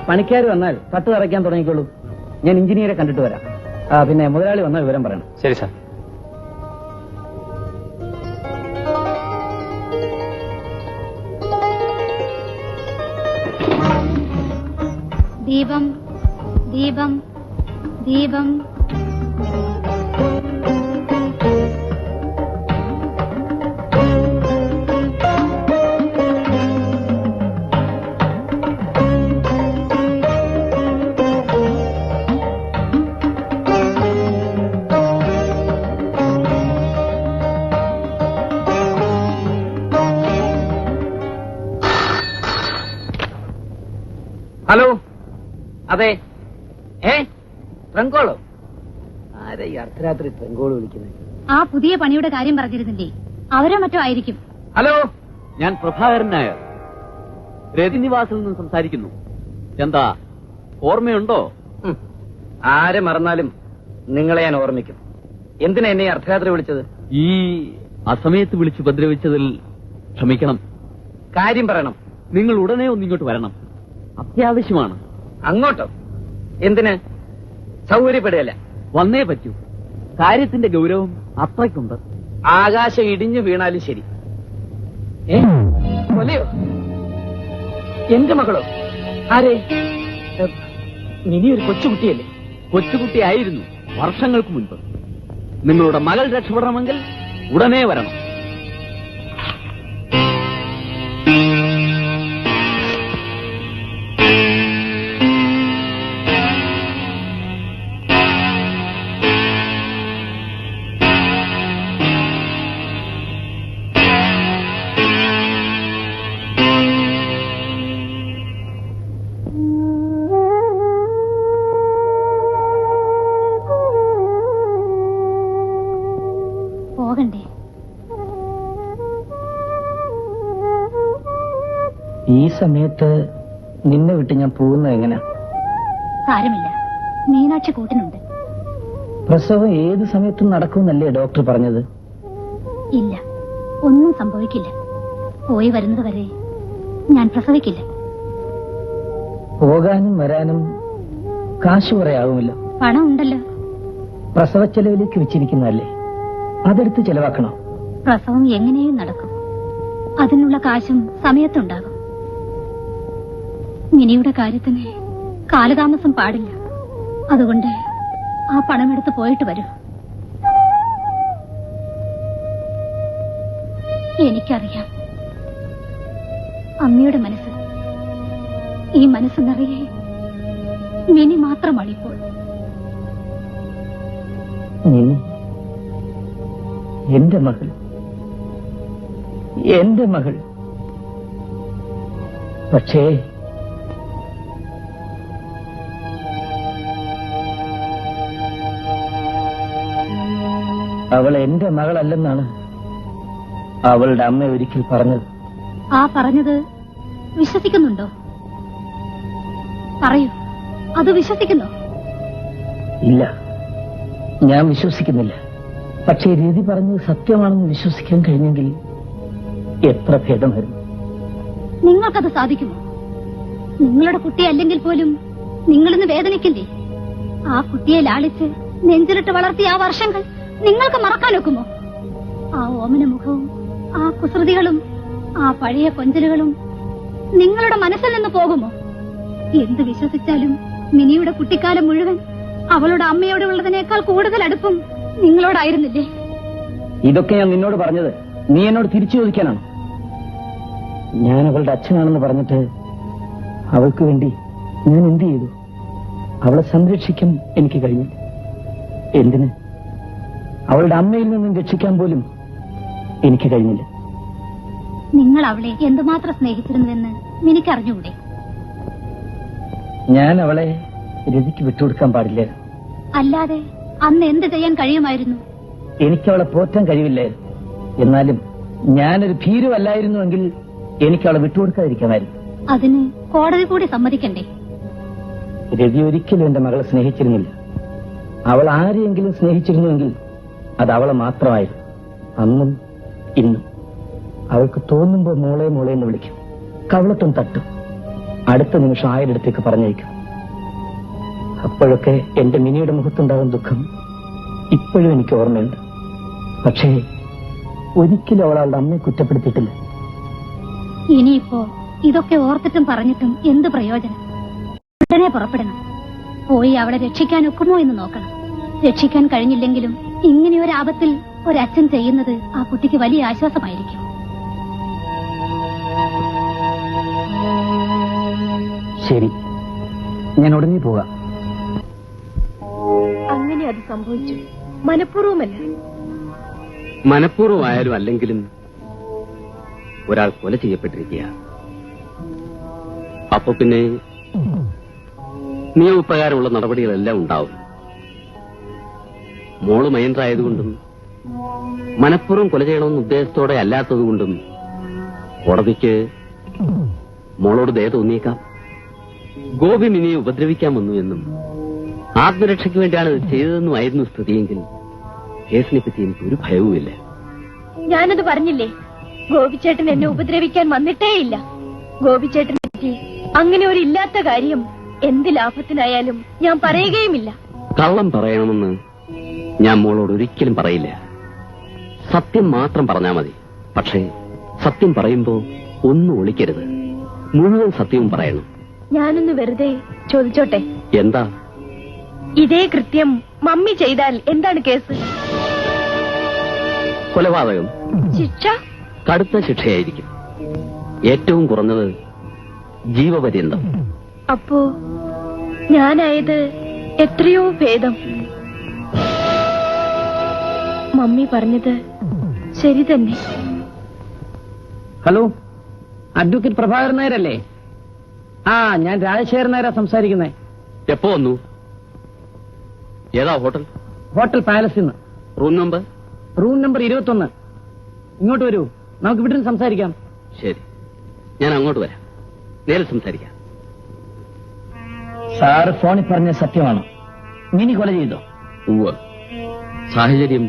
പണിക്കാർ വന്നാൽ തട്ട് തറയ്ക്കാൻ തുടങ്ങിക്കോളൂ. ഞാൻ എഞ്ചിനീയറെ കണ്ടിട്ട് വരാം. പിന്നെ മുതലാളി വന്നാൽ വിവരം പറയണം. ശരി സാർ. ദീപം ദീപം ദീപം. ഹലോ, അതെ. ട്രങ്കോളോ? ആരെ ഈ അർദ്ധരാത്രി ട്രങ്കോള് വിളിക്കുന്നത്? ആ പുതിയ പണിയുടെ കാര്യം പറഞ്ഞിരുന്നില്ലേ, അവരോ മറ്റോ ആയിരിക്കും. ഹലോ, ഞാൻ പ്രഭാകരൻ നായർ, രതിനിവാസിൽ നിന്ന് സംസാരിക്കുന്നു. എന്താ, ഓർമ്മയുണ്ടോ? ആരെ മറന്നാലും നിങ്ങളെ ഞാൻ ഓർമ്മിക്കും. എന്തിനാ എന്നെ അർദ്ധരാത്രി വിളിച്ചത്? ഈ അസമയത്ത് വിളിച്ച് ഉപദ്രവിച്ചതിൽ ക്ഷമിക്കണം. കാര്യം പറയണം. നിങ്ങൾ ഉടനെ ഒന്നിങ്ങോട്ട് വരണം, അത്യാവശ്യമാണ്. അങ്ങോട്ടോ? എന്തിന്? സൗകര്യപ്പെടുകയല്ല. വന്നേ പറ്റൂ, കാര്യത്തിന്റെ ഗൗരവം അത്രയ്ക്കുണ്ട്. ആകാശം ഇടിഞ്ഞു വീണാലും ശരി. കൊലയോ? എന്റെ മകളോ? ആരെ? മിനി ഒരു കൊച്ചുകുട്ടിയല്ലേ? കൊച്ചുകുട്ടിയായിരുന്നു വർഷങ്ങൾക്ക് മുൻപ്. നിങ്ങളുടെ മകൾ രക്ഷപ്പെടണമെങ്കിൽ ഉടനെ വരണം. പോകണ്ടേ? ഈ സമയത്ത് നിന്നെ വിട്ട് ഞാൻ പോകുന്നത് എങ്ങനെ? സാരമില്ല, മീനാക്ഷി കൂട്ടിനുണ്ട്. പ്രസവം ഏത് സമയത്തും നടക്കുമെന്നല്ലേ ഡോക്ടർ പറഞ്ഞത്? ഇല്ല, ഒന്നും സംഭവിക്കില്ല. പോയി വരുന്നത് വരെ ഞാൻ പ്രസവിക്കില്ല. പോകാനും വരാനും കാശ് കുറെ ആകുമല്ലോ. പണം ഉണ്ടല്ലോ. പ്രസവ ചെലവിലേക്ക് വെച്ചിരിക്കുന്നതല്ലേ, അതെടുത്ത് ചെലവാക്കണം. പ്രസവം എങ്ങനെയും നടക്കും. അതിനുള്ള കാശും സമയത്തുണ്ടാകും. മിനിയുടെ കാര്യത്തിന് കാലതാമസം പാടില്ല. അതുകൊണ്ട് ആ പണമെടുത്ത് പോയിട്ട് വരൂ. എനിക്കറിയാം അമ്മയുടെ മനസ്സ്. ഈ മനസ്സ് നിറയെ മിനി മാത്രമാണ് ഇപ്പോൾ. മിനി എന്റെ മകൾ, എന്റെ മകൾ. പക്ഷേ അവൾ എന്റെ മകളല്ലെന്നാണ് അവളുടെ അമ്മ ഒരിക്കൽ പറഞ്ഞത്. ആ പറഞ്ഞത് വിശ്വസിക്കുന്നുണ്ടോ? പറയൂ, അത് വിശ്വസിക്കുന്നോ? ഇല്ല, ഞാൻ വിശ്വസിക്കുന്നില്ല. പക്ഷേ രീതി പറഞ്ഞത് സത്യമാണെന്ന് വിശ്വസിക്കാൻ കഴിഞ്ഞെങ്കിൽ എത്ര ഭേദമായിരുന്നു. നിങ്ങൾക്കത് സാധിക്കുമോ? നിങ്ങളുടെ കുട്ടി അല്ലെങ്കിൽ പോലും നിങ്ങളിന്ന് വേദനിക്കില്ലേ? ആ കുട്ടിയെ ലാളിച്ച് നെഞ്ചിലിട്ട് വളർത്തിയ ആ വർഷങ്ങൾ നിങ്ങൾക്ക് മറക്കാൻ ഒക്കുമോ? ആ ഓമന മുഖവും ആ കുസൃതികളും ആ പഴയ കൊഞ്ചലുകളും നിങ്ങളുടെ മനസ്സിൽ നിന്ന് പോകുമോ? എന്ത് വിശ്വസിച്ചാലും മിനിയുടെ കുട്ടിക്കാലം മുഴുവൻ അവളുടെ അമ്മയോട് ഉള്ളതിനേക്കാൾ കൂടുതൽ അടുപ്പം നിങ്ങളോടായിരുന്നില്ലേ? ഇതൊക്കെ ഞാൻ നിന്നോട് പറഞ്ഞത് നീ എന്നോട് തിരിച്ചു ചോദിക്കാനാണ്. ഞാൻ അവളുടെ അച്ഛനാണെന്ന് പറഞ്ഞിട്ട് അവൾക്ക് വേണ്ടി ഞാൻ എന്ത് ചെയ്തു? അവളെ സംരക്ഷിക്കാൻ എനിക്ക് കഴിഞ്ഞു. എന്തിന്? അവളുടെ അമ്മയിൽ നിന്നും രക്ഷിക്കാൻ പോലും എനിക്ക് കഴിഞ്ഞില്ല. നിങ്ങൾ അവളെ എന്തുമാത്രം സ്നേഹിച്ചിരുന്നുവെന്ന് എനിക്കറിഞ്ഞുകൂടെ? ഞാൻ അവളെ രതിക്ക് വിട്ടുകൊടുക്കാൻ പാടില്ല. അല്ലാതെ അന്ന് എന്ത് ചെയ്യാൻ കഴിയുമായിരുന്നു? എനിക്കവളെ പോറ്റാൻ കഴിവില്ലായിരുന്നു. എന്നാലും ഞാനൊരു ഭീരുവല്ലായിരുന്നുവെങ്കിൽ എനിക്കവളെ വിട്ടുകൊടുക്കാതിരിക്കാമായിരുന്നു. അതിന് കോടതി കൂടി സമ്മതിക്കണ്ടേ? രതി ഒരിക്കലും എന്റെ മകളെ സ്നേഹിച്ചിരുന്നില്ല. അവൾ ആരെയെങ്കിലും സ്നേഹിച്ചിരുന്നുവെങ്കിൽ അത് അവളെ മാത്രമായിരുന്നു. അന്നും ഇന്നും അവൾക്ക് തോന്നുമ്പോ മോളെ മോളെ എന്ന് വിളിക്കും, കവളത്തും തട്ടും. അടുത്ത നിമിഷം ആയിരടുത്തേക്ക് പറഞ്ഞയക്കും. അപ്പോഴൊക്കെ എന്റെ മിനിയുടെ മുഖത്തുണ്ടാകുന്ന ദുഃഖം ഇപ്പോഴും എനിക്ക് ഓർമ്മയുണ്ട്. പക്ഷേ ഒരിക്കലും അവൾ അവളുടെ അമ്മയെ കുറ്റപ്പെടുത്തിയിട്ടില്ല. ഇനിയിപ്പോ ഇതൊക്കെ ഓർത്തിട്ടും പറഞ്ഞിട്ടും എന്ത് പ്രയോജനം? ഉടനെ പുറപ്പെടണം. പോയി അവളെ രക്ഷിക്കാൻ ഒക്കുമോ എന്ന് നോക്കണം. രക്ഷിക്കാൻ കഴിഞ്ഞില്ലെങ്കിലും ഇങ്ങനെയൊരു ആപത്തിൽ ഒരച്ഛൻ ചെയ്യുന്നത് ആ കുട്ടിക്ക് വലിയ ആശ്വാസമായിരിക്കും. ശരി, ഞാൻ ഉടനെ പോകാം. അങ്ങനെ അത് സംഭവിച്ചു. മനഃപൂർവ്വമല്ല. മനഃപൂർവ്വമായാലും അല്ലെങ്കിലും ഒരാൾ കൊല ചെയ്യപ്പെട്ടിരിക്കുക. അപ്പൊ പിന്നെ നിയമപ്രകാരമുള്ള നടപടികളെല്ലാം ഉണ്ടാവും. മോള് മൈൻഡറായതുകൊണ്ടും മനഃപൂർവ്വം കൊല ചെയ്യണമെന്ന ഉദ്ദേശത്തോടെ അല്ലാത്തതുകൊണ്ടും കോടതിക്ക് മോളോട് ദയ തോന്നിയേക്കാം. ഗോപി മിനിയെ ഉപദ്രവിക്കാൻ വന്നു എന്നും ആത്മരക്ഷയ്ക്ക് വേണ്ടിയാണ് ഇത് ചെയ്തതെന്നുമായിരുന്നു സ്ഥിതിയെങ്കിൽ കേസിനെ പറ്റി എനിക്ക് ഒരു ഭയവുമില്ല. ഞാനത് പറഞ്ഞില്ലേ, ഗോപിച്ചേട്ടൻ എന്നെ ഉപദ്രവിക്കാൻ വന്നിട്ടേയില്ല. ഗോപിച്ചേട്ടനെ പറ്റി അങ്ങനെ ഒരു ഇല്ലാത്ത കാര്യം എന്ത് ലാഭത്തിനായാലും ഞാൻ പറയുകയുമില്ല. കള്ളം പറയണമെന്ന് ഞാൻ മോളോട് ഒരിക്കലും പറയില്ല. സത്യം മാത്രം പറഞ്ഞാൽ മതി. പക്ഷേ സത്യം പറയുമ്പോ ഒന്നും ഒളിക്കരുത്. മുഴുവൻ സത്യവും പറയണം. ഞാനൊന്ന് വെറുതെ ചോദിച്ചോട്ടെ? എന്താ? ഇതേ കൃത്യം മമ്മി ചെയ്താൽ എന്താണ് കേസ്? കൊലപാതകം. ശിക്ഷ കടുത്ത ശിക്ഷയായിരിക്കും. ഏറ്റവും കുറഞ്ഞത് ജീവപര്യന്തം. അപ്പോ ഞാനായത് എത്രയോ ഭേദം. മമ്മി പറഞ്ഞത് ശരി തന്നെ. ഹലോ, അഡ്വക്കേറ്റ് പ്രഭാകരൻ നായരല്ലേ? ആ, ഞാൻ രാജശേഖരൻ നായരാ സംസാരിക്കുന്നേ. എപ്പോ വന്നു? ഏതാ ഹോട്ടൽ? ഹോട്ടൽ പാലസിൽ നിന്ന്. Room number? Room number 21. ഇങ്ങോട്ട് വരൂ, നമുക്ക് ഇവിടെ നിന്ന് സംസാരിക്കാം. ശരി, ഞാൻ അങ്ങോട്ട് വരാം. നേരെ സംസാരിക്കാം. സാറ് ഫോണിൽ പറഞ്ഞ സത്യമാണ്. മിനി കൊല ചെയ്തോ? ഉവ്വ്. സാഹചര്യം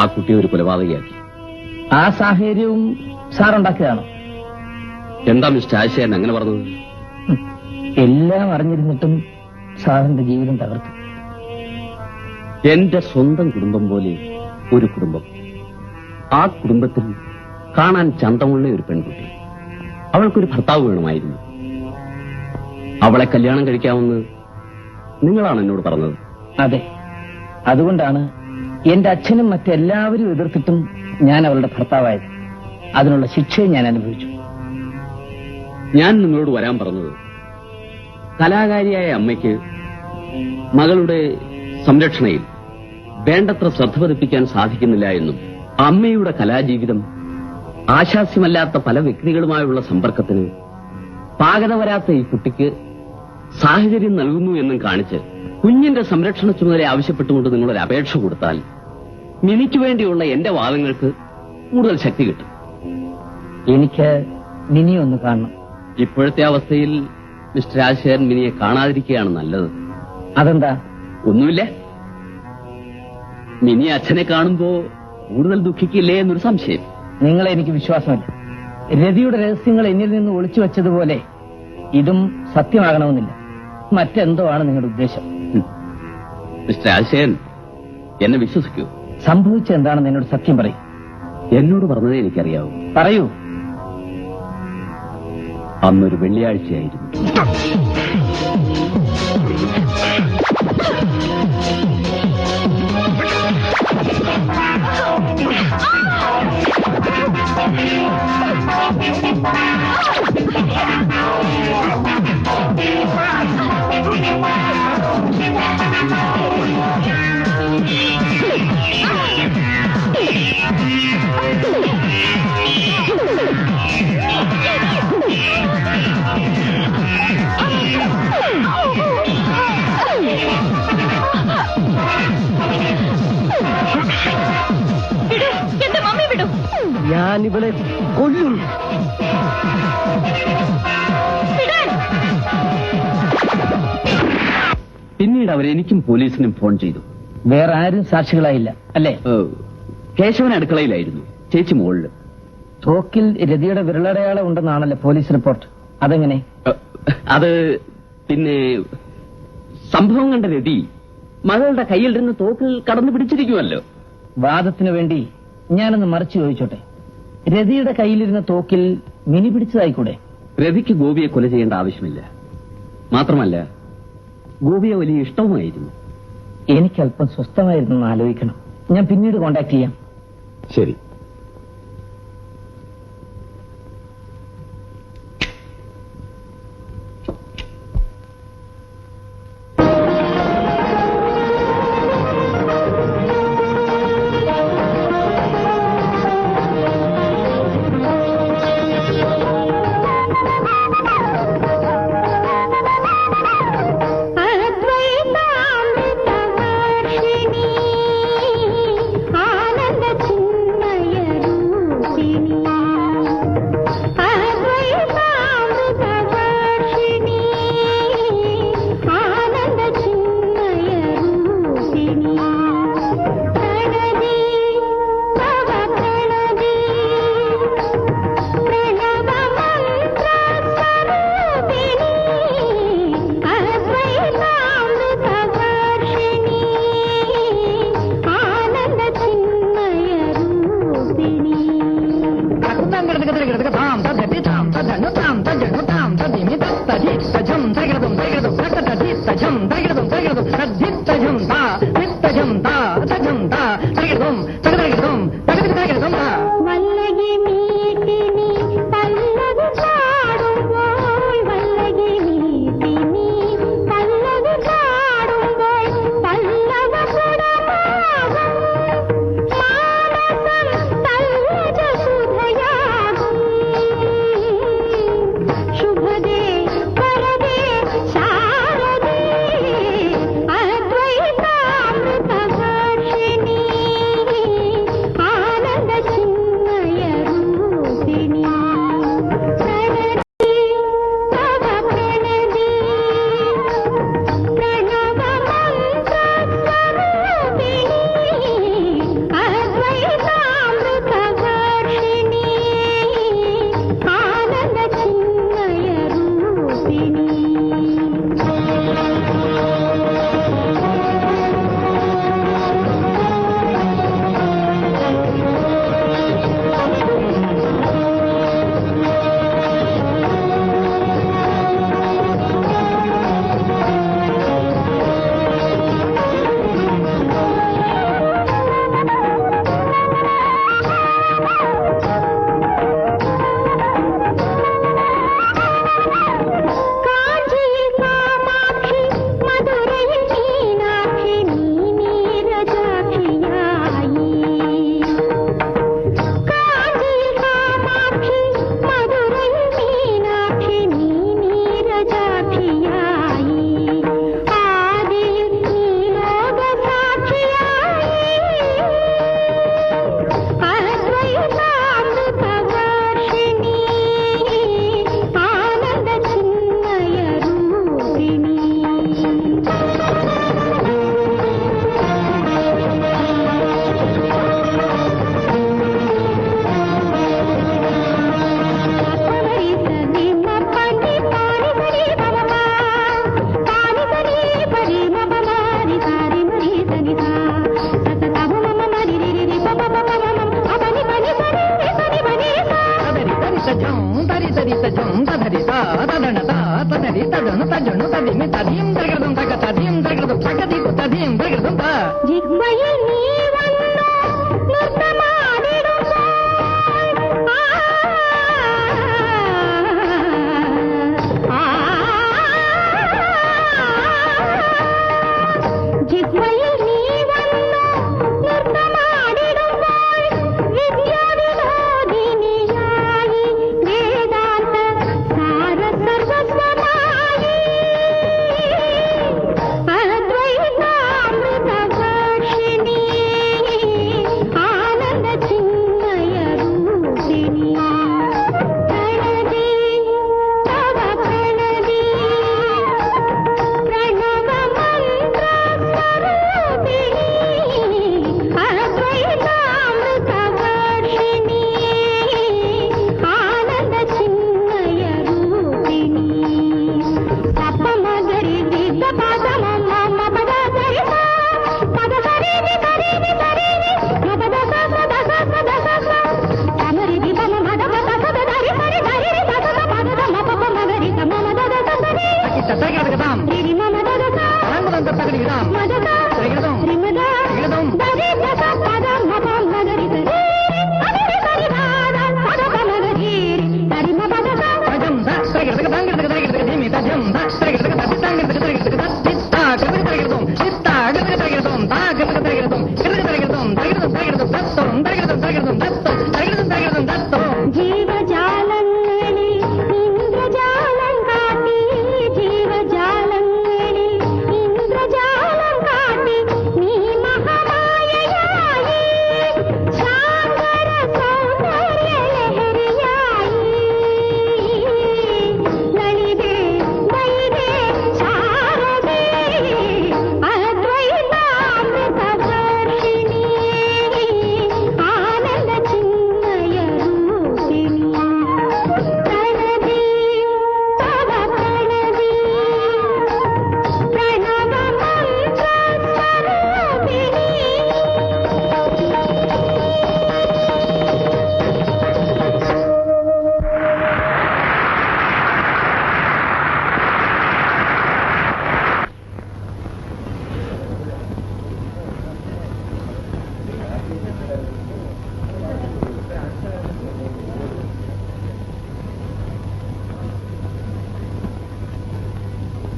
ആ കുട്ടിയെ ഒരു കൊലപാതകയാക്കി. ആ സാഹചര്യവും സാറുണ്ടാക്കുകയാണോ? എന്താ മിസ്റ്റർ ആശയൻ അങ്ങനെ പറഞ്ഞത്? എല്ലാം അറിഞ്ഞിരുന്നിട്ടും സാറിന്റെ ജീവിതം തകർത്തു. എന്റെ സ്വന്തം കുടുംബം പോലെ ഒരു കുടുംബം. ആ കുടുംബത്തിൽ കാണാൻ ചന്തമുള്ള ഒരു പെൺകുട്ടി. അവൾക്കൊരു ഭർത്താവ് വേണമായിരുന്നു. അവളെ കല്യാണം കഴിക്കാമെന്ന് നിങ്ങളാണ് എന്നോട് പറഞ്ഞത്. അതെ, അതുകൊണ്ടാണ് എന്റെ അച്ഛനും മറ്റെല്ലാവരും എതിർത്തിട്ടും ഞാൻ അവളുടെ ഭർത്താവായത്. അതിനുള്ള ശിക്ഷയും ഞാൻ അനുഭവിച്ചു. ഞാൻ നിങ്ങളോട് വരാൻ പറഞ്ഞത് കലാകാരിയായ അമ്മയ്ക്ക് മകളുടെ സംരക്ഷണയിൽ വേണ്ടത്ര ശ്രദ്ധ പതിപ്പിക്കാൻ സാധിക്കുന്നില്ല എന്നും അമ്മയുടെ കലാജീവിതം ആശാസ്യമല്ലാത്ത പല വ്യക്തികളുമായുള്ള സമ്പർക്കത്തിന് പാകത വരാത്ത ഈ കുട്ടിക്ക് സാഹചര്യം നൽകുന്നു എന്നും കാണിച്ച് കുഞ്ഞിന്റെ സംരക്ഷണ ചുമതല ആവശ്യപ്പെട്ടുകൊണ്ട് നിങ്ങളൊരു അപേക്ഷ കൊടുത്താൽ മിനിക്ക് വേണ്ടിയുള്ള എന്റെ വാദങ്ങൾക്ക് കൂടുതൽ ശക്തി കിട്ടും. എനിക്ക് മിനിയെ ഒന്ന് കാണണം. ഇപ്പോഴത്തെ അവസ്ഥയിൽ മിസ്റ്റർ രാജശേഖരൻ മിനിയെ കാണാതിരിക്കുകയാണ് നല്ലത്. അതെന്താ? ഒന്നുമില്ല. മിനി അച്ഛനെ കാണുമ്പോ കൂടുതൽ ദുഃഖിക്കില്ലേ എന്നൊരു സംശയം. നിങ്ങളെ എനിക്ക് വിശ്വാസമല്ല. രതിയുടെ രഹസ്യങ്ങൾ എന്നിൽ നിന്ന് ഒളിച്ചു വെച്ചതുപോലെ ഇതും സത്യമാകണമെന്നില്ല. മറ്റെന്തോ ആണ് നിങ്ങളുടെ ഉദ്ദേശം. മിസ്റ്റർ രാജശേഖരൻ, എന്നെ വിശ്വസിക്കൂ. സംഭവിച്ച എന്താണെന്ന് എന്നോട് സത്യം പറയൂ. എന്നോട് പറഞ്ഞതേ എനിക്കറിയാവൂ. പറയൂ. അന്നൊരു വെള്ളിയാഴ്ചയായിരുന്നു. എന്റെ മമ്മി വിടും. ഞാനിവിടെ കൊല്ലും. പിന്നീട് അവരെനിക്കും പോലീസിനും ഫോൺ ചെയ്തു. വേറെ ആരും സാക്ഷികളായില്ല അല്ലേ? കേശവൻ അടുക്കളയിലായിരുന്നു, ചേച്ചി മുകളിൽ. തോക്കിൽ രതിയുടെ വിരലടയാളം ഉണ്ടെന്നാണല്ലോ പോലീസ് റിപ്പോർട്ട്. അതെങ്ങനെ? അത് പിന്നെ സംഭവം കണ്ട രതി മകളുടെ കയ്യിലിരുന്ന് തോക്കിൽ കടന്നു പിടിച്ചിരിക്കുമല്ലോ. വാദത്തിനു വേണ്ടി ഞാനൊന്ന് മറിച്ച് ചോദിച്ചോട്ടെ, രതിയുടെ കയ്യിലിരുന്ന തോക്കിൽ മിനി പിടിച്ചതായിക്കൂടെ? രതിക്ക് ഗോപിയെ കൊല ചെയ്യേണ്ട ആവശ്യമില്ല. മാത്രമല്ല ഗോപിയെ വലിയ ഇഷ്ടവുമായിരുന്നു. എനിക്ക് അല്പം സ്വസ്ഥമായിരുന്നു ആലോചിക്കണം. ഞാൻ പിന്നീട് കോണ്ടാക്ട് ചെയ്യാം. ശരി. ആനന്ദ ചിന്മയ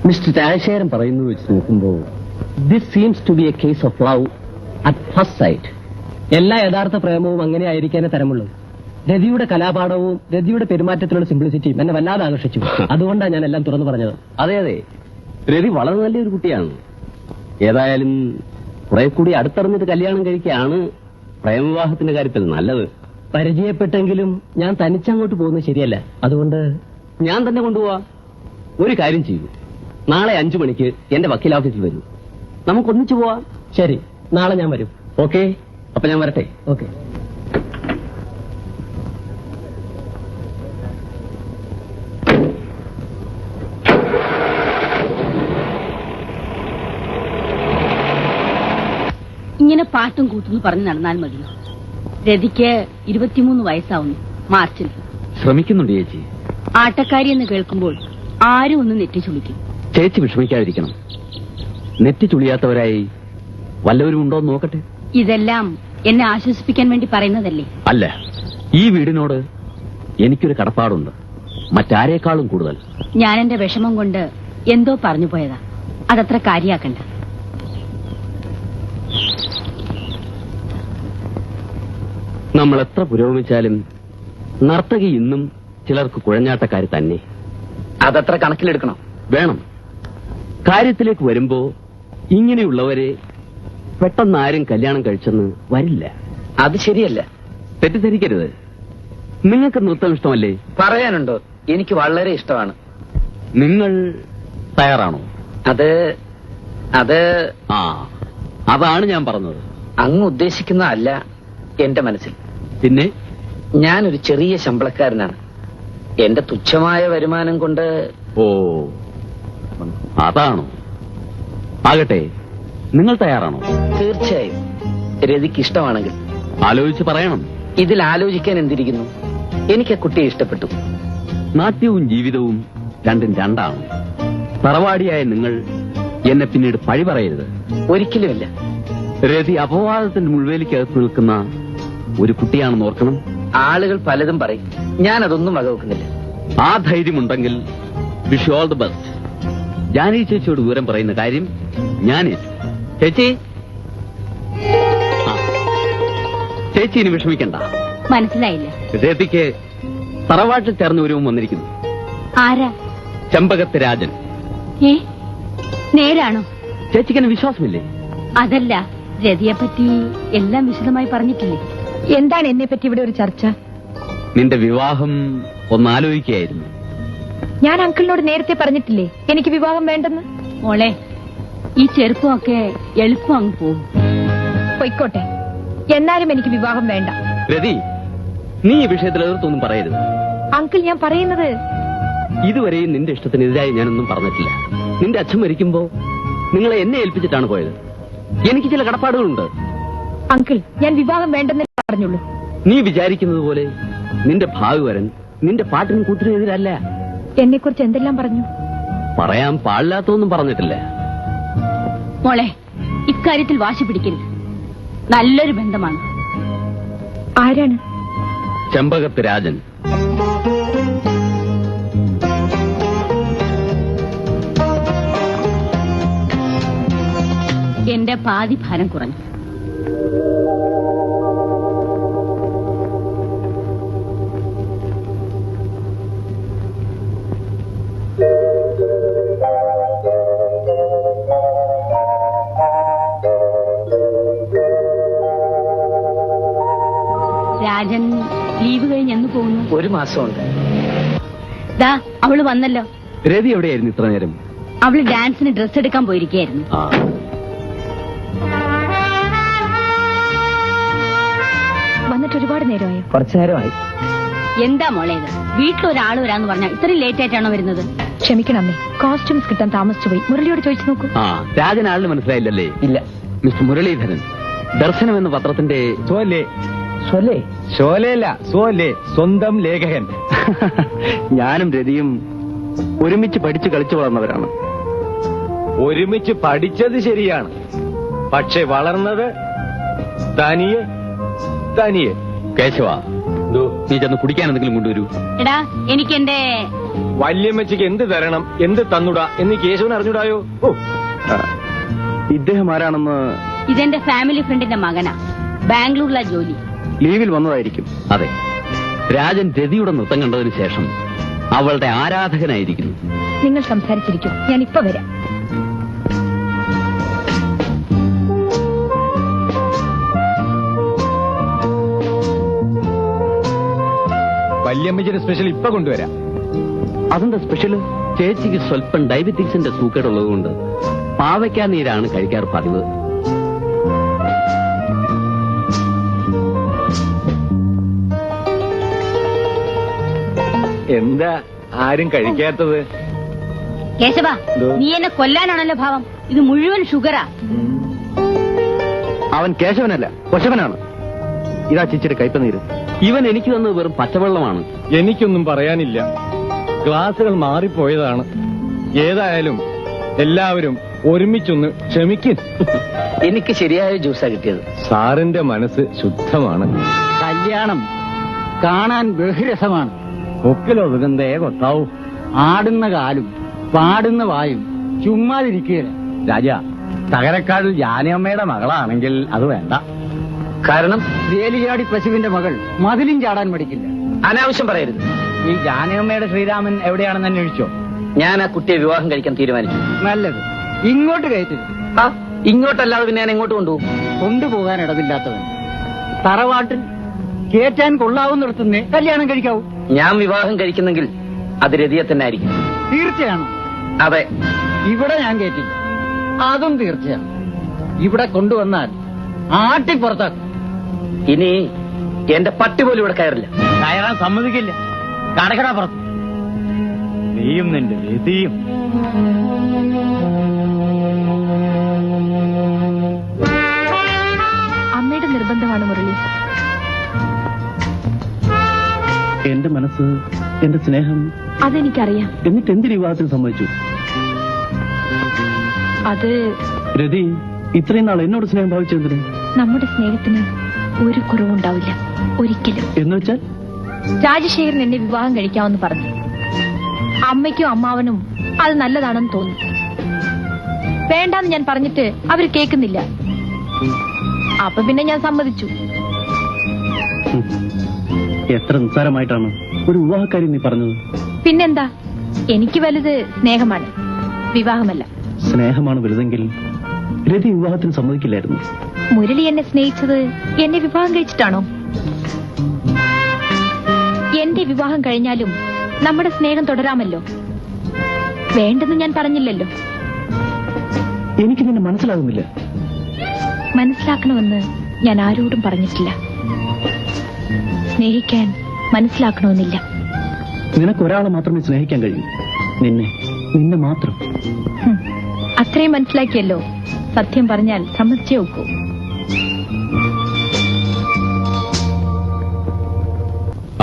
മിസ്റ്റർ രാജശേഖരൻ പറയുന്നു വെച്ച് നോക്കുമ്പോൾ this seems to be a case of love at first sight. എല്ലാ യഥാർത്ഥ പ്രേമവും അങ്ങനെ ആയിരിക്കാനേ തരമുള്ളൂ. രതിയുടെ കലാപാഠവും രതിയുടെ പെരുമാറ്റത്തിലുള്ള സിംപ്ലിസിറ്റിയും എന്നെ വല്ലാതെ ആകർഷിച്ചു. അതുകൊണ്ടാണ് ഞാൻ എല്ലാം തുറന്നു പറഞ്ഞത്. അതെ അതെ, രതി വളരെ നല്ലൊരു കുട്ടിയാണ്. ഏതായാലും കുറെ കൂടി അടുത്തറിഞ്ഞിട്ട് കല്യാണം കഴിക്കുകയാണ് പ്രേമവിവാഹത്തിന്റെ കാര്യത്തിൽ നല്ലത്. പരിചയപ്പെട്ടെങ്കിലും ഞാൻ തനിച്ചങ്ങോട്ട് പോകുന്നത് ശരിയല്ല. അതുകൊണ്ട് ഞാൻ തന്നെ കൊണ്ടുപോവാ. ഒരു കാര്യം ചെയ്യൂ, നാളെ 5 മണിക്ക് എന്റെ വക്കീൽ ഓഫീസിൽ വരൂ. നമുക്കൊന്നിച്ചു പോവാ. ശരി, നാളെ ഞാൻ വരും. ഓക്കെ, അപ്പൊ ഞാൻ വരട്ടെ. ഓക്കെ. ഇങ്ങനെ പാട്ടും കൂത്തുന്നു പറഞ്ഞു നടന്നാൽ മതിയോ? രതിക്ക് 23 വയസ്സാവുന്നു മാർച്ചിൽ. ശ്രമിക്കുന്നുണ്ട് ചേച്ചി. ആട്ടക്കാരി എന്ന് കേൾക്കുമ്പോൾ ആരും ഒന്ന് നെറ്റി ചുളിക്കും. ചേച്ചി വിഷമിക്കാതിരിക്കണം. നെറ്റി ചുളിയാത്തവരായി വല്ലവരും ഉണ്ടോ എന്ന് നോക്കട്ടെ. ഇതെല്ലാം എന്നെ ആശ്വസിപ്പിക്കാൻ വേണ്ടി പറയുന്നതല്ലേ? അല്ല, ഈ വീടിനോട് എനിക്കൊരു കടപ്പാടുണ്ട്, മറ്റാരേക്കാളും കൂടുതൽ. ഞാൻ എന്റെ വിഷമം കൊണ്ട് എന്തോ പറഞ്ഞു പോയതാ. അതത്ര കാര്യാക്കണ്ട. നമ്മൾ എത്ര പുരോഗമിച്ചാലും നർത്തകി ഇന്നും ചിലർക്ക് കുഴഞ്ഞാട്ടക്കാരി തന്നെ. അതത്ര കണക്കിലെടുക്കണം. വേണം. കാര്യത്തിലേക്ക് വരുമ്പോ ഇങ്ങനെയുള്ളവരെ പെട്ടെന്ന് ആരും കല്യാണം കഴിച്ചെന്ന് വരില്ല. അത് ശരിയല്ല. തെറ്റിദ്ധരിക്കരുത്. നിങ്ങൾക്ക് നൃത്തം ഇഷ്ടമല്ലേ? പറയാനുണ്ടോ? എനിക്ക് വളരെ ഇഷ്ടമാണ്. നിങ്ങൾ തയ്യാറാണോ? അത് ആ, അതാണ് ഞാൻ പറഞ്ഞത്. അങ്ങ് ഉദ്ദേശിക്കുന്ന അല്ല എന്റെ മനസ്സിൽ. പിന്നെ ഞാനൊരു ചെറിയ ശമ്പളക്കാരനാണ്. എന്റെ തുച്ഛമായ വരുമാനം കൊണ്ട്. ഓ, അതാണോ? ആകട്ടെ, നിങ്ങൾ തയ്യാറാണോ? തീർച്ചയായും. രതിക്ക് ഇഷ്ടമാണെങ്കിൽ ആലോചിച്ച് പറയണം. ഇതിൽ ആലോചിക്കാൻ എന്തിരിക്കുന്നു? എനിക്ക് ആ കുട്ടിയെ ഇഷ്ടപ്പെട്ടു. നാട്യവും ജീവിതവും രണ്ടും രണ്ടാണ്. തറവാടിയായ നിങ്ങൾ എന്നെ പിന്നീട് പഴി പറയരുത്. ഒരിക്കലുമില്ല. രതി അപവാദത്തിന്റെ മുൾവേലിക്കകത്ത് നിൽക്കുന്ന ഒരു കുട്ടിയാണെന്ന് ഓർക്കണം. ആളുകൾ പലതും പറയും, ഞാൻ അതൊന്നും വകവെക്കുന്നില്ല. ആ ധൈര്യമുണ്ടെങ്കിൽ wish all the best. Jani ചേച്ചിയോട് വിവരം പറയുന്ന കാര്യം ഞാൻ ചേച്ചി. ചേച്ചി ഇനി വിഷമിക്കണ്ട. മനസ്സിലായില്ല. രതിക്ക് തറവാട്ടിൽ ചേർന്ന് ഒരുവും വന്നിരിക്കുന്നു. ആരാ? ചെമ്പകത്ത് രാജൻ. ഏ, നേരാണോ? ചേച്ചിക്ക് വിശ്വാസമില്ലേ? അതല്ല, രതിയെപ്പറ്റി എല്ലാം വിശദമായി പറഞ്ഞിട്ടില്ലേ? എന്താണ് എന്നെ പറ്റി ഇവിടെ ഒരു ചർച്ച? നിന്റെ വിവാഹം ഒന്നാലോചിക്കുകയായിരുന്നു. ഞാൻ അങ്കിളിനോട് നേരത്തെ പറഞ്ഞിട്ടില്ലേ എനിക്ക് വിവാഹം വേണ്ടെന്ന്? മോളെ, ഈ ചെറുപ്പമൊക്കെ എളുപ്പം അങ്ങ് പോകും. പൊയ്ക്കോട്ടെ, എന്നാലും എനിക്ക് വിവാഹം വേണ്ട. രതി, നീ ഈ വിഷയത്തിൽ എതിർത്തൊന്നും പറയരുത്. അങ്കിൾ, ഞാൻ പറയുന്നത് ഇതുവരെയും നിന്റെ ഇഷ്ടത്തിനെതിരായി ഞാനൊന്നും പറഞ്ഞിട്ടില്ല. നിന്റെ അച്ഛൻ മരിക്കുമ്പോ നിങ്ങളെ എന്നെ ഏൽപ്പിച്ചിട്ടാണ് പോയത്. എനിക്ക് ചില കടപ്പാടുകളുണ്ട്. അങ്കിൾ, ഞാൻ വിവാഹം വേണ്ടെന്ന് പറഞ്ഞുള്ളൂ. നീ വിചാരിക്കുന്നത് പോലെ നിന്റെ ഭാവി വരൻ നിന്റെ പാട്ടിനും കൂട്ടിനും എതിരല്ല. എന്നെ കുറിച്ച് എന്തെല്ലാം പറഞ്ഞു? പറയാൻ പാടില്ലാത്തൊന്നും പറഞ്ഞിട്ടില്ല. മോളെ, ഇക്കാര്യത്തിൽ വാശി പിടിക്കരുത്. നല്ലൊരു ബന്ധമാണ്. ആരാണ്? ചെമ്പകത്ത് രാജൻ. എന്റെ പാതി ഭാരം കുറഞ്ഞു. രാജൻ ലീവ് കഴിഞ്ഞ് എന്ന് പോകുന്നു? 1 മാസമുണ്ട്. ദാ, അവള് വന്നല്ലോ. രതി എവിടെയായിരുന്നു ഇത്ര നേരം? അവള് ഡാൻസിന് ഡ്രസ് എടുക്കാൻ പോയിരിക്കുകയായിരുന്നു. വന്നിട്ട് ഒരുപാട് നേരമായോ? കുറച്ചു നേരമായി. എന്താ മോളെ ഇത്? വീട്ടിലൊരാൾ വരാന്ന് പറഞ്ഞാൽ ഇത്രയും ലേറ്റ് ആയിട്ടാണോ വരുന്നത്? ക്ഷമിക്കണം അമ്മേ, കോസ്റ്റ്യൂംസ് കിട്ടാൻ താമസിച്ചു പോയി. മുരളിയോട് ചോദിച്ചു നോക്കൂ. രാജൻ ആളിന് മനസ്സിലായില്ലല്ലേ? ഇല്ല. മിസ്റ്റർ മുരളീധരൻ, ദർശനം എന്ന പത്രത്തിന്റെ സ്വന്തം ലേഖകൻ. ഞാനും രതിയും ഒരുമിച്ച് പഠിച്ചു കളിച്ചു വളർന്നവരാണ്. ഒരുമിച്ച് പഠിച്ചത് ശരിയാണ്, പക്ഷെ വളർന്നത് തനിയെ. കേശവ, നീ ചെന്ന് കുടിക്കാൻ എന്തെങ്കിലും കൊണ്ടുവരൂ. എടാ, എനിക്ക് എന്റെ വല്യമ്മച്ചിക്ക് എന്ത് തരണം എന്ത് തന്നുടാ എന്ന് കേശവൻ അറിഞ്ഞൂടായോ? ഓ, ഇദ്ദേഹം ആരാണെന്ന് ഇതെന്റെ ഫാമിലി ഫ്രണ്ടിന്റെ മകനാ. ബാംഗ്ലൂരിലാ ജോലി. ലീവിൽ വന്നതായിരിക്കും. അതെ, രാജൻ രതിയുടെ നൃത്തം കണ്ടതിന് ശേഷം അവളുടെ ആരാധകനായിരിക്കുന്നു. നിങ്ങൾ സംസാരിച്ചിരിക്കും, ഞാൻ ഇപ്പൊ വരാം. വല്യമ്മച്ചിയുടെ സ്പെഷ്യൽ ഇപ്പൊ കൊണ്ടുവരാം. അതെന്താ സ്പെഷ്യല്? ചേച്ചിക്ക് സ്വല്പം ഡയബറ്റിക്സിന്റെ സൂക്കേടുള്ളതുകൊണ്ട് പാവയ്ക്കാ നീരാണ് കഴിക്കാറ് പതിവ്. എന്താ ആരും കഴിക്കാത്തത്? കേശവ, എന്തോ? നീ എന്നെ കൊല്ലാനാണല്ലോ ഭാവം. ഇത് മുഴുവൻ ഷുഗറാ. അവൻ കേശവനല്ല, കൊശവനാണ്. ഇതാ ചേച്ചിയുടെ കയ്പനീര്. ഇവൻ എനിക്ക് തന്നത് വെറും പച്ചവെള്ളമാണ്. എനിക്കൊന്നും പറയാനില്ല. ക്ലാസുകൾ മാറിപ്പോയതാണ്. ഏതായാലും എല്ലാവരും ഒരുമിച്ചൊന്ന് ക്ഷമിക്കും. എനിക്ക് ശരിയായ ജ്യൂസാ കിട്ടിയത്. സാറിന്റെ മനസ്സ് ശുദ്ധമാണ്. കല്യാണം കാണാൻ ബഹുരസമാണ്. ഒക്കിലൊതുകുന്നേ കൊത്താവൂ. ആടുന്ന കാലും പാടുന്ന വായും ചുമ്മാതിരിക്കുകയില്ല. രാജ, തകരക്കാടിൽ ജാനമ്മയുടെ മകളാണെങ്കിൽ അത് വേണ്ട. കാരണം വേലിയാടി പശുവിന്റെ മകൾ മതിലും ചാടാൻ മടിക്കില്ല. അനാവശ്യം പറയരുത്. ഈ ജാനമ്മയുടെ ശ്രീരാമൻ എവിടെയാണെന്ന് അന്വേഷിച്ചോ? ഞാൻ ആ കുട്ടിയെ വിവാഹം കഴിക്കാൻ തീരുമാനിച്ചു. നല്ലത്. ഇങ്ങോട്ട് കയറ്റരുത്. ഇങ്ങോട്ടല്ലാതെ പിന്നെ ഞാൻ എങ്ങോട്ട് കൊണ്ടുപോകും? കൊണ്ടുപോകാൻ ഇടവില്ലാത്തവൻ. തറവാട്ടിൽ കേറ്റാൻ കൊള്ളാവുന്നിടത്തുനിന്ന് കല്യാണം കഴിക്കാവൂ. ഞാൻ വിവാഹം കഴിക്കുന്നെങ്കിൽ അത് രതിയെ തന്നെ ആയിരിക്കും. തീർച്ചയാണ്. അതെ, ഇവിടെ ഞാൻ കേറ്റില്ല. അതും തീർച്ചയാണ്. ഇവിടെ കൊണ്ടുവന്നാൽ ആട്ടിപ്പുറത്താക്കും. ഇനി എന്റെ പട്ടി പോലും ഇവിടെ കയറില്ല. കയറാൻ സമ്മതിക്കില്ല. കടകട പുറത്ത്. നീയും നിന്റെ രതിയും. അമ്മയുടെ നിർബന്ധമാണ് മുരളി. എന്റെ മനസ്സ്, എന്റെ സ്നേഹം, അതെനിക്കറിയാം. എന്നിട്ട് എന്തിന് വിവാഹത്തിന് സമ്മതിച്ചു? അത് രതി ഇത്രയും നാൾ എന്നോട് സ്നേഹം ഭാവിച്ചെന്തിന്? നമ്മുടെ സ്നേഹത്തിന് ഒരു കുറവുണ്ടാവില്ല, ഒരിക്കലും. എന്ന് വെച്ചാൽ രാജശേഖരൻ എന്നെ വിവാഹം കഴിക്കാമെന്ന് പറഞ്ഞു. അമ്മയ്ക്കും അമ്മാവനും അത് നല്ലതാണെന്ന് തോന്നി. വേണ്ടാന്ന് ഞാൻ പറഞ്ഞിട്ട് അവര് കേൾക്കുന്നില്ല. അപ്പൊ പിന്നെ ഞാൻ സമ്മതിച്ചു. എത്ര നിസ്സാരമായിട്ടാണ് ഒരു വിവാഹക്കാരി നീ പറഞ്ഞത്. പിന്നെന്താ, എനിക്ക് വലുത് സ്നേഹമാണ്, വിവാഹമല്ല. സ്നേഹമാണ് വലുതെങ്കിൽ രതി വിവാഹത്തിന് സമ്മതിക്കില്ലായിരുന്നു. മുരളി എന്നെ സ്നേഹിച്ചത് എന്നെ വിവാഹം കഴിച്ചിട്ടാണോ? എന്റെ വിവാഹം കഴിഞ്ഞാലും നമ്മുടെ സ്നേഹം തുടരാമല്ലോ. വേണ്ടെന്ന് ഞാൻ പറഞ്ഞില്ലല്ലോ. എനിക്ക് നിന്നെ മനസ്സിലാകുന്നില്ല. മനസ്സിലാക്കണമെന്ന് ഞാൻ ആരോടും പറഞ്ഞിട്ടില്ല. സ്നേഹിക്കാൻ മനസ്സിലാക്കണമെന്നില്ല. നിനക്ക് ഒരാളെ മാത്രമേ സ്നേഹിക്കാൻ കഴിയൂ. നിന്നെ മാത്രം. അത്രയും മനസ്സിലാക്കിയല്ലോ. സത്യം പറഞ്ഞാൽ സമ്മതിച്ചേ ഒക്കൂ.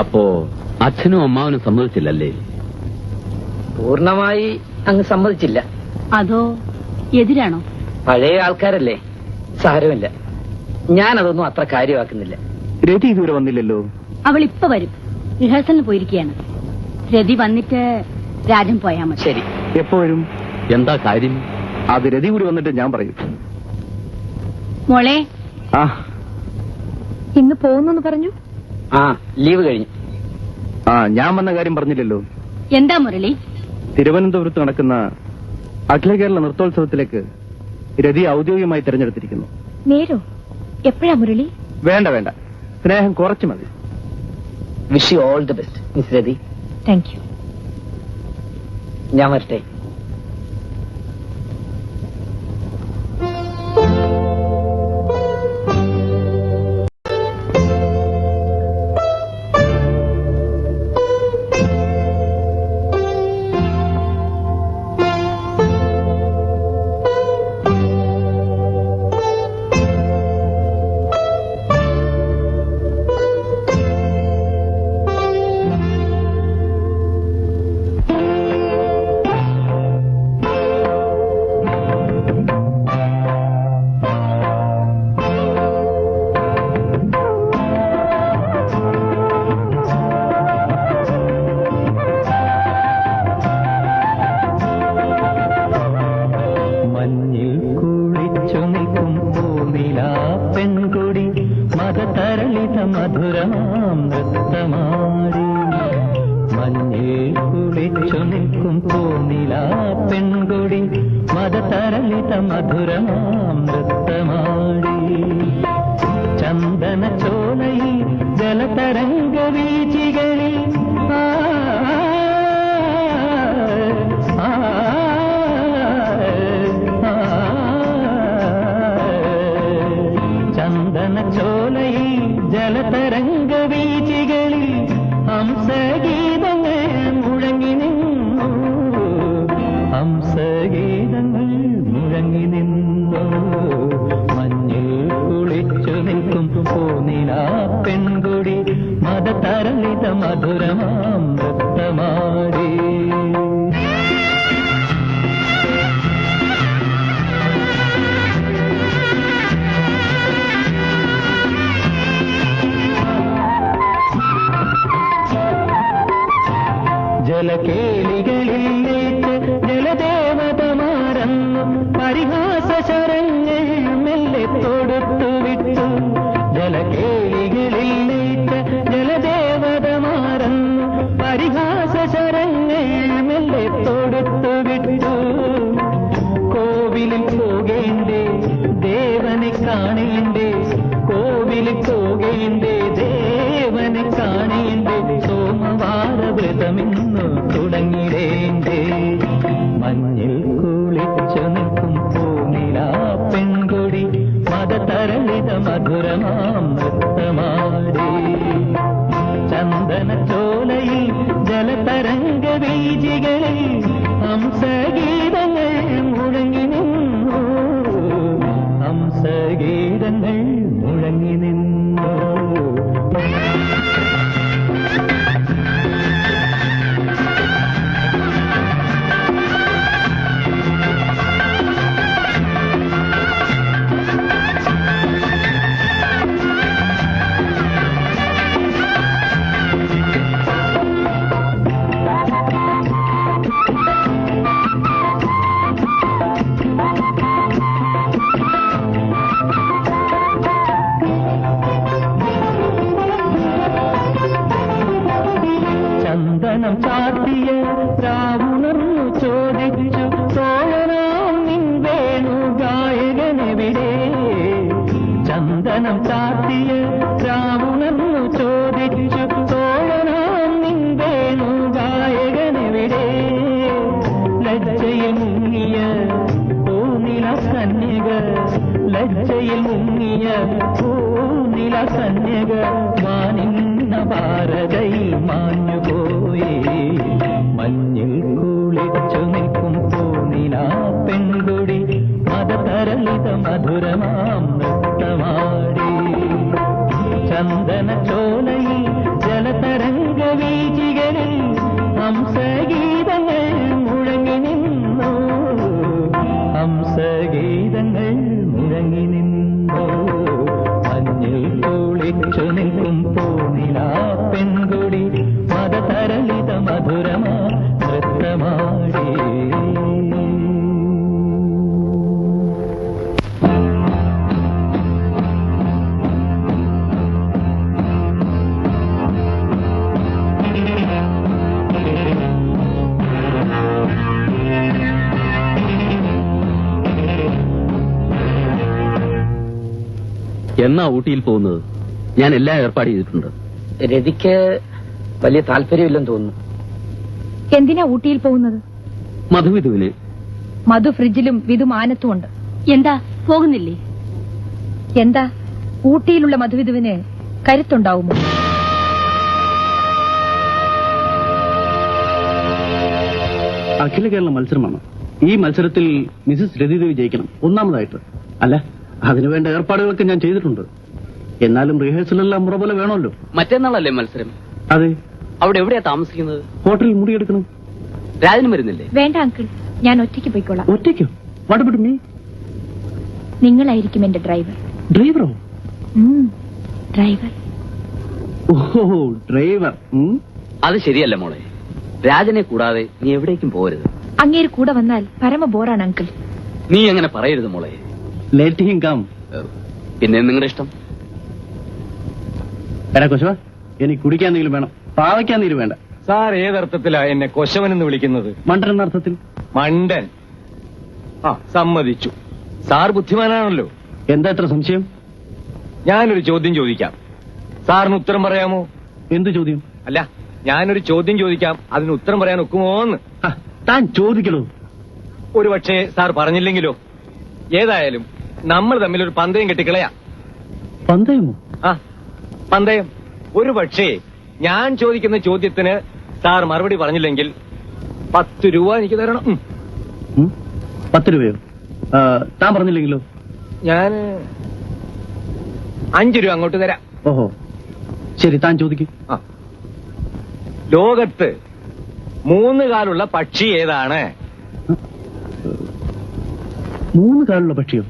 അപ്പോ അച്ഛനും അമ്മാവനും സമ്മതിച്ചില്ലല്ലേ? പൂർണ്ണമായി അങ്ങ് സമ്മതിച്ചില്ല. അതോ എതിരാണോ? പഴയ ആൾക്കാരല്ലേ, സാരമില്ല. ഞാനതൊന്നും അത്ര കാര്യമാക്കുന്നില്ല. രതി ഇതുവരെ വന്നില്ലല്ലോ. അവൾ ഇപ്പൊ വരും. റിഹേഴ്സലിന് പോയിരിക്കുകയാണ്. രതി വന്നിട്ട് രാജൻ പോയാ മതി. ശരി. എപ്പോ വരും? എന്താ കാര്യം? അത് രതി കൂടി വന്നിട്ട് ഞാൻ പറയും. മോളെ, ആ, ഇന്ന് പോകുന്നു പറഞ്ഞു. ആ, ലീവ് കഴിഞ്ഞു. ഞാൻ വന്ന കാര്യം പറഞ്ഞില്ലല്ലോ. എന്താ മുരളി? തിരുവനന്തപുരത്ത് നടക്കുന്ന അഖില കേരള നൃത്തോത്സവത്തിലേക്ക് രതി ഔദ്യോഗികമായി തിരഞ്ഞെടുത്തിരിക്കുന്നു. നേരോ? എപ്പോഴാ മുരളി? വേണ്ട, സ്നേഹം കുറച്ച് മതി. Wish you all the best miss Rathi. Thank you. ഞാൻ വരട്ടെ. മധുരമാം നൃത്തമാടി മഞ്ഞിൽ കുളിച്ചു നിൽക്കും തോന്നിലാ പെൺകൊടി മതതരളിത മധുരമാം നൃത്തമാടി ചന്ദന ചോലയിൽ ജലതരംഗ വീചികളിൽ ചന്ദന ചോലയിൽ ജലതരംഗ വീചികളിൽ ഹംസഗീതങ്ങൾ മുഴങ്ങി നിന്നു ഹംസഗീതങ്ങൾ മുഴങ്ങി നിന്നു മഞ്ഞിൽ കുളിച്ചു നിൽക്കും പോന്നിലാ പെൺകൊടി മതതരളിത മധുരമാം നൃത്തമാടി ജലകേളികളിലേറ്റ് ജലദേവതമാരന്നു പരിഹാസ ശരങ്ങൾ മെല്ലെ തൊടുത്തു വിട്ടു ജലകേളികളിലേറ്റ് ജലദേവതമാരന്നു പരിഹാസ ശരങ്ങൾ മെല്ലെ തൊടുത്തു വിട്ടു കോവിലിൽ പോകേണ്ടേ ദേവനെ കാണേണ്ടേ കോവിലിൽ പോകേണ്ടേ ദേവനെ കാണേണ്ടേ സോമവാര വ്രതമിന്നു തുടങ്ങിടേണ്ടേ മഞ്ഞിൽ കുളിച്ചു നിൽക്കും പൂനിലാ പെൺകൊടി മതതരളിത മധുരമാം നൃത്തമാടി ചന്ദന ചോലയിൽ ജലതരംഗ വീചികളിൽ ഹംസഗീതങ്ങൾ മുഴങ്ങി നിന്നു ഹംസഗീതങ്ങൾ മുഴങ്ങി നിന്നു ചന്ദനം ചാർത്തിയ രാവുണർന്നു ചോദിച്ചു തോഴനാം നിൻ വേണു ഗായകനെവിടെ ചന്ദനം ചാർത്തിയ രാവുണർന്നു ചോദിച്ചു തോഴനാം നിൻ വേണു ഗായകനെവിടെ ലജ്ജയിൽ മുങ്ങിയ പൂനില കന്യക ലജ്ജയിൽ മുങ്ങിയ പൂനില കന്യക വാനിന്ന ഭാരതൈ മാഞ്ഞുപോയി മഞ്ഞിൽ കുളിച്ചു നിൽക്കും പൂനിലാ പെൺകൊടി മതതരളിത മധുരമാം നൃത്തമാടി ചന്ദന ചോലയിൽ ജലതരംഗ വീചികളിൽ ഹംസഗീതങ്ങൾ മുഴങ്ങി നിന്നു ഹംസഗീതങ്ങൾ മുഴങ്ങി നിന്നു മഞ്ഞിൽ കുളിച്ചു നിൽക്കും പൂനിലാ പെൺകൊടി മതതരളിത മധുരമാ നൃത്തമാടി എന്നാ ഊട്ടിയിൽ പോകുന്നത്? ഞാൻ എല്ലാം ഏർപ്പാട് ചെയ്തിട്ടുണ്ട്. രതിക്ക് വലിയ താല്പര്യമില്ലെന്ന് തോന്നുന്നു. എന്തിനാ ഊട്ടിയിൽ പോകുന്നത്? മധുവിധുവിന്. മധു ഫ്രിഡ്ജിലും വിധു മാനത്തും ഉണ്ട്. എന്താ പോകുന്നില്ലേ? എന്താ ഊട്ടിയിലുള്ള മധുവിധുവിന് കരുത്തുണ്ടാവുമോ? അഖില കേരള മത്സരമാണ്. ഈ മത്സരത്തിൽ മിസസ് രതിദേവി ജയിക്കണം, ഒന്നാമതായിട്ട്. അല്ല, അതിനുവേണ്ട ഏർപ്പാടുകളൊക്കെ ഞാൻ ചെയ്തിട്ടുണ്ട്. എന്നാലും റിഹേഴ്സലെല്ലാം മുറ പോലെ വേണമല്ലോ. മറ്റന്നാളല്ലേ മത്സരം? അതെ. അവിടെ എവിടെയാ താമസിക്കുന്നത്? ഹോട്ടലിൽ മുറിയെടുക്കണം. രാജനും വരുന്നില്ലേ? വേണ്ട അങ്കിൾ, ഞാൻ ഒറ്റയ്ക്ക് പോയിക്കോളാം. ഒറ്റയ്ക്കോ? What about me? നിങ്ങളായിരിക്കും എന്റെ ഡ്രൈവർ. ഡ്രൈവറോ? ഡ്രൈവർ. ഓഹോ, ഡ്രൈവർ. അത് ശരിയല്ല മോളെ. രാജനെ കൂടാതെ നീ എവിടേക്കും പോകരുത്. അങ്ങേര് കൂടെ വന്നാൽ പരമ ബോറാണ് അങ്കിൾ. നീ അങ്ങനെ പറയരുത് മോളെ. Let him come. പിന്നെ നിങ്ങളുടെ ഇഷ്ടം. എടാ കൊശവ, എനിക്ക് കുടിക്കാൻ എന്തെങ്കിലും വേണം, പാവയ്ക്കാൻ നീര് വേണ്ട. സാർ ഏതർത്ഥത്തിലാ എന്നെ കൊശവൻ എന്ന് വിളിക്കുന്നത്? മണ്ടൻ എന്ന അർത്ഥത്തിൽ. മണ്ടൻ? ആ, സമ്മതിച്ചു. സാർ ബുദ്ധിമാനാണല്ലോ. എന്താ ഇത്ര സംശയം? ഞാനൊരു ചോദ്യം ചോദിക്കാം, സാറിന് ഉത്തരം പറയാമോ? എന്ത് ചോദ്യം? അല്ല, ഞാനൊരു ചോദ്യം ചോദിക്കാം, അതിന് ഉത്തരം പറയാൻ ഒക്കുമോന്ന്. ആ, താൻ ചോദിക്കണോ? ഒരു പക്ഷേ സാർ പറഞ്ഞില്ലെങ്കിലോ? ഏതായാലും നമ്മൾ തമ്മിൽ ഒരു പന്തയം കെട്ടിക്കളയാ. പന്തയമോ? ആ, പന്തയം. ഒരു പക്ഷേ ഞാൻ ചോദിക്കുന്ന ചോദ്യത്തിന് സാർ മറുപടി പറഞ്ഞില്ലെങ്കിൽ 10 രൂപ എനിക്ക് തരണം. 10 രൂപയോ? താൻ പറഞ്ഞില്ലെങ്കിലോ? ഞാൻ 5 രൂപ അങ്ങോട്ട് തരാം. ഓഹോ, ശരി, താൻ ചോദിക്കും. ആ, ലോകത്ത് 3 കാലുള്ള പക്ഷി ഏതാണ്? 3 കാലുള്ള പക്ഷിയോ?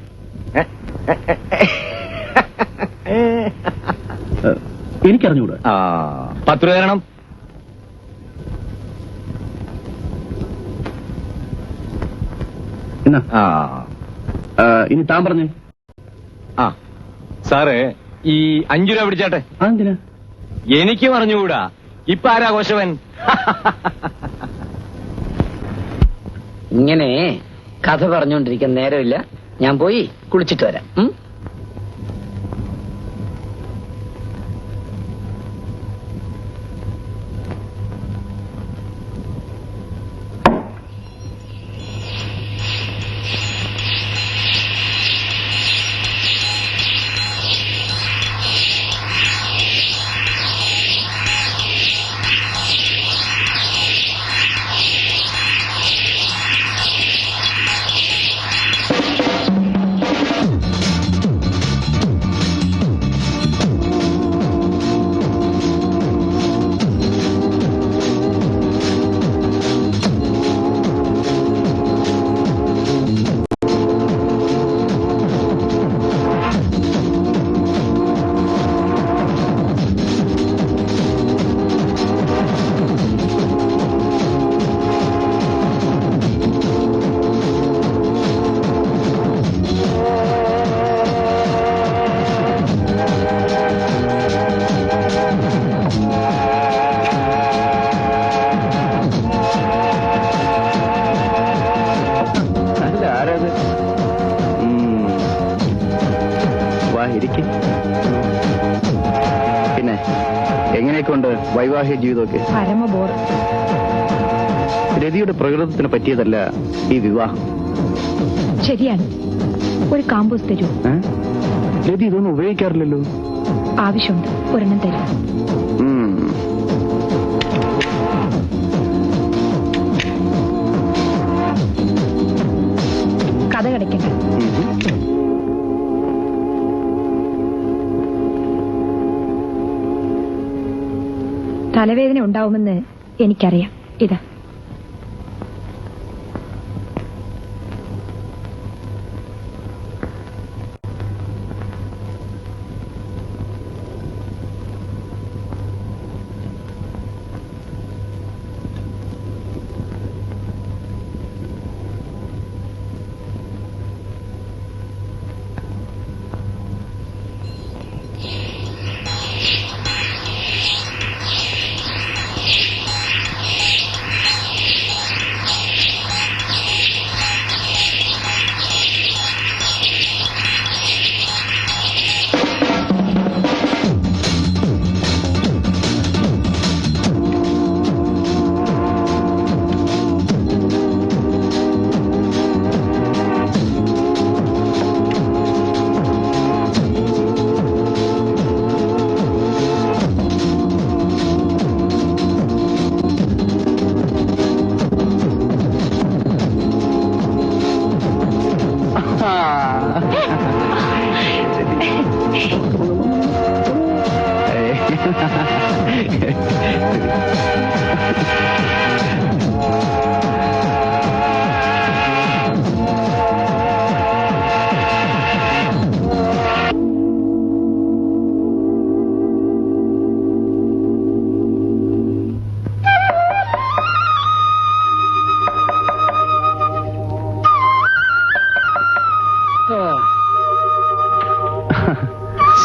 എനിക്കറിഞ്ഞൂടാ. 10 രൂപ തരണം. എന്നാ ആ, ഇനി താൻ പറഞ്ഞേ. ആ, സാറേ ഈ 5 രൂപ പിടിച്ചാട്ടെ. അതെന്തിനാ? എനിക്ക് പറഞ്ഞുകൂടാ. ഇപ്പൊ ആരാ കോശവൻ? ഇങ്ങനെ കഥ പറഞ്ഞുകൊണ്ടിരിക്കാൻ നേരമില്ല. ഞാൻ പോയി കുളിച്ചിട്ട് വരാം. പിന്നെ എങ്ങനെയൊക്കെയുണ്ട് വൈവാഹിക ജീവിതമൊക്കെ? പരമബോർ. രതിയുടെ പ്രകൃതത്തിന് പറ്റിയതല്ല ഈ വിവാഹം. ശരിയാണ്. ഒരു കാമ്പോസ് തരൂ. രതി ഇതൊന്നും ഉപയോഗിക്കാറില്ലല്ലോ. ആവശ്യമുണ്ട്, ഒരെണ്ണം തരും. കഥ കിടക്കണ്ട. തലവേദന ഉണ്ടാവുമെന്ന് എനിക്കറിയാം. ഇതാ.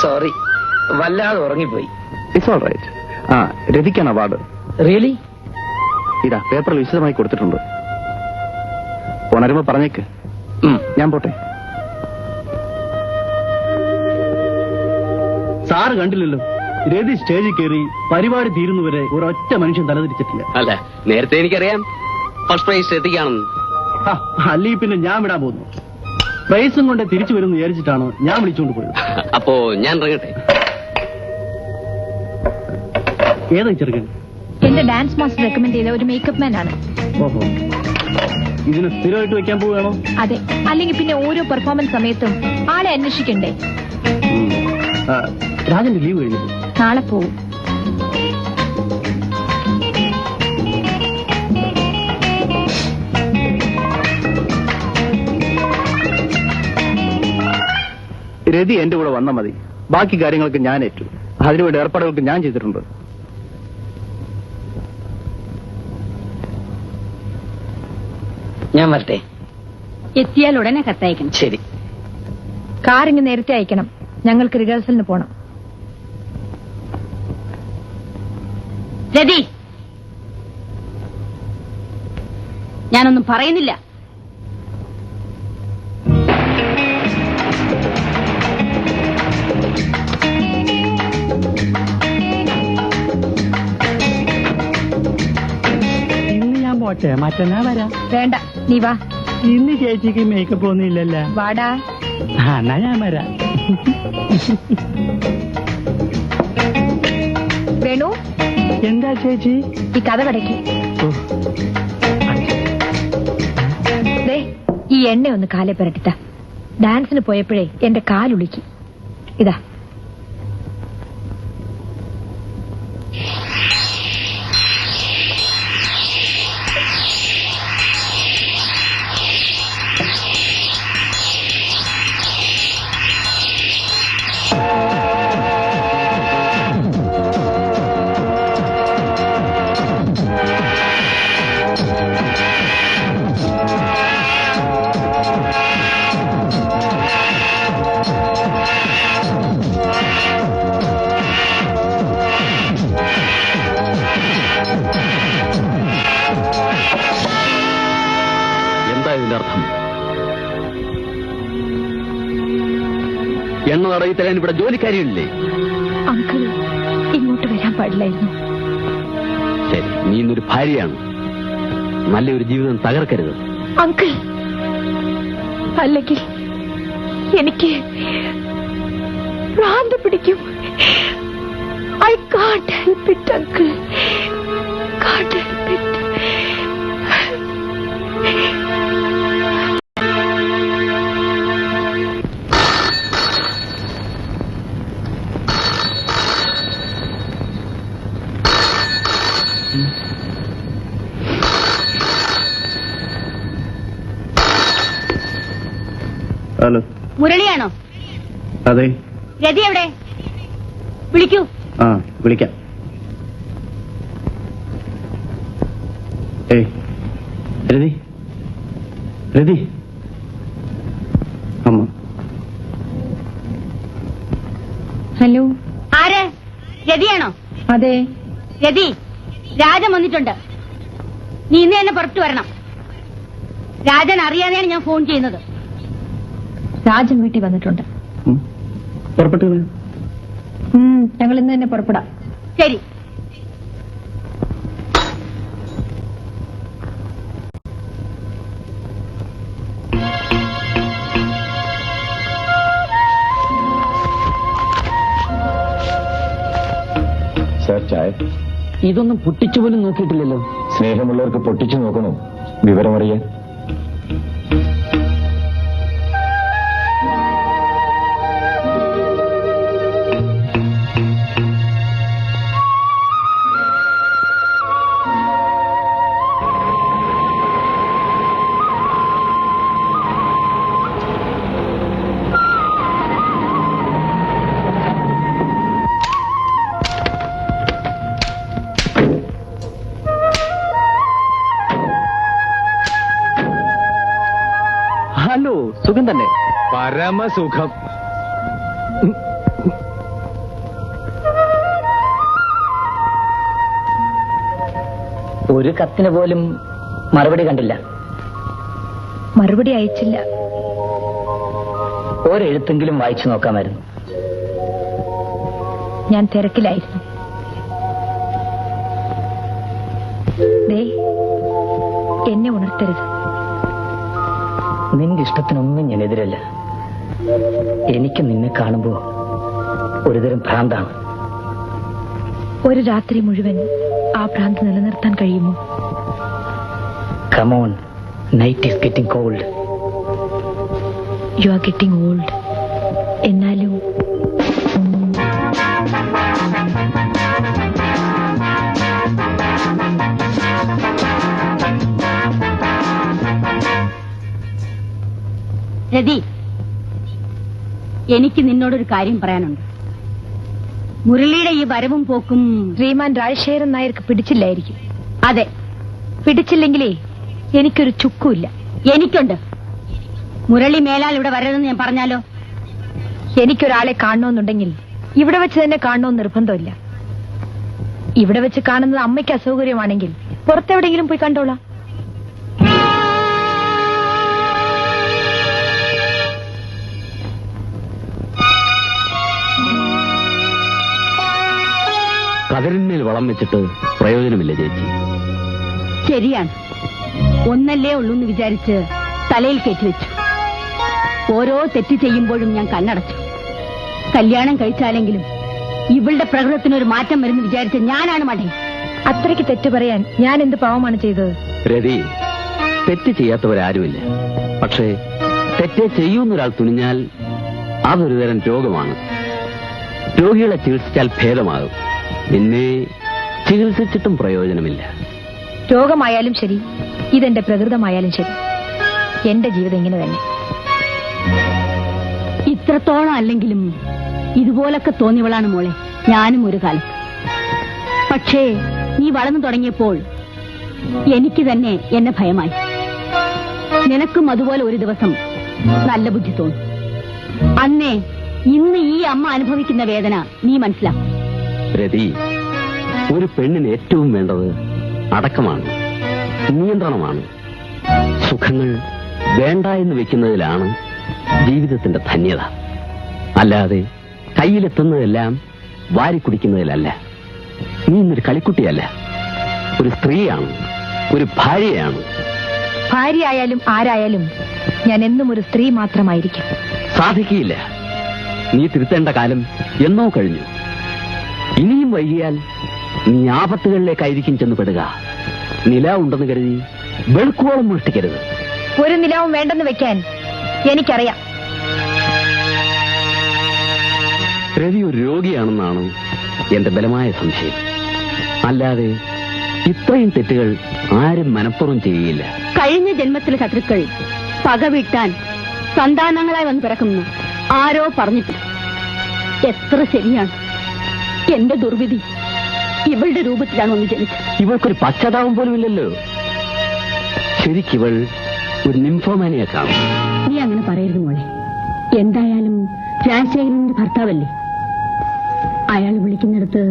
സോറി, വല്ലാതെ ഉറങ്ങിപ്പോയി. It's all right. ആ, രതിക്കാണ് അവാർഡ്. റിയലി? ഇതാ പേപ്പറിൽ വിശദമായി കൊടുത്തിട്ടുണ്ട്. ഉണരുമ്പോ പറഞ്ഞേക്ക്. ഞാൻ പോട്ടെ. സാറ് കണ്ടില്ലല്ലോ, രതി സ്റ്റേജിൽ കയറി പരിപാടി തീരുന്നവരെ ഒരൊറ്റ മനുഷ്യൻ തലതിരിച്ചിട്ടില്ല. അല്ല, നേരത്തെ എനിക്കറിയാം ഫസ്റ്റ് പ്രൈസ് എത്തിക്കാണെന്ന്. അല്ലെങ്കിൽ പിന്നെ ഞാൻ വിടാൻ പോകുന്നു. പ്രൈസും കൊണ്ട് തിരിച്ചു വരുമെന്ന് വിചാരിച്ചിട്ടാണ് ഞാൻ വിളിച്ചുകൊണ്ട് പോയത്. അപ്പോ ഞാൻ ഇറങ്ങട്ടെ. ഏതാ ചെറുക്കൻ? എന്റെ ഡാൻസ് മാസ്റ്റർ റെക്കമെൻഡ് ചെയ്ത ഒരു മേക്കപ്പ് മാൻ ആണ്. ഓഹോ, ഇതിന് സ്ഥിരമായിട്ട് വെക്കാൻ പോവുകയാണോ? അതെ, അല്ലെങ്കിൽ പിന്നെ ഓരോ പെർഫോമൻസ് സമയത്തും ആളെ അന്വേഷിക്കണ്ടേ. രാജന്റെ ലീവ് കഴിഞ്ഞു. നാളെ പോവും. രതി എന്റെ കൂടെ വന്നാൽ മതി. ബാക്കി കാര്യങ്ങളൊക്കെ ഞാൻ ഏറ്റു. അതിനുവേണ്ടി ഏർപ്പാടുകൾക്ക് ഞാൻ ചെയ്തിട്ടുണ്ട്. ഞാൻ വരട്ടെ. എത്തിയാൽ ഉടനെ കത്തയക്കണം. ശരി. കാറിങ് നേരത്തെ അയക്കണം, ഞങ്ങൾക്ക് റിഹേഴ്സലിന് പോണം. രതി, ഞാനൊന്നും പറയുന്നില്ല. ഇന്ന് ഞാൻ പോട്ടെ, മറ്റന്നാ വരാം. വേണ്ട, നീ വാ. ഇന്ന് ചേച്ചിക്ക് മേക്കപ്പ് ഒന്നും ഇല്ലല്ലോ. വാടാ. എന്നാ ഞാൻ വരാം. വേണു, എന്താ ചേച്ചി? ഈ കഥ കടയ്ക്ക്. ദേ, ഈ എണ്ണ ഒന്ന് കാലെ പുരട്ടിത്ത. ഡാൻസിന് പോയപ്പോഴേ എന്റെ കാലുളുക്കി. ഇതാ. എന്താ ഇതിന്റെ അർത്ഥം? എണ്ണ നടയി തരാൻ ഇവിടെ ജോലിക്കാരിയില്ലേ? അങ്കിൾ ഇങ്ങോട്ട് വരാൻ പാടില്ലായിരുന്നു. ശരി, നീ ഇന്നൊരു ഭാര്യയാണ്. നല്ലൊരു ജീവിതം തകർക്കരുത്. അങ്കിൾ, അല്ലെങ്കിൽ എനിക്ക് ഭ്രാന്ത് പിടിക്കും. I can't help it uncle, കാണ്ട് ഹെൽപ്പ് ഇറ്റ്. ഹലോ, മുരളിയാണോ? അതെ. രതി എവിടെ? വിളിക്കൂ. ആ, വിളിക്കാം. ഏയ് രതി, രതി. അമ്മ. ഹലോ. ആര്? രതിയാണോ? അതെ. രതി, രാജൻ വന്നിട്ടുണ്ട്. നീ ഇന്ന് തന്നെ പുറത്തു വരണം. രാജൻ അറിയാതെയാണ് ഞാൻ ഫോൺ ചെയ്യുന്നത്. രാജൻ വീട്ടിൽ വന്നിട്ടുണ്ട്. പുറപ്പെട്ടു. ഞങ്ങൾ ഇന്ന് തന്നെ പുറപ്പെടാം. ശരി. സാർ, ചായ. ഇതൊന്നും പൊട്ടിച്ചു പോലും നോക്കിയിട്ടില്ലല്ലോ. സ്നേഹമുള്ളവർക്ക് പൊട്ടിച്ചു നോക്കണോ വിവരമറിയാൻ? ഹലോ, സുഖം തന്നെ? പരമസുഖം. ഒരു കത്തിന് പോലും മറുപടി കണ്ടില്ല. മറുപടി അയച്ചില്ല. ഒരെഴുത്തെങ്കിലും വായിച്ചു നോക്കാമായിരുന്നു. ഞാൻ തിരക്കിലായിരുന്നു. ദേ, എന്നെ ഉണർത്തരുത്. നിന്റെ ഇഷ്ടത്തിനൊന്നും ഞാൻ എതിരല്ല. എനിക്ക് നിന്നെ കാണുമ്പോ ഒരുതരം ഭ്രാന്താണ്. ഒരു രാത്രി മുഴുവൻ ആ ഭ്രാന്ത് നിലനിർത്താൻ കഴിയുമോ? Come on, night is getting cold. You are getting old. എന്നാലും രതി, എനിക്ക് നിന്നോടൊരു കാര്യം പറയാനുണ്ട്. മുരളിയുടെ ഈ വരവും പോക്കും ശ്രീമാൻ രാജശേഖരൻ നായർക്ക് പിടിച്ചില്ലായിരിക്കും. അതെ, പിടിച്ചില്ലെങ്കിലേ എനിക്കൊരു ചുക്കുമില്ല. എനിക്കുണ്ട്. മുരളി മേലാൽ ഇവിടെ വരരുതെന്ന് ഞാൻ പറഞ്ഞാലോ? എനിക്കൊരാളെ കാണണമെന്നുണ്ടെങ്കിൽ ഇവിടെ വെച്ച് തന്നെ കാണണമെന്ന് നിർബന്ധമില്ല. ഇവിടെ വെച്ച് കാണുന്നത് അമ്മയ്ക്ക് അസൗകര്യമാണെങ്കിൽ പുറത്തെവിടെയെങ്കിലും പോയി കണ്ടോളാം. കതിരിന്മേൽ വളം വെച്ചിട്ട് പ്രയോജനമില്ല ചേച്ചി. ശരിയാണ്. ഒന്നല്ലേ ഉള്ളൂ എന്ന് വിചാരിച്ച് തലയിൽ കയറ്റിവെച്ചു. ഓരോ തെറ്റ് ചെയ്യുമ്പോഴും ഞാൻ കണ്ണടച്ചു. കല്യാണം കഴിച്ചാലെങ്കിലും ഇവളുടെ പ്രകൃതത്തിനൊരു മാറ്റം വരുന്നു വിചാരിച്ച ഞാനാണ് മടി. അത്രയ്ക്ക് തെറ്റ് പറയാൻ ഞാൻ എന്ത് പാവമാണ് ചെയ്തത്? രതി, തെറ്റ് ചെയ്യാത്തവരാരുമില്ല. പക്ഷേ തെറ്റ് ചെയ്യുന്നൊരാൾ തുനിഞ്ഞാൽ അതൊരു തരം രോഗമാണ്. രോഗികളെ ചികിത്സിച്ചാൽ ഭേദമാകും. പിന്നെ ചികിത്സിച്ചിട്ടും പ്രയോജനമില്ല. രോഗമായാലും ശരി, ഇതെന്റെ പ്രകൃതമായാലും ശരി, എന്റെ ജീവിതം ഇങ്ങനെ തന്നെ. ഇത്രത്തോളം അല്ലെങ്കിലും ഇതുപോലൊക്കെ തോന്നിയവളാണ് മോളെ ഞാനും ഒരു കാലത്ത്. പക്ഷേ നീ വളർന്നു തുടങ്ങിയപ്പോൾ എനിക്ക് തന്നെ എന്നെ ഭയമായി. നിനക്കും അതുപോലെ ഒരു ദിവസം നല്ല ബുദ്ധി തോന്നും. അന്നേ ഇന്ന് ഈ അമ്മ അനുഭവിക്കുന്ന വേദന നീ മനസ്സിലാക്കും. രതി, ഒരു പെണ്ണിന് ഏറ്റവും വേണ്ടത് അടക്കമാണ്, നിയന്ത്രണമാണ്. സുഖങ്ങൾ വേണ്ട എന്ന് വെക്കുന്നതിലാണ് ജീവിതത്തിന്റെ ധന്യത. അല്ലാതെ കയ്യിലെത്തുന്നതെല്ലാം വാരിക്കുടിക്കുന്നതിലല്ല. നീ ഇന്നൊരു കളിക്കുട്ടിയല്ല, ഒരു സ്ത്രീയാണ്, ഒരു ഭാര്യയാണ്. ഭാര്യയായാലും ആരായാലും ഞാൻ എന്നും ഒരു സ്ത്രീ മാത്രമായിരിക്കും. സാധിക്കില്ല. നീ തിരുത്തേണ്ട കാലം എന്നോ കഴിഞ്ഞു. ഇനിയും വൈകിയാൽ നീ ആപത്തുകളിലേക്കായിരിക്കും ചെന്ന് പെടുക. നില ഉണ്ടെന്ന് കരുതി വെളുക്കോളം മോഷ്ടിക്കരുത്. ഒരു നിലാവും വേണ്ടെന്ന് വെക്കാൻ എനിക്കറിയാം. രവി ഒരു രോഗിയാണെന്നാണ് എന്റെ ബലമായ സംശയം. അല്ലാതെ ഇത്രയും തെറ്റുകൾ ആരും മനഃപൂർവ്വം ചെയ്യുകയില്ല. കഴിഞ്ഞ ജന്മത്തിലെ ശത്രുക്കൾ പകവീട്ടാൻ സന്താനങ്ങളായി വന്ന് പിറക്കുന്നു ആരോ പറഞ്ഞിട്ടുണ്ട്. എത്ര ശരിയാണ്. എന്റെ ദുർവിധി ഇവളുടെ രൂപത്തിലാണ് ഒന്ന് ജനിച്ചത്. ഇവൾക്കൊരു പശ്ചാത്താപം പോലും ഇല്ലല്ലോ. ശരിക്കിവൾ ഒരു നിംഫോമാനിയെ കാണും. നീ അങ്ങനെ പറയരുത് മോളെ. എന്തായാലും രാജശേഖരന്റെ ഭർത്താവല്ലേ. അയാൾ വിളിക്കുന്നിടത്ത്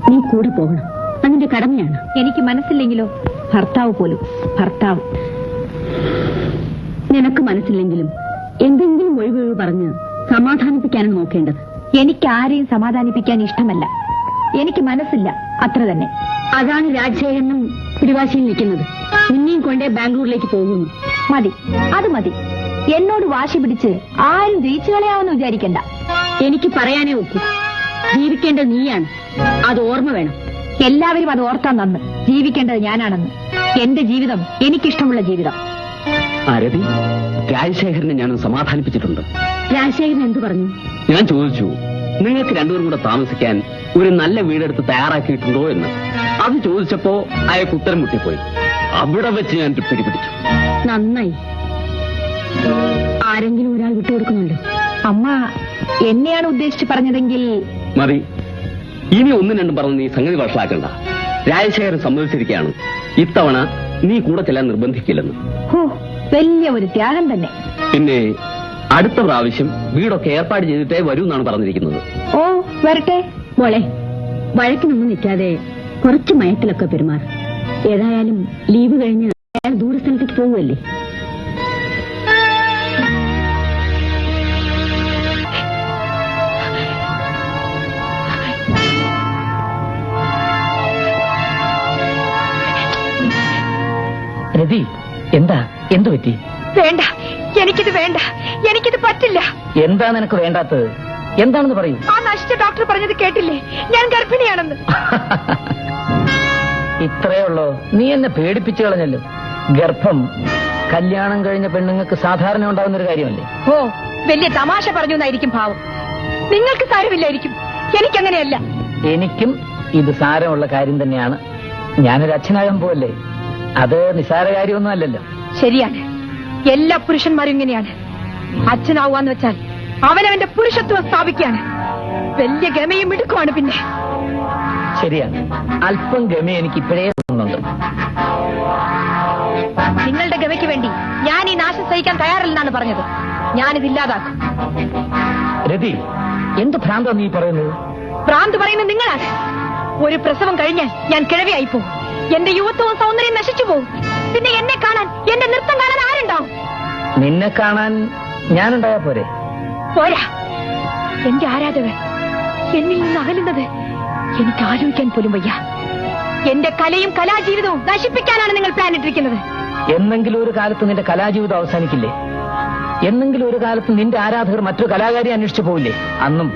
നീ കൂടെ പോകണം. അതിന്റെ കടമയാണ്. എനിക്ക് മനസ്സില്ലെങ്കിലോ? ഭർത്താവ് പോലും ഭർത്താവ്. നിനക്ക് മനസ്സില്ലെങ്കിലും എന്തെങ്കിലും ഒഴിവൊഴിവ് പറഞ്ഞ് സമാധാനിപ്പിക്കാനാണ് നോക്കേണ്ടത്. എനിക്ക് ആരെയും സമാധാനിപ്പിക്കാൻ ഇഷ്ടമല്ല. എനിക്ക് മനസ്സില്ല, അത്ര തന്നെ. അതാണ് രാജശേഖരനും പിടിവാശിയിൽ നിൽക്കുന്നത്. നിന്നെയും കൊണ്ടേ ബാംഗ്ലൂരിലേക്ക് പോകുന്നു. മതി, അത് മതി. എന്നോട് വാശി പിടിച്ച് ആരും ജയിച്ചു കളയാമെന്ന് വിചാരിക്കണ്ട. എനിക്ക് പറയാനേ ഒക്കൂ. ജീവിക്കേണ്ടത് നീയാണ്, അത് ഓർമ്മ വേണം. എല്ലാവരും അത് ഓർത്താൻ നന്ന്. ജീവിക്കേണ്ടത് ഞാനാണെന്ന്. എന്റെ ജീവിതം എനിക്കിഷ്ടമുള്ള ജീവിതം. രവി, രാജശേഖരനെ ഞാൻ സമാധാനിപ്പിച്ചിട്ടുണ്ട്. രാജശേഖരൻ എന്തു പറഞ്ഞു? ഞാൻ ചോദിച്ചു, നിങ്ങൾക്ക് രണ്ടുപേരും കൂടെ താമസിക്കാൻ ഒരു നല്ല വീടെടുത്ത് തയ്യാറാക്കിയിട്ടുണ്ടോ എന്ന്. അത് ചോദിച്ചപ്പോ അയാൾക്ക് ഉത്തരം മുട്ടിപ്പോയി. അവിടെ വെച്ച് ഞാൻ പിടിപിടിച്ചു. നന്നായി. ആരെങ്കിലും ഒരാൾ വിട്ടുകൊടുക്കുന്നുണ്ട്. അമ്മ എന്നെയാണ് ഉദ്ദേശിച്ച് പറഞ്ഞതെങ്കിൽ മതി. ഇനി ഒന്നും രണ്ടും പറഞ്ഞ് നീ സംഗതി വഷളാക്കണ്ട. രാജശേഖരൻ സമ്മതിച്ചിരിക്കുകയാണ് ഇത്തവണ നീ കൂടെ ചെല്ലാൻ നിർബന്ധിക്കില്ലെന്ന്. വലിയ ഒരു ത്യാഗം തന്നെ. പിന്നെ അടുത്ത പ്രാവശ്യം വീടൊക്കെ ഏർപ്പാട് ചെയ്തിട്ടേ വരൂ എന്നാണ് പറഞ്ഞിരിക്കുന്നത്. ഓ, വരട്ടെ. മോളെ, വഴക്കിനൊന്നും നിൽക്കാതെ കുറച്ച് മയത്തിലൊക്കെ പെരുമാറും. ഏതായാലും ലീവ് കഴിഞ്ഞ് അയാൾ ദൂരസ്ഥലത്തേക്ക് പോകുമല്ലേ? രതി, എന്താ? എന്തു പറ്റി? വേണ്ട, എനിക്കിത് വേണ്ട, എനിക്കിത് പറ്റില്ല. എന്താ നിനക്ക് വേണ്ടാത്തത്? എന്താണെന്ന് പറയൂ. ആ നശിച്ച ഡോക്ടർ പറഞ്ഞത് കേട്ടില്ലേ? ഞാൻ ഗർഭിണിയാണെന്ന്. ഇത്രയേ ഉള്ളോ? നീ എന്നെ പേടിപ്പിച്ചു കളഞ്ഞല്ലോ. ഗർഭം കല്യാണം കഴിഞ്ഞ പെണ്ണുങ്ങൾക്ക് സാധാരണ ഉണ്ടാകുന്ന ഒരു കാര്യമല്ലേ? ഓ, വലിയ തമാശ പറഞ്ഞു എന്നായിരിക്കും ഭാവം. നിങ്ങൾക്ക് സാരമില്ലായിരിക്കും, എനിക്കങ്ങനെയല്ല. എനിക്കും ഇത് സാരമുള്ള കാര്യം തന്നെയാണ്. ഞാനൊരു അച്ഛനാകാൻ പോവല്ലേ, അത് നിസ്സാര കാര്യമൊന്നും അല്ലല്ലോ. ശരിയാണ്, എല്ലാ പുരുഷന്മാരും ഇങ്ങനെയാണ്. അച്ഛനാവാന്ന് വെച്ചാൽ അവനവന്റെ പുരുഷത്വം സ്ഥാപിക്കുകയാണ്. വലിയ ഗമയും മിടുക്കുമാണ്. പിന്നെ ശരിയാണ്, അല്പം ഗമ എനിക്ക് ഇപ്പോഴേ തോന്നുന്നുണ്ട്. നിങ്ങളുടെ ഗമയ്ക്ക് വേണ്ടി ഞാൻ ഈ നാശം സഹിക്കാൻ തയ്യാറല്ലെന്നാണ് പറഞ്ഞത്. ഞാനിതില്ലാതാക്കും. രതി, എന്ത് ഭ്രാന്താ നീ പറയുന്നത്? ഭ്രാന്ത് പറയുന്നത് നിങ്ങളാണ്. ഒരു പ്രസവം കഴിഞ്ഞാൽ ഞാൻ കിഴവിയായി പോകും. എന്റെ യുവത്വവും സൗന്ദര്യം നശിച്ചു പോകും. പിന്നെ എന്നെ കാണാൻ, എന്റെ നൃത്തം കാണാൻ ആരുണ്ടാവും? നിന്നെ കാണാൻ ഞാനുണ്ടായാ പോരെ? പോരാ, എന്റെ ആരാധകർ എന്നിൽ നിന്ന് അകലുന്നത് എനിക്ക് ആലോചിക്കാൻ പോലും വയ്യ. എന്റെ കലയും കലാജീവിതവും നശിപ്പിക്കാനാണ് നിങ്ങൾ പ്ലാൻ ഇട്ടിരിക്കുന്നത്. എന്നെങ്കിലും ഒരു കാലത്ത് നിന്റെ കലാജീവിതം അവസാനിക്കില്ലേ? എന്നെങ്കിലും ഒരു കാലത്ത് നിന്റെ ആരാധകർ മറ്റൊരു കലാകാരി അന്വേഷിച്ചു പോവില്ലേ? അന്നും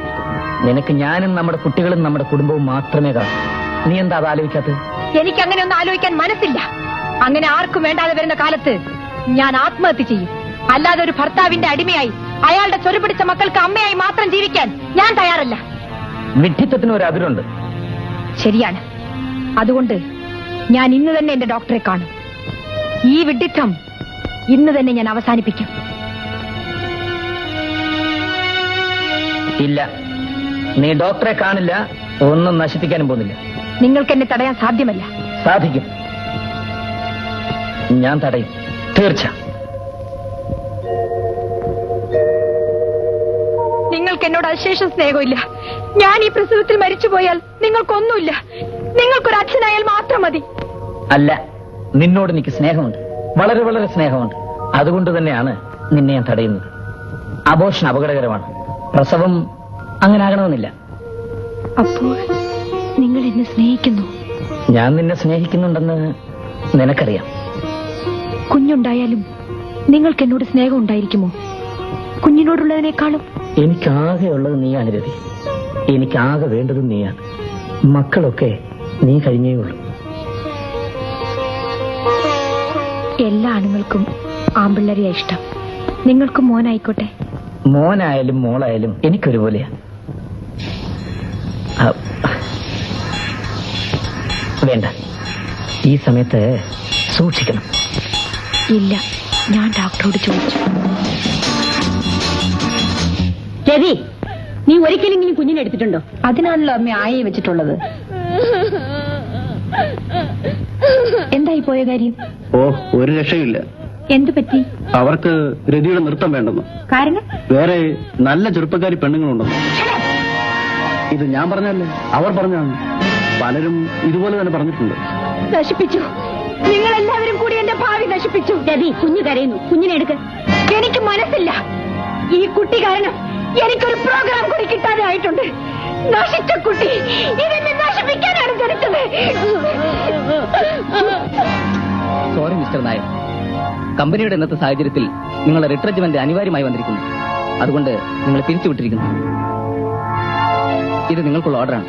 നിനക്ക് ഞാനും നമ്മുടെ കുട്ടികളും നമ്മുടെ കുടുംബവും മാത്രമേ കാണൂ. നീ എന്താ അത് ആലോചിക്കാത്തത്? എനിക്ക് അങ്ങനെ ഒന്നും ആലോചിക്കാൻ മനസ്സില്ല. അങ്ങനെ ആർക്കും വേണ്ടാതെ വരുന്ന കാലത്ത് ഞാൻ ആത്മഹത്യ ചെയ്യും. അല്ലാതെ ഒരു ഭർത്താവിന്റെ അടിമയായി അയാളുടെ ചൊരുപിടിച്ച മക്കൾക്ക് അമ്മയായി മാത്രം ജീവിക്കാൻ ഞാൻ തയ്യാറല്ല. വിഡ്ഢിത്തത്തിന് ഒരു അതിരുണ്ട്. ശരിയാണ്, അതുകൊണ്ട് ഞാൻ ഇന്ന് തന്നെ എന്റെ ഡോക്ടറെ കാണും. ഈ വിഡ്ഢിത്തം ഇന്ന് തന്നെ ഞാൻ അവസാനിപ്പിക്കും. ഇല്ല, നീ ഡോക്ടറെ കാണില്ല, ഒന്നും നശിപ്പിക്കാനും പോകുന്നില്ല. നിങ്ങൾക്ക് എന്നെ തടയാൻ സാധ്യമല്ല. സാധിക്കും, ഞാൻ തടയും, തീർച്ച. നിങ്ങൾക്ക് എന്നോട് അശേഷം സ്നേഹമില്ല. ഞാൻ ഈ പ്രസവത്തിൽ മരിച്ചുപോയാൽ നിങ്ങൾക്കൊന്നുമില്ല. നിങ്ങൾക്കൊരു അച്ഛനായാൽ മാത്രം മതി. അല്ല, നിന്നോട് എനിക്ക് സ്നേഹമുണ്ട്, വളരെ വളരെ സ്നേഹമുണ്ട്. അതുകൊണ്ട് തന്നെയാണ് നിന്നെ ഞാൻ തടയുന്നത്. അബോർഷൻ അപകടകരമാണ്. പ്രസവം അങ്ങനെ ആകണമെന്നില്ല. അപ്പോൾ നിങ്ങൾ എന്നെ സ്നേഹിക്കുന്നു? ഞാൻ നിന്നെ സ്നേഹിക്കുന്നുണ്ടെന്ന് നിനക്കറിയാം. കുഞ്ഞുണ്ടായാലും നിങ്ങൾക്ക് എന്നോട് സ്നേഹം ഉണ്ടായിരിക്കുമോ? കുഞ്ഞിനോടുള്ളതിനേക്കാളും എനിക്കാകെയുള്ളത് നീയാണ് രതി. എനിക്കാകെ വേണ്ടതും നീയാണ്. മക്കളൊക്കെ നീ കഴിഞ്ഞേ ഉള്ളൂ. എല്ലാ ആണുങ്ങൾക്കും ആമ്പിള്ളരെയാ ഇഷ്ടം. നിങ്ങൾക്കും മോനായിക്കോട്ടെ. മോനായാലും മോളായാലും എനിക്കൊരുപോലെയാ. വേണ്ട, ഈ സമയത്ത് സൂക്ഷിക്കണം. ഇല്ല, ഞാൻ ഡോക്ടറോട് ചോദിച്ചു. രവി, നീ ഒരിക്കലെങ്കിലും കുഞ്ഞിനെ എടുത്തിട്ടുണ്ടോ? അതിനാണല്ലോ അമ്മ ആയി വെച്ചിട്ടുള്ളത്. എന്തായി പോയ കാര്യം? ഓ, ഒരു രക്ഷയില്ല. എന്തു പറ്റി? അവർക്ക് രതിയുടെ നൃത്തം വേണ്ടെന്ന്. കാരണം വേറെ നല്ല ചെറുപ്പക്കാരി പെണ്ണുങ്ങളുണ്ടെന്ന്. ഇത് ഞാൻ പറഞ്ഞല്ലേ, അവർ പറഞ്ഞാണ്. പലരും ഇതുപോലെ തന്നെ പറഞ്ഞിട്ടുണ്ട്. നശിപ്പിച്ചു. നിങ്ങൾ എല്ലാവരും കൂടി എന്റെ ഭാവി നശിപ്പിച്ചു. രവി, കുഞ്ഞു കരയുന്നു, കുഞ്ഞിനെ എടുക്ക. എനിക്ക് മനസ്സില്ല. ഈ കുട്ടി കാരണം എനിക്കൊരു പ്രോഗ്രാം കൂടി കിട്ടാതെ ആയിട്ടുണ്ട്. നശിച്ച കുട്ടി ഇതെന്നെ നശിപ്പിക്കാനാണ് ജനിച്ചത്. സോറി മിസ്റ്റർ നായർ, കമ്പനിയുടെ ഇന്നത്തെ സാഹചര്യത്തിൽ നിങ്ങളുടെ റിട്രജ്മെന്റ് അനിവാര്യമായി വന്നിരിക്കുന്നു. അതുകൊണ്ട് നിങ്ങൾ പിരിച്ചുവിട്ടിരിക്കുന്നു. ഇത് നിങ്ങൾക്കുള്ള ഓർഡറാണ്.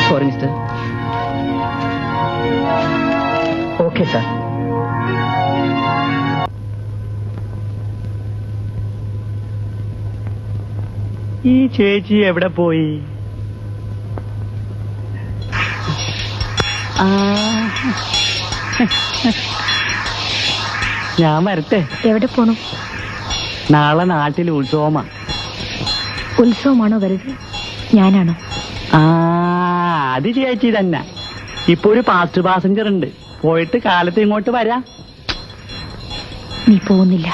Sorry mister. Okay sir. ഈ ചേച്ചി എവിടെ പോയി? ഞാൻ വരട്ടെ. എവിടെ പോണു? നാളെ നാട്ടിൽ ഉത്സവമാ. ഉത്സവമാണോ വലുത്? ഞാനാണോ? അത് ചേച്ചി തന്നെ. ഇപ്പൊ ഒരു ഫാസ്റ്റ് പാസഞ്ചർ ഉണ്ട്, പോയിട്ട് കാലത്ത് ഇങ്ങോട്ട് വരാം. നീ പോകുന്നില്ല.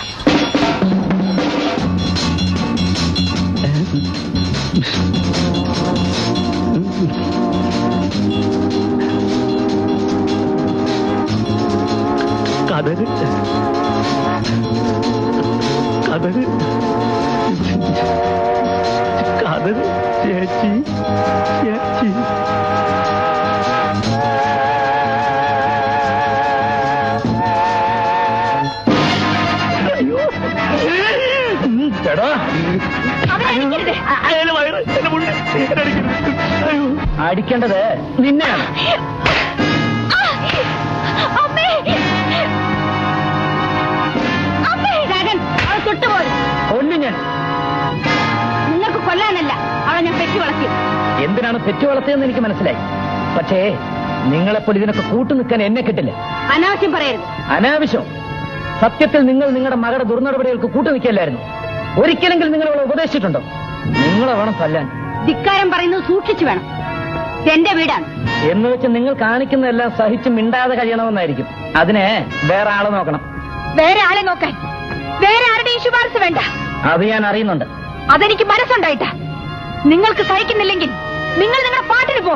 കഥക് കഥക് കഥക് ചേച്ചി ചേച്ചി എടാ അയാള് വയറ് എന്നെ മുന്നിൽ അടിക്കരുത്. അയ്യോ അടിക്കേണ്ടത് നിന്നെയാണ്. കൊല്ലും ഞാൻ. നിങ്ങൾക്ക് കൊല്ലാനല്ല അവളെ ഞാൻ പെറ്റി വളർത്തി. എന്തിനാണ് പെറ്റു വളർത്തിയെന്ന് എനിക്ക് മനസ്സിലായി. പക്ഷേ നിങ്ങളെപ്പോൾ ഇതിനൊക്കെ കൂട്ടു നിൽക്കാൻ എന്നെ കിട്ടില്ല. അനാവശ്യം പറയരുത്. അനാവശ്യം. സത്യത്തിൽ നിങ്ങൾ നിങ്ങളുടെ മകളുടെ ദുർനടപടികൾക്ക് കൂട്ടു നിൽക്കല്ലായിരുന്നു. ഒരിക്കലെങ്കിലും നിങ്ങൾ അവളെ ഉപദേശിച്ചിട്ടുണ്ടോ? നിങ്ങളെ വേണം തല്ലാൻ. ധിക്കാരം പറയുന്നത് സൂക്ഷിച്ചു വേണം. എന്റെ വീടാണ് എന്ന് വെച്ച് നിങ്ങൾ കാണിക്കുന്നതെല്ലാം സഹിച്ച് മിണ്ടാതെ കഴിയണമെന്നായിരിക്കും. അതിനെ വേറെ ആളെ നോക്കണം. വേറെ ആളെ നോക്കാൻ വേറെ ആരുടെയും ശുപാർശ വേണ്ട. അത് ഞാൻ അറിയുന്നുണ്ട്. അതെനിക്ക് മനസ്സുണ്ടായിട്ടാ. നിങ്ങൾക്ക് സഹിക്കുന്നില്ലെങ്കിൽ നിങ്ങൾ നിങ്ങളുടെ പാട്ടിന് പോ.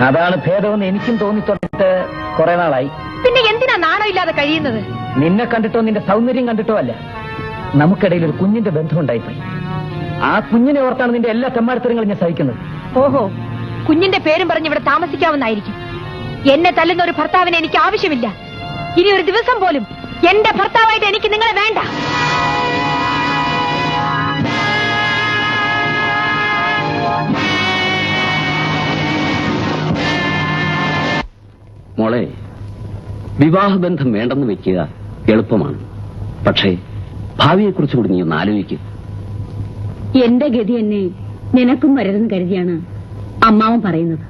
അതാണ് ഭേദമെന്ന് എനിക്കും തോന്നി തുടങ്ങിയിട്ട് കുറെ നാളായി. പിന്നെ എന്തിനാ നാണം ഇല്ലാതെ കഴിയുന്നത്? നിന്നെ കണ്ടിട്ടോ നിന്റെ സൗന്ദര്യം കണ്ടിട്ടോ അല്ല. നമുക്കിടയിൽ ഒരു കുഞ്ഞിന്റെ ബന്ധം ഉണ്ടായിപ്പോയി. ആ കുഞ്ഞിനെ ഓർത്താണ് നിന്റെ എല്ലാ തെമ്മാടിത്തരങ്ങളും ഞാൻ സഹിക്കുന്നത്. ഓഹോ, കുഞ്ഞിന്റെ പേരും പറഞ്ഞ് ഇവിടെ താമസിക്കാവുന്നായിരിക്കും. എന്നെ തല്ലുന്ന ഒരു ഭർത്താവിനെ എനിക്ക് ആവശ്യമില്ല. ഇനി ഒരു ദിവസം പോലും എന്റെ ഭർത്താവായിട്ട് എനിക്ക് നിങ്ങളെ വേണ്ട. മോളെ, വിവാഹബന്ധം വേണ്ടെന്ന് വെക്കുക എളുപ്പമാണ്. പക്ഷേ ഭാവിയെക്കുറിച്ച് കൂടി നീ ഒന്ന് ആലോചിക്കുക. എന്റെ ഗതി എന്നെ നിനക്കും വരരുതെന്ന് കരുതിയാണ് അമ്മാവൻ പറയുന്നത്.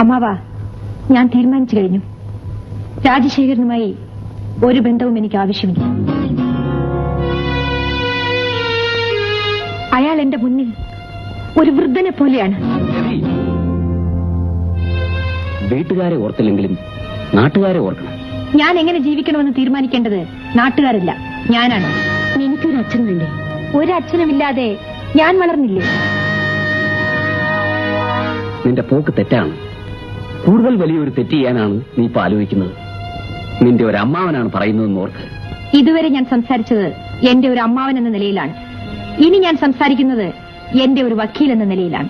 അമ്മാവാ, ഞാൻ തീരുമാനിച്ചു കഴിഞ്ഞു. രാജശേഖരനുമായി ഒരു ബന്ധവും എനിക്ക് ആവശ്യമില്ല. അയാൾ എന്റെ മുന്നിൽ ഒരു വൃദ്ധനെ പോലെയാണ്. വീട്ടുകാരെ ഓർത്തില്ലെങ്കിലും നാട്ടുകാരെ ഓർക്കണം. ഞാൻ എങ്ങനെ ജീവിക്കണമെന്ന് തീരുമാനിക്കേണ്ടത് നാട്ടുകാരല്ല, ഞാനാണ്. എനിക്കൊരു അച്ഛൻ വേണ്ടേ? ഒരച്ഛനുമില്ലാതെ ഞാൻ വളർന്നില്ലേ? നിന്റെ പോക്ക് തെറ്റാണ്. കൂടുതൽ വലിയൊരു തെറ്റ് ചെയ്യാനാണ് നീ ഇപ്പൊ ആലോചിക്കുന്നത്. നിന്റെ ഒരു അമ്മാവനാണ് പറയുന്നതെന്ന് ഓർക്ക്. ഇതുവരെ ഞാൻ സംസാരിച്ചത് എന്റെ ഒരു അമ്മാവൻ എന്ന നിലയിലാണ്. ഇനി ഞാൻ സംസാരിക്കുന്നത് എന്റെ ഒരു വക്കീൽ എന്ന നിലയിലാണ്.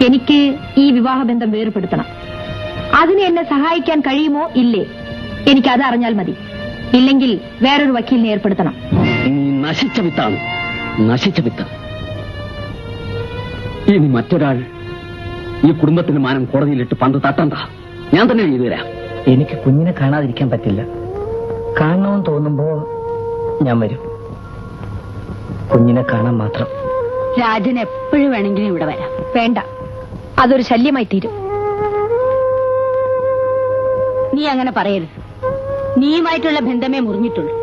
എനിക്ക് ഈ വിവാഹബന്ധം വേർപെടുത്തണം. അതിന് എന്നെ സഹായിക്കാൻ കഴിയുമോ ഇല്ലേ, എനിക്കത് അറിഞ്ഞാൽ മതി. ഇല്ലെങ്കിൽ വേറൊരു വക്കീലിനെ ഏർപ്പെടുത്തണം. നീ നശിച്ച വിത്താണ്, നശിച്ച വിത്ത്. ഇനി മറ്റൊരാൾ ഈ കുടുംബത്തിന് മാനം കോടതിയിലിട്ട് പന്ത് തട്ടണ്ട. ഞാൻ തന്നെ ചെയ്തു തരാം. എനിക്ക് കുഞ്ഞിനെ കാണാതിരിക്കാൻ പറ്റില്ല. കാണണമെന്ന് തോന്നുമ്പോ ഞാൻ വരും. കുഞ്ഞിനെ കാണാൻ മാത്രം. രാജൻ എപ്പോഴും വേണമെങ്കിലും ഇവിടെ വരാം. വേണ്ട, അതൊരു ശല്യമായി തീരും. നീ അങ്ങനെ പറയരുത്. നീയുമായിട്ടുള്ള ബന്ധമേ മുറിഞ്ഞിട്ടുള്ളൂ.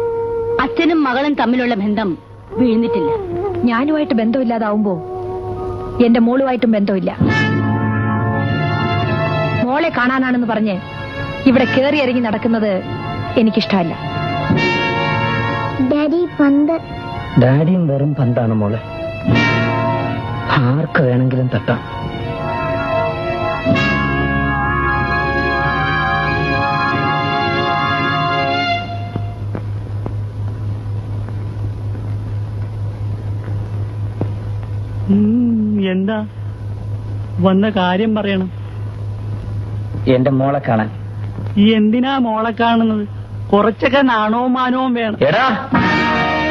അച്ഛനും മകളും തമ്മിലുള്ള ബന്ധം വീഴ്ന്നിട്ടില്ല. ഞാനുമായിട്ട് ബന്ധമില്ലാതാവുമ്പോ എന്റെ മോളുമായിട്ടും ബന്ധമില്ല. മോളെ കാണാനാണെന്ന് പറഞ്ഞ് ഇവിടെ കയറി ഇറങ്ങി നടക്കുന്നത് എനിക്കിഷ്ടമല്ല. ഡാഡിയും വെറും പന്താണ് മോളെ. ആർക്ക് വേണമെങ്കിലും തട്ടാം. എന്താ വന്ന കാര്യം പറയണം. എന്റെ മോളെ കാണാൻ. ഈ എന്തിനാ മോളെ കാണുന്നത്? കുറച്ചൊക്കെ നാണവും മാനവും വേണം. എടാ,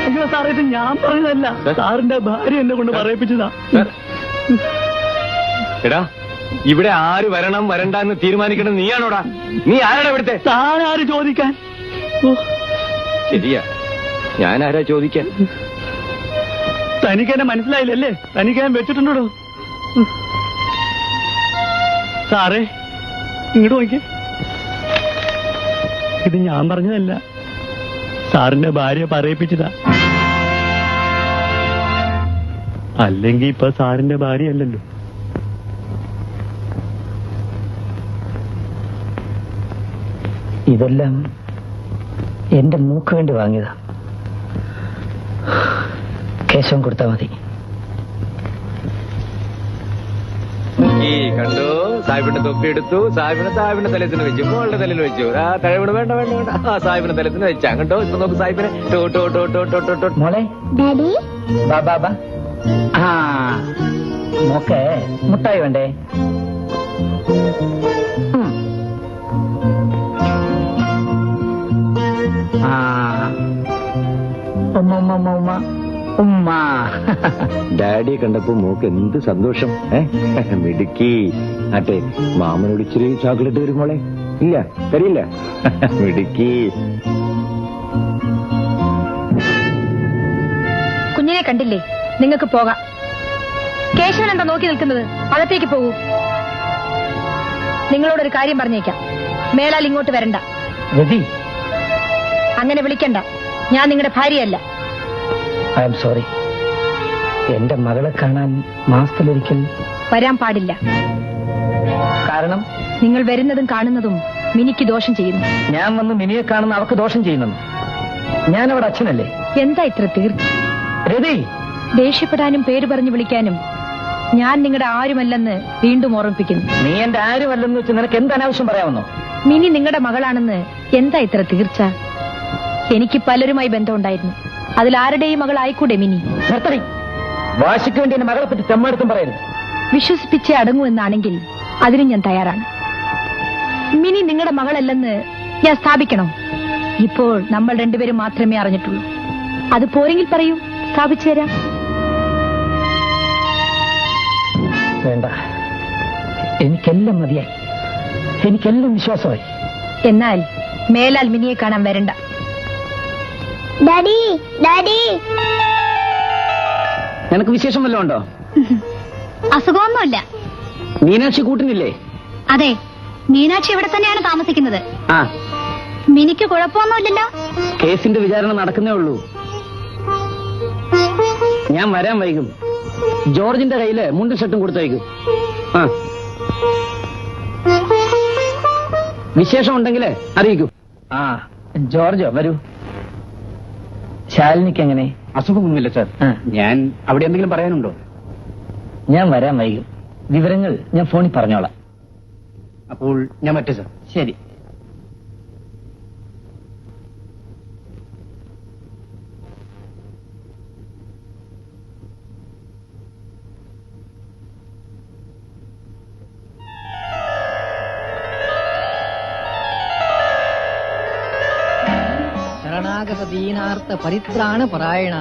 അയ്യോ സാറേ, ഇത് ഞാൻ പറഞ്ഞതല്ല. സാറിന്റെ ഭാര്യ എന്നെ കൊണ്ട് പറയിപ്പിച്ചതാ. എടാ, ഇവിടെ ആര് വരണം വരണ്ട എന്ന് തീരുമാനിക്കണം നീയാണോടാ? നീ ആരാടാ ഇവിടുത്തെ? താൻ ആര് ചോദിക്കാൻ? ശരിയാ, ഞാൻ ആരാ ചോദിക്കാൻ? തനിക്ക് എന്നെ മനസ്സിലായില്ലല്ലേ? തനിക്ക് ഞാൻ വെച്ചിട്ടുണ്ടോ? സാറേ, ഇങ്ങോട്ട് നോക്കി. ഇത് ഞാൻ പറഞ്ഞതല്ല, സാറിന്റെ ഭാര്യ പറയിപ്പിച്ചതാ. അല്ലെങ്കിൽ ഇപ്പൊ സാറിന്റെ ഭാര്യ അല്ലല്ലോ. ഇതെല്ലാം എന്റെ മൂക്ക് വേണ്ടി വാങ്ങിയതാ. കേശവൻ കൊടുത്താൽ മതി. കണ്ടോ, സാഹിബിന്റെ തൊപ്പി എടുത്തു, സാഹിബിന്റെ തലത്തിന് വെച്ചു, മോളുടെ തലയിൽ വെച്ചു. ആ തഴവിന് വേണ്ട വേണ്ട വേണ്ട, ആ സാഹിബിന്റെ തലത്തിന് വെച്ചാ കണ്ടോ. ഇപ്പൊ നോക്ക് സാഹിബിനെ ടോ ടോ ടോ ടോ ടോ ടോ ടോ. മോളെ ഡാഡി ബാ ബാ ബാ. ആ മോക്കെ മുട്ടായി വേണ്ടേ? ഉം. ആ ഉമ്മ ഉമ്മ ഉമ്മ ഉമ്മ ഉമ്മ. ഡാഡിയെ കണ്ടപ്പോ മോക്ക് എന്ത് സന്തോഷം. മിടുക്കി. ആട്ടെ, മാമനോട് ഇച്ചിരി ചോക്ലേറ്റ് വരും മോളെ. ഇല്ല, തരില്ല. മിടുക്കി. കുഞ്ഞിനെ കണ്ടില്ലേ? നിങ്ങൾക്ക് പോകാം. കേശവൻ എന്താ നോക്കി നിൽക്കുന്നത്? അകത്തേക്ക് പോകൂ. നിങ്ങളോടൊരു കാര്യം പറഞ്ഞേക്കാം. മേലാൽ ഇങ്ങോട്ട് വരണ്ട. രതി, അങ്ങനെ വിളിക്കണ്ട. ഞാൻ നിങ്ങളുടെ ഭാര്യയല്ല. I am sorry. എന്റെ മകളെ കാണാൻ മാസത്തിലൊരിക്കൽ വരാൻ പാടില്ല. കാരണം നിങ്ങൾ വരുന്നതും കാണുന്നതും മിനിക്ക് ദോഷം ചെയ്യുന്നു. ഞാൻ വന്ന് മിനിയെ കാണുന്ന അവർക്ക് ദോഷം ചെയ്യുന്നു. ഞാൻ അവിടെ അച്ഛനല്ലേ? എന്താ ഇത്ര തീർച്ച? രതി, ദേഷ്യപ്പെടാനും പേര് പറഞ്ഞു വിളിക്കാനും ഞാൻ നിങ്ങളുടെ ആരുമല്ലെന്ന് വീണ്ടും ഓർമ്മിപ്പിക്കുന്നു. നീ എന്റെ ആരുമല്ലെന്ന് വെച്ച് നിനക്ക് എന്ത് അനാവശ്യം പറയാമെന്നോ? മിനി നിങ്ങളുടെ മകളാണെന്ന് എന്താ ഇത്ര തീർച്ച? എനിക്ക് പലരുമായി ബന്ധമുണ്ടായിരുന്നു. അതിൽ ആരുടെയും മകൾ ആയിക്കൂടെ മിനി? നിർത്തടി. വാശിക്ക് വേണ്ടി എന്റെ മകളെ പറ്റി തെമ്മാടുത്തും പറയരുത്. വിശ്വസിപ്പിച്ചേ അടങ്ങൂ എന്നാണെങ്കിൽ അതിന് ഞാൻ തയ്യാറാണ്. മിനി നിങ്ങളുടെ മകളല്ലെന്ന് ഞാൻ സ്ഥാപിക്കണോ? ഇപ്പോൾ നമ്മൾ രണ്ടുപേരും മാത്രമേ അറിഞ്ഞിട്ടുള്ളൂ. അത് പോരെങ്കിൽ പറയൂ, സ്ഥാപിച്ചു തരാം. വേണ്ട, എനിക്കെല്ലാം മതിയായി. എനിക്കെല്ലാം വിശ്വാസമായി. എന്നാൽ മേലാൽ മിനിയെ കാണാൻ വരണ്ട. Daddy daddy. നിനക്ക് വിശേഷം വല്ലതും ഉണ്ടോ? അസുഖമൊന്നുമില്ല. മീനാക്ഷി കൂട്ടിനില്ലേ? അതെ, മീനാക്ഷി ഇവിടെ തന്നെയാണ് താമസിക്കുന്നത്. ആ, മിനിക്ക് കുഴപ്പമൊന്നുമില്ലല്ലോ. കേസിന്റെ വിചാരണ നടക്കുന്നേ ഉള്ളൂ. ഞാൻ വരാൻ വൈകും. ജോർജിന്റെ കയ്യില് മുണ്ടും ഷർട്ടും കൊടുത്തയക്കും. ആ, വിശേഷം ഉണ്ടെങ്കിൽ അറിയിക്കൂ. ആ, ജോർജോ വരൂ. ശാലിനിക്ക് എങ്ങനെ? അസുഖമൊന്നുമില്ല സാർ. ഞാൻ അവിടെ എന്തെങ്കിലും പറയാനുണ്ടോ? ഞാൻ വരാൻ വൈകും. വിവരങ്ങൾ ഞാൻ ഫോണിൽ പറഞ്ഞോളാം. അപ്പോൾ ഞാൻ മറ്റേ സാർ. ശരി. ശരണാഗത ദീനാർത്ഥ പരിത്രാണ പരായണ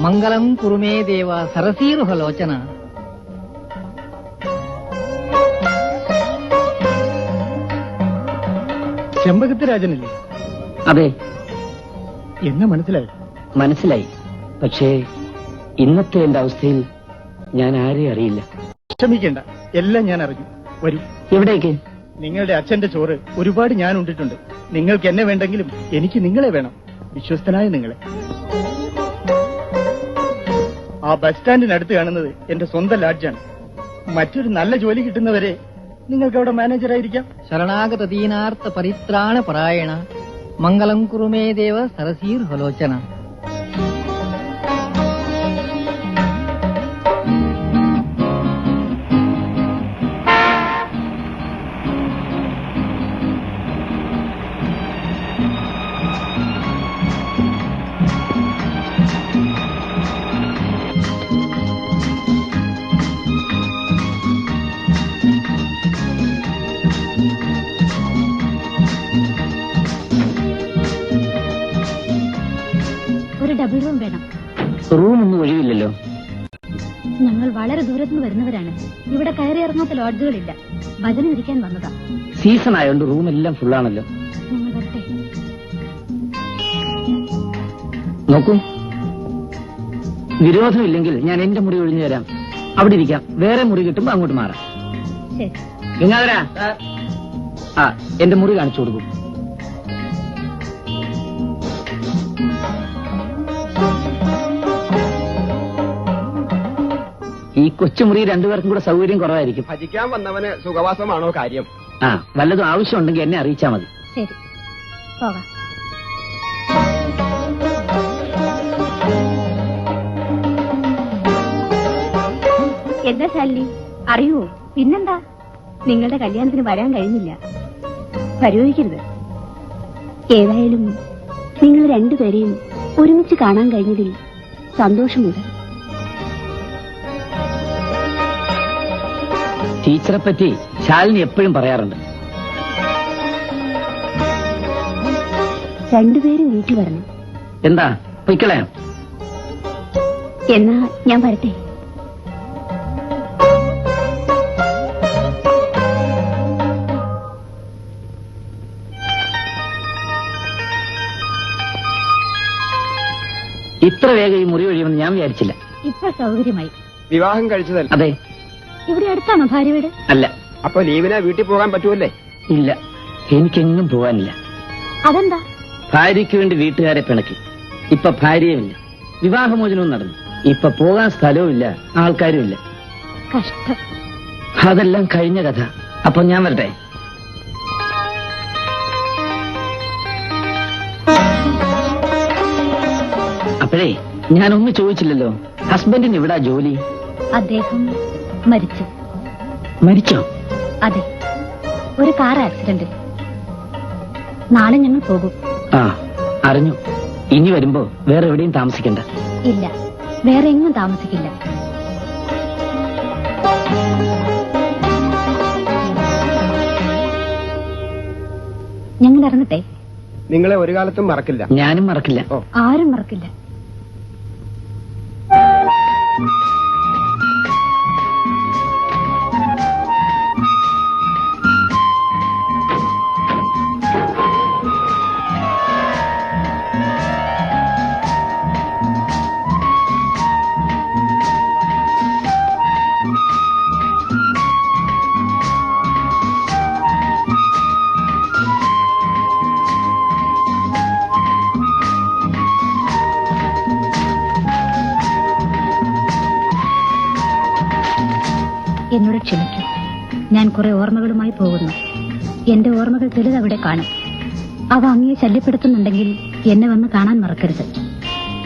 മംഗളം കുറുമേ ദേവ സരസീരുഹലോചന. ചെമ്പകത്തിരാജനല്ലേ? അതെ, എന്നെ മനസ്സിലായി. മനസ്സിലായി. പക്ഷേ ഇന്നത്തെ എന്റെ അവസ്ഥയിൽ ഞാൻ ആരെയും അറിയില്ല. ക്ഷമിക്കേണ്ട, എല്ലാം ഞാൻ അറിഞ്ഞു. വരൂ. എവിടേക്ക്? നിങ്ങളുടെ അച്ഛന്റെ ചോറ് ഒരുപാട് ഞാൻ ഉണ്ടിട്ടുണ്ട്. നിങ്ങൾക്ക് എന്നെ വേണ്ടെങ്കിലും എനിക്ക് നിങ്ങളെ വേണം. വിശ്വസ്തനായ നിങ്ങളെ. ആ ബസ് സ്റ്റാൻഡിനടുത്ത് കാണുന്നത് എന്റെ സ്വന്തം ലാഡ്ജാണ്. മറ്റൊരു നല്ല ജോലി കിട്ടുന്നവരെ നിങ്ങൾക്ക് അവിടെ മാനേജറായിരിക്കാം. ശരണാഗത ദീനാർത്ഥ പരിത്രാണ പരായണ മംഗളം കുറുമേ ദേവ സരസീരുഹലോചന. ഒരു ഡബിൾ റൂം വേണം. റൂമൊന്നും ഒഴിവില്ലല്ലോ. ഞങ്ങൾ വളരെ ദൂരത്ത് നിന്ന് വരുന്നവരാണ്. ഇവിടെ കയറി ഇറങ്ങാത്ത ലോഡ്ജുകളില്ല. ഭജന ഇരിക്കാൻ വന്നതാ. സീസൺ ആയതുകൊണ്ട് റൂമെല്ലാം ഫുള്ളാണല്ലോ. ഞങ്ങൾ വരട്ടെ. നോക്കൂ, വിരോധമില്ലെങ്കിൽ ഞാൻ എന്റെ മുറി ഒഴിഞ്ഞു തരാം. അവിടെ ഇരിക്കാം. വേറെ മുറി കിട്ടുമ്പോ അങ്ങോട്ട് മാറാം. ശരി. ഗംഗാധരാ, ആ എന്റെ മുറി കാണിച്ചു കൊടുക്കും. ഈ കൊച്ചുമുറി രണ്ടുപേർക്കും കൂടെ സൗകര്യം കുറവായിരിക്കും. ഭജിക്കാൻ വന്നവന് സുഖവാസമാണോ കാര്യം? ആ, വല്ലതും ആവശ്യമുണ്ടെങ്കിൽ എന്നെ അറിയിച്ചാൽ മതി. ശരി, പോകാം. എന്താ ശാലിനി, അറിയുമോ പിന്നെന്താ, നിങ്ങളുടെ കല്യാണത്തിന് വരാൻ കഴിഞ്ഞില്ല. പരിഗണിക്കരുത്. ഏതായാലും നിങ്ങൾ രണ്ടുപേരെയും ഒരുമിച്ച് കാണാൻ കഴിഞ്ഞതിൽ സന്തോഷമുണ്ട്. ടീച്ചറെ പറ്റി ശാലിനി എപ്പോഴും പറയാറുണ്ട്. രണ്ടുപേരും വീട്ടിൽ വരണം. എന്താ പൊയ്ക്കളയാം? എന്നാ ഞാൻ വരട്ടെ. ഇത്ര വേഗം ഈ മുറി ഒഴിയുമെന്ന് ഞാൻ വിചാരിച്ചില്ല. ഇപ്പൊ സൗകര്യമായി. വിവാഹം കഴിച്ചതല്ല? അതെ. ഇവിടെ അടുത്താണോ ഭാര്യ വീട്? അല്ല. അപ്പൊ ലീവിനാ വീട്ടിൽ പോകാൻ പറ്റുമല്ലേ? ഇല്ല, എനിക്കെങ്ങും പോകാനില്ല. അതെന്താ? ഭാര്യയ്ക്ക് വേണ്ടി വീട്ടുകാരെ പിണക്കി. ഇപ്പൊ ഭാര്യയുമില്ല, വിവാഹമോചനവും നടന്നു. ഇപ്പൊ പോകാൻ സ്ഥലവും ഇല്ല, ആൾക്കാരും ഇല്ല. കഷ്ടം. അതെല്ലാം കഴിഞ്ഞ കഥ. അപ്പൊ ഞാൻ വരട്ടെ. അപ്പോഴേ ഞാനൊന്നും ചോദിച്ചില്ലല്ലോ, ഹസ്ബൻഡിന് എവിടാ ജോലി? അദ്ദേഹം മരിച്ചു. മരിച്ചോ? അതെ, ഒരു കാർ ആക്സിഡന്റ്. നാളെ ഞങ്ങൾ പോകും. ആ, അറിഞ്ഞു. ഇനി വരുമ്പോ വേറെ എവിടെയും താമസിക്കണ്ട. ഇല്ല, വേറെ എങ്ങും താമസിക്കില്ല. ഞങ്ങൾ ഇറങ്ങട്ടെ. നിങ്ങളെ ഒരു കാലത്തും മറക്കില്ല. ഞാനും മറക്കില്ല. ആരും മറക്കില്ല. എന്നോട് ക്ഷമിക്കൂ. ഞാൻ കുറെ ഓർമ്മകളുമായി പോകുന്നു. എന്റെ ഓർമ്മകൾ ചിലത് അവിടെ കാണും. അവ അങ്ങയെ ശല്യപ്പെടുത്തുന്നുണ്ടെങ്കിൽ എന്നെ വന്ന് കാണാൻ മറക്കരുത്.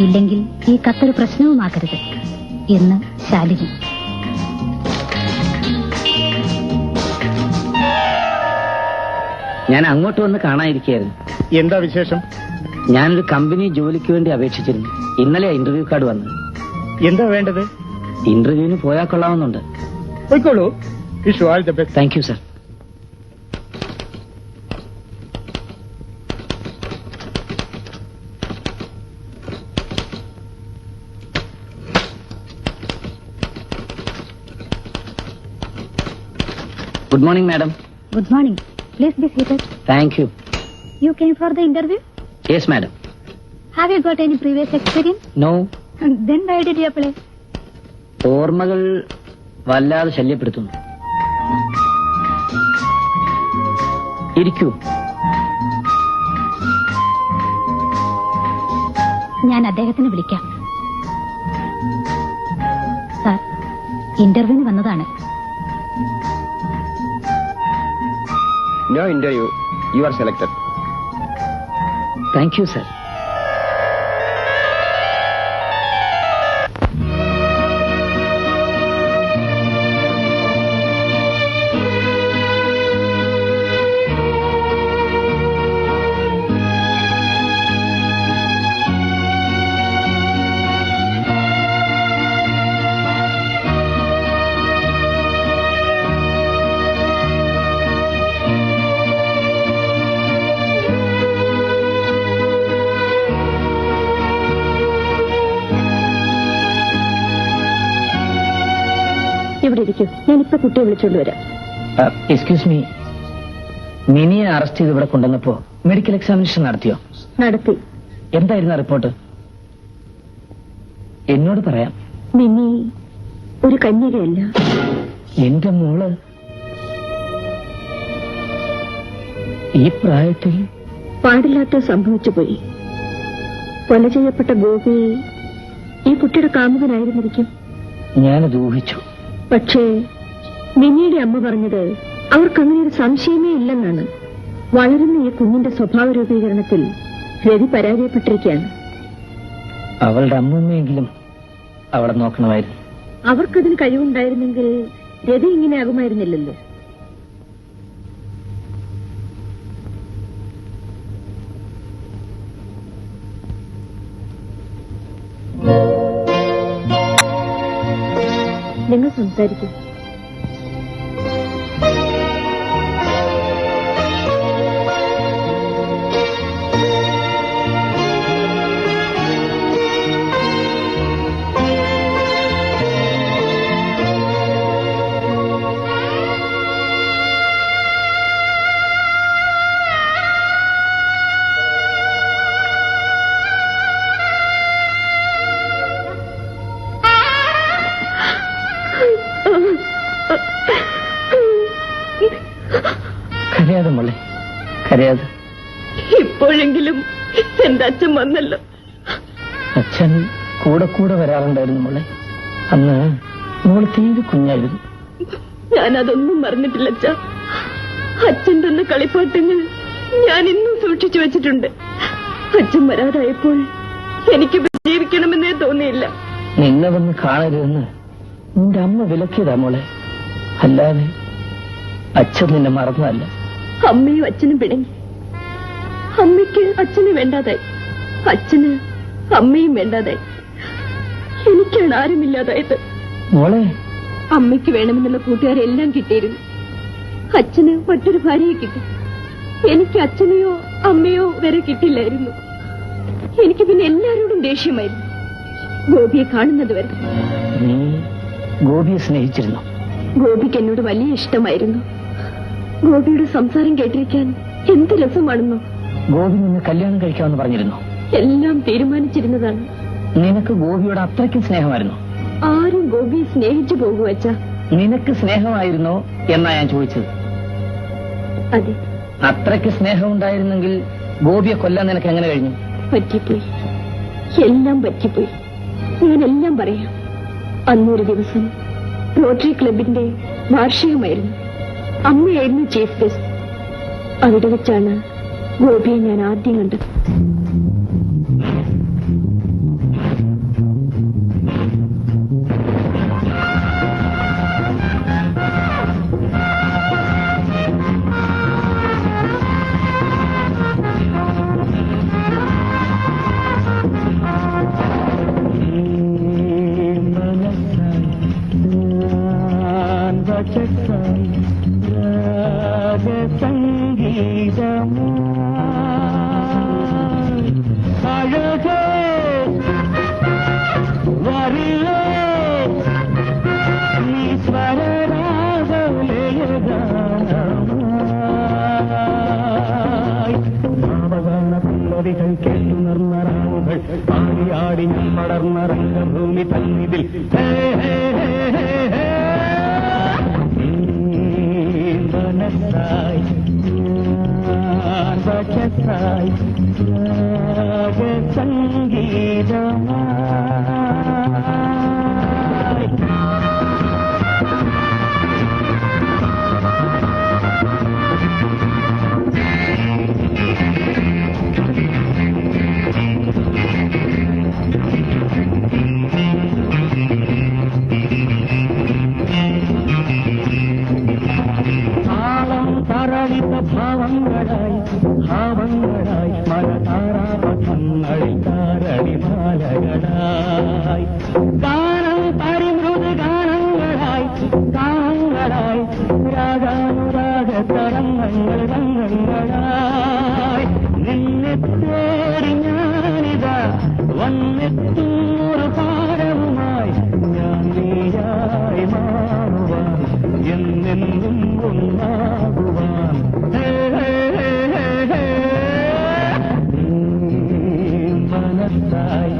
ഇല്ലെങ്കിൽ ഈ കത്തൊരു പ്രശ്നവുമാക്കരുത്. എന്ന് ശാലിനി. ഞാൻ അങ്ങോട്ട് വന്ന് കാണാതിരിക്കുകയായിരുന്നു. എന്താ വിശേഷം? ഞാനൊരു കമ്പനി ജോലിക്ക് വേണ്ടി അപേക്ഷിച്ചിരുന്നു. ഇന്നലെ ഇന്റർവ്യൂ കാർഡ് വന്നു. എന്താ വേണ്ടത്? ഇന്റർവ്യൂവിന് പോയാൽ കൊള്ളാവുന്നുണ്ട്. പോയിക്കോളൂ. Wish you all the best. Thank you sir. Good morning madam. Good morning. Please be seated. Thank you. You came for the interview? Yes madam. Have you got any previous experience? No. Then why did you apply? ഓർമ്മകൾ വല്ലാതെ ശല്യപ്പെടുത്തുന്നു. ഇരിക്കൂ. ഞാൻ അദ്ദേഹത്തിന് വിളിക്കാം. Sir, ഇന്റർവ്യൂവിന് വന്നതാണ്. No interview, you are selected. Thank you sir. ഇവിടെ ഇരിക്കൂ, ഞാനിപ്പോ കുട്ടിയെ വിളിച്ചോണ്ട് വരാം. എക്സ്ക്യൂസ് മീ, മിനിയെ അറസ്റ്റ് ചെയ്ത് ഇവിടെ കൊണ്ടുവന്നപ്പോ മെഡിക്കൽ എക്സാമിനേഷൻ നടത്തിയോ? നടത്തി. എന്തായിരുന്നു റിപ്പോർട്ട്? എന്നോട് പറയാം. മിനി ഒരു കന്യകയല്ല. എന്റെ മോള് ഈ പ്രായത്തിൽ പാടില്ലാത്ത സംഭവിച്ചു പോയി. കൊല ചെയ്യപ്പെട്ട ഗോപി ഈ കുട്ടിയുടെ കാമുകനായിരുന്നിരിക്കും. ഞാനത് ഊഹിച്ചു. പക്ഷേ മിനിയുടെ അമ്മ പറഞ്ഞത് അവർക്കങ്ങനെ ഒരു സംശയമേ ഇല്ലെന്നാണ്. വളരുന്ന ഈ കുഞ്ഞിന്റെ സ്വഭാവ രൂപീകരണത്തിൽ രവി പരാജയപ്പെട്ടിരിക്കുകയാണ്. അവളുടെ അമ്മൂമ്മയെങ്കിലും അവളെ നോക്കണമായിരുന്നു. അവർക്കതിന് കഴിവുണ്ടായിരുന്നെങ്കിൽ രതി ഇങ്ങനെ ആകുമായിരുന്നില്ലല്ലോ. നിങ്ങൾ സംസാരിക്കും. കരയാതെ മോളെ, കരയാതെ. ഇപ്പോഴെങ്കിലും എന്റെ അച്ഛൻ വന്നല്ലോ. അച്ഛൻ കൂടെ കൂടെ വരാറുണ്ടായിരുന്നു മോളെ. അന്ന് മോള് തീരെ കുഞ്ഞായിരുന്നു. ഞാനതൊന്നും മറന്നിട്ടില്ല അച്ഛ. അച്ഛൻ തന്ന കളിപ്പാട്ടങ്ങൾ ഞാൻ ഇന്നും സൂക്ഷിച്ചു വെച്ചിട്ടുണ്ട്. അച്ഛൻ വരാതായപ്പോൾ എനിക്ക് ജീവിക്കണമെന്നേ തോന്നിയില്ല. നിന്നെ വന്ന് കാണരുതെന്ന് നിന്റെ അമ്മ വിലക്കിയതാ മോളെ, അല്ലാതെ അച്ഛൻ നിന്നെ മറന്നതല്ല. അമ്മയും അച്ഛനും പിണങ്ങി. അമ്മയ്ക്ക് അച്ഛന് വേണ്ടാതായി, അച്ഛന് അമ്മയും വേണ്ടാതായി. എനിക്കാണ് ആരുമില്ലാതായത്. മോളെ, അമ്മയ്ക്ക് വേണമെന്നുള്ള കൂട്ടുകാരെല്ലാം കിട്ടിയിരുന്നു. അച്ഛന് മറ്റൊരു ഭാര്യയെ കിട്ടി. എനിക്ക് അച്ഛനെയോ അമ്മയോ വരെ കിട്ടില്ലായിരുന്നു. എനിക്ക് പിന്നെ എല്ലാവരോടും ദേഷ്യമായിരുന്നു, ഗോപിയെ കാണുന്നത് വരെ. നീ ഗോപിയെ സ്നേഹിച്ചിരുന്നു? ഗോപിക്ക് എന്നോട് വലിയ ഇഷ്ടമായിരുന്നു. ഗോപിയുടെ സംസാരം കേട്ടിരിക്കാൻ എന്ത് രസമാണെന്നോ. ഗോപി നിന്നെ കല്യാണം കഴിക്കാമെന്ന് പറഞ്ഞിരുന്നു? എല്ലാം തീരുമാനിച്ചിരുന്നതാണ്. നിനക്ക് ഗോപിയോട് അത്രയ്ക്ക് സ്നേഹമായിരുന്നു? ആരും ഗോപിയെ സ്നേഹിച്ചു പോകും അച്ഛാ. നിനക്ക് സ്നേഹമായിരുന്നോ എന്നാ ഞാൻ ചോദിച്ചത്. അതെ. അത്രയ്ക്ക് സ്നേഹം ഉണ്ടായിരുന്നെങ്കിൽ ഗോപിയെ കൊല്ലാൻ നിനക്ക് എങ്ങനെ കഴിഞ്ഞു? പറ്റിപ്പോയി, എല്ലാം പറ്റിപ്പോയി. ഞാനെല്ലാം പറയാം. അന്നൊരു ദിവസം റോട്ടറി ക്ലബിന്റെ വാർഷികമായിരുന്നു. അമ്മയായിരുന്നു ചീഫ് ഗസ്റ്റ്. അവിടെ വെച്ചാണ് ഗോപിയെ ഞാൻ ആദ്യം കണ്ടത്. പാടിയാടി ഞാൻ വളർന്ന രംഗഭൂമി തന്നിതിൽ മനസ്സായി സംഗീതമായി. ഭാവങ്ങളായി ഭാവങ്ങളായി മലതാരാപഥങ്ങളിൽ താരടിമാലകളായി ഗാനം പരിമൃദ ഗാനങ്ങളായി ഗാനങ്ങളായി രാഗാനുരാഗ തരംഗങ്ങൾ രംഗങ്ങളായി നിന്നെ തേടി ഞാനിതാ വന്നെത്തൂറ് പാരവുമായി ഞാൻ നീയായി മാറുവാൻ എന്നെന്നും ഒന്നാകുവാൻ മനസ്സായി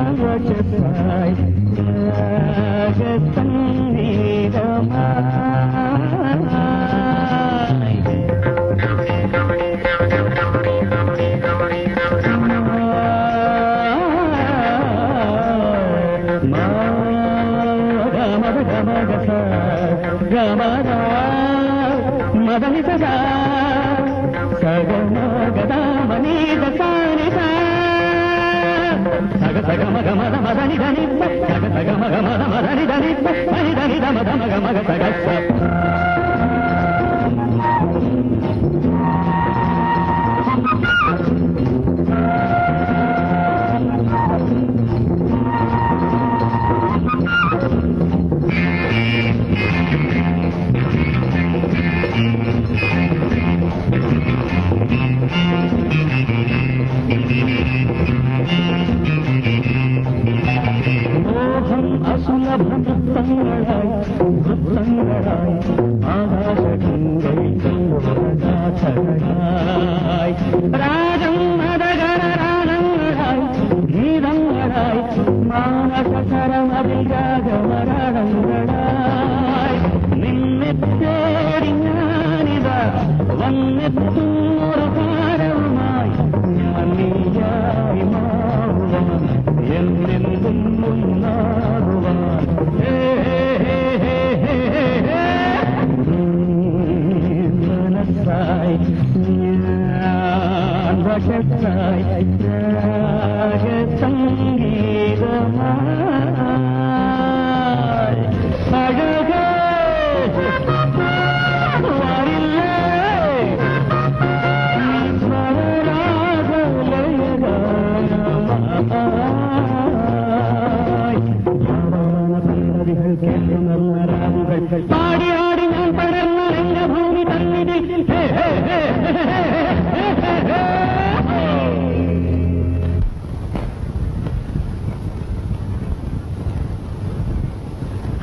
രാഗസായി രാഗസംഗീതമായി. మదని సదా సగమగదామని దసాని సగ సగ మగ మద మదని ధని సగ సగ మగ మద మదని ధని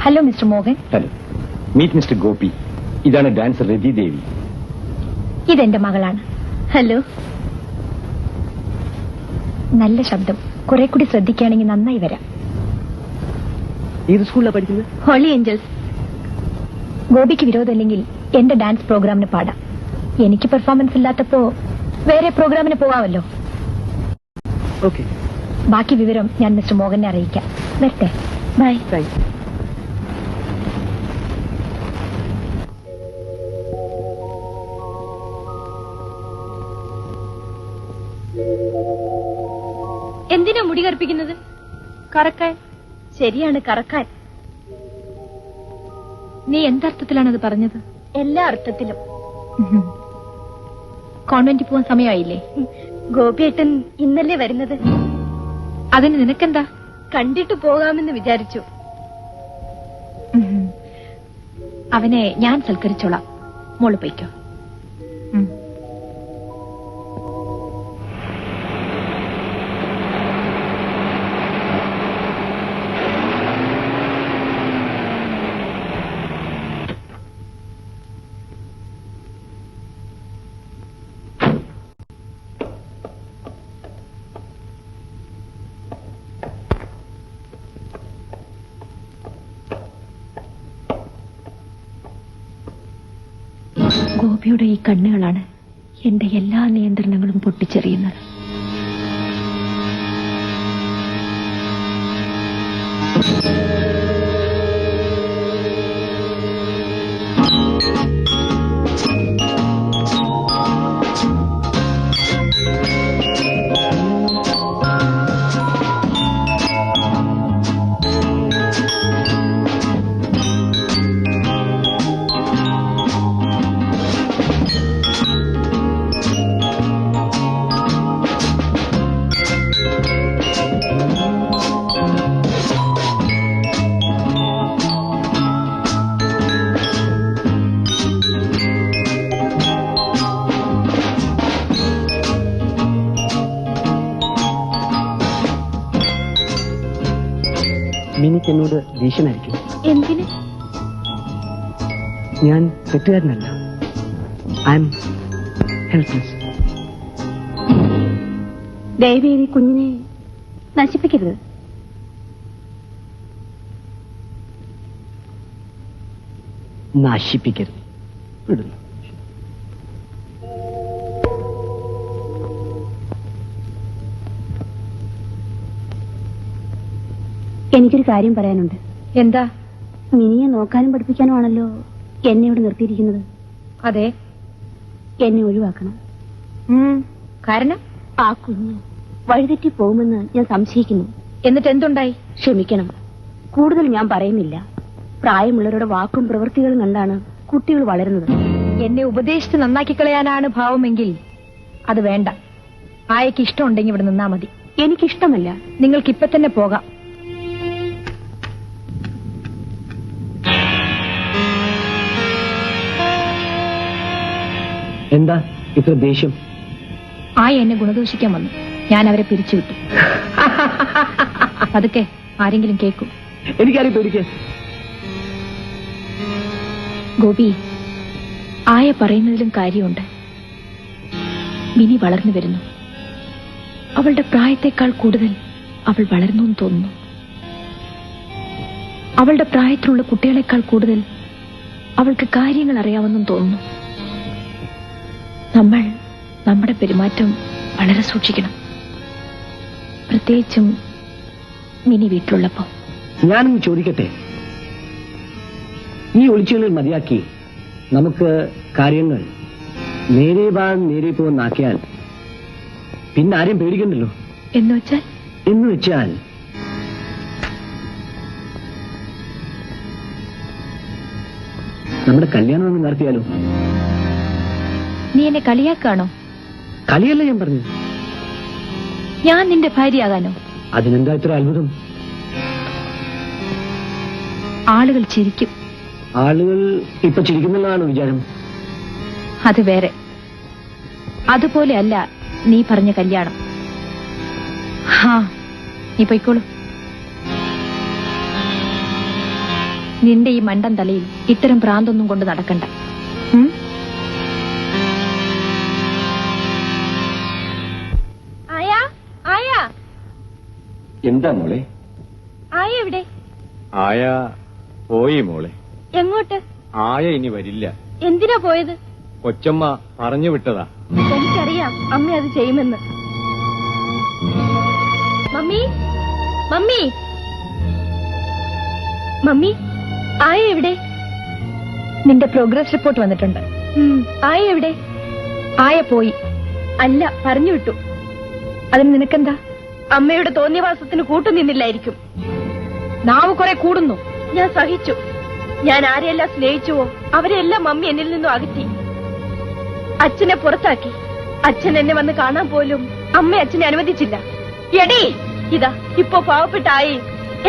hello mister Mohan. Hello, meet mister Gopi. ഇതാണ് ഡാൻസർ രതി ദേവി. ഇതെന്റെ മകളാണ്. ഹലോ. നല്ല ശബ്ദം, കുറെ കൂടി ശ്രദ്ധിക്കുകയാണെങ്കിൽ നന്നായി വരാം. ഏത് സ്കൂളിലാണ് പഠിക്കുന്നത്? Holy Angels. ഗോപിക്ക് വിരോധമില്ലെങ്കിൽ എന്റെ ഡാൻസ് പ്രോഗ്രാമിന് പാടാം. എനിക്ക് പെർഫോമൻസ് ഇല്ലാത്തപ്പോ വേറെ പ്രോഗ്രാമിന് പോവാമല്ലോ. ഓക്കെ, ബാക്കി വിവരം ഞാൻ മിസ്റ്റർ മോഹനെ അറിയിക്കാം. വരട്ടെ. ബൈ. താങ്ക്സ്. എന്തിനാ മുടി കറുപ്പിക്കുന്നത്? കറക്കാൻ. ശരിയാണ്, കറക്കാൻ. നീ എന്തർത്ഥത്തിലാണത് പറഞ്ഞത്? എല്ലാ അർത്ഥത്തിലും. കോൺവെന്റിൽ പോവാൻ സമയമായില്ലേ? ഗോപിയേട്ടൻ ഇന്നല്ലേ വരുന്നത്. അതിന് നിനക്കെന്താ? കണ്ടിട്ട് പോകാമെന്ന് വിചാരിച്ചു. അവനെ ഞാൻ സൽക്കരിച്ചോളാം. മോള് പോയിക്കോ. ഗോപിയുടെ ഈ കണ്ണുകളാണ് എന്റെ എല്ലാ നിയന്ത്രണങ്ങളും പൊട്ടിച്ചെറിയുന്നത്. മിനിക്ക് എന്നോട് ദേഷ്യമായിരിക്കും. എന്തിന്? ഞാൻ തെറ്റുകാരനല്ല. I am helpless. ദയവേദി കുഞ്ഞിനെ നശിപ്പിക്കരുത്. നശിപ്പിക്കരുത്. വിടുന്നു. എനിക്കൊരു കാര്യം പറയാനുണ്ട്. എന്താ? മിനിയെ നോക്കാനും പഠിപ്പിക്കാനും ആണല്ലോ എന്നെ ഇവിടെ നിർത്തിയിരിക്കുന്നത്. അതെ. എന്നെ ഒഴിവാക്കണം. കാരണം ആ കുഞ്ഞ് വഴിതെറ്റി പോകുമെന്ന് ഞാൻ സംശയിക്കുന്നു. എന്നിട്ട് എന്തുണ്ടായി? ക്ഷമിക്കണം, കൂടുതൽ ഞാൻ പറയുന്നില്ല. പ്രായമുള്ളവരുടെ വാക്കും പ്രവൃത്തികളും കണ്ടാണ് കുട്ടികൾ വളരുന്നത്. എന്നെ ഉപദേശിച്ച് നന്നാക്കി കളയാനാണ് ഭാവമെങ്കിൽ അത് വേണ്ട. ആയക്ക് ഇഷ്ടമുണ്ടെങ്കിൽ ഇവിടെ നിന്നാ മതി. എനിക്കിഷ്ടമല്ല. നിങ്ങൾക്ക് ഇപ്പൊ തന്നെ പോകാം. എന്താ ഇത്ര ദേഷ്യം? ആയ എന്നെ ഗുണദോഷിക്കാൻ വന്നു. ഞാൻ അവരെ പിരിച്ചുവിട്ടു. അതൊക്കെ ആരെങ്കിലും കേൾക്കും. എനിക്കറിയാം പേടിക്ക്. ഗോപി, ആയ പറയുന്നതിലും കാര്യമുണ്ട്. മിനി വളർന്നു വരുന്നു. അവളുടെ പ്രായത്തെക്കാൾ കൂടുതൽ അവൾ വളർന്നു എന്ന് തോന്നുന്നു. അവളുടെ പ്രായത്തിലുള്ള കുട്ടികളെക്കാൾ കൂടുതൽ അവൾക്ക് കാര്യങ്ങൾ അറിയാമെന്നും തോന്നുന്നു. നമ്മൾ നമ്മുടെ പെരുമാറ്റം വളരെ സൂക്ഷിക്കണം, പ്രത്യേകിച്ചും മിനി വീട്ടിലുള്ളപ്പോ. ഞാനൊന്ന് ചോദിക്കട്ടെ, ഈ ഒളിച്ചുകളിൽ മതിയാക്കി നമുക്ക് കാര്യങ്ങൾ നേരെ ഭാഗം നേരെ പോകുന്നാക്കിയാൽ പിന്നെ ആരെയും പേടിക്കണ്ടല്ലോ. എന്ന് വെച്ചാൽ നമ്മുടെ കല്യാണം ഒന്ന് നടത്തിയാലോ? നീ എന്നെ കളിയാക്കാണോ? കളിയല്ല ഞാൻ പറഞ്ഞു. ഞാൻ നിന്റെ ഭാര്യയാകാനോ? അതിനെന്താ ഇത്ര അത്ഭുതം? ആളുകൾ ചിരിക്കും. ആളുകൾ ഇപ്പൊ ചിരിക്കുന്നുള്ളതാണോ വിചാരം? അത് വേറെ. അതുപോലെ അല്ല നീ പറഞ്ഞ കല്യാണം. നീ പൊയ്ക്കോളൂ. നിന്റെ ഈ മണ്ടൻ തലയിൽ ഇത്തരം ഭ്രാന്തൊന്നും കൊണ്ട് നടക്കണ്ട. എന്താ മോളെ? ആയ എവിടെ? ആയ പോയി മോളെ. എങ്ങോട്ട്? ആയ ഇനി വരില്ല. എന്തിനാ പോയത്? കൊച്ചമ്മ പറഞ്ഞു വിട്ടതാ. എനിക്കറിയാം അമ്മ അത് ചെയ്യുമെന്ന്. മമ്മി, മമ്മി, മമ്മി, ആയ എവിടെ? നിന്റെ പ്രോഗ്രസ് റിപ്പോർട്ട് വന്നിട്ടുണ്ട്. ആയ എവിടെ? ആയ പോയി. അല്ല, പറഞ്ഞു വിട്ടു. അതിന് നിനക്കെന്താ? അമ്മയുടെ തോന്നിയവാസത്തിന് കൂട്ടുനിന്നില്ലായിരിക്കും. നാവ് കുറെ കൂടുന്നു. ഞാൻ സഹിച്ചു. ഞാൻ ആരെയെല്ലാം സ്നേഹിച്ചുവോ അവരെല്ലാം മമ്മി എന്നിൽ നിന്നും അകറ്റി. അച്ഛനെ പുറത്താക്കി. അച്ഛൻ എന്നെ വന്ന് കാണാൻ പോലും അമ്മ അച്ഛനെ അനുവദിച്ചില്ല. എടീ, ഇതാ ഇപ്പൊ പാവപ്പെട്ടായി.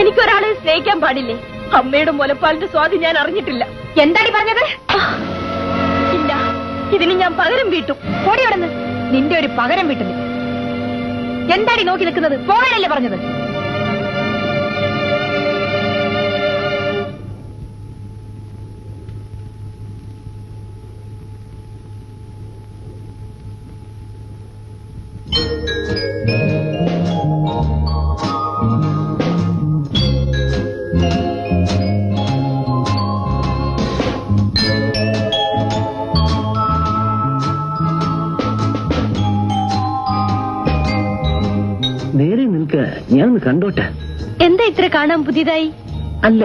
എനിക്കൊരാളെ സ്നേഹിക്കാൻ പാടില്ലേ? അമ്മയുടെ മുലപ്പാലിന്റെ സ്വാധീനം ഞാൻ അറിഞ്ഞിട്ടില്ല. എന്താടി പറഞ്ഞത്? ഇല്ല, ഇതിന് ഞാൻ പകരം വീട്ടും. പോടി അവിടുന്ന്. നിന്റെ ഒരു പകരം വീട്ടുന്നു. എന്താടി നോക്കി നിൽക്കുന്നത്? പോകാനല്ലേ പറഞ്ഞത്? നേരെ നിൽക്ക, ഞാനൊന്ന് കണ്ടോട്ടെ. എന്താ ഇത്ര കാണാൻ പുതിയതായി? അല്ല,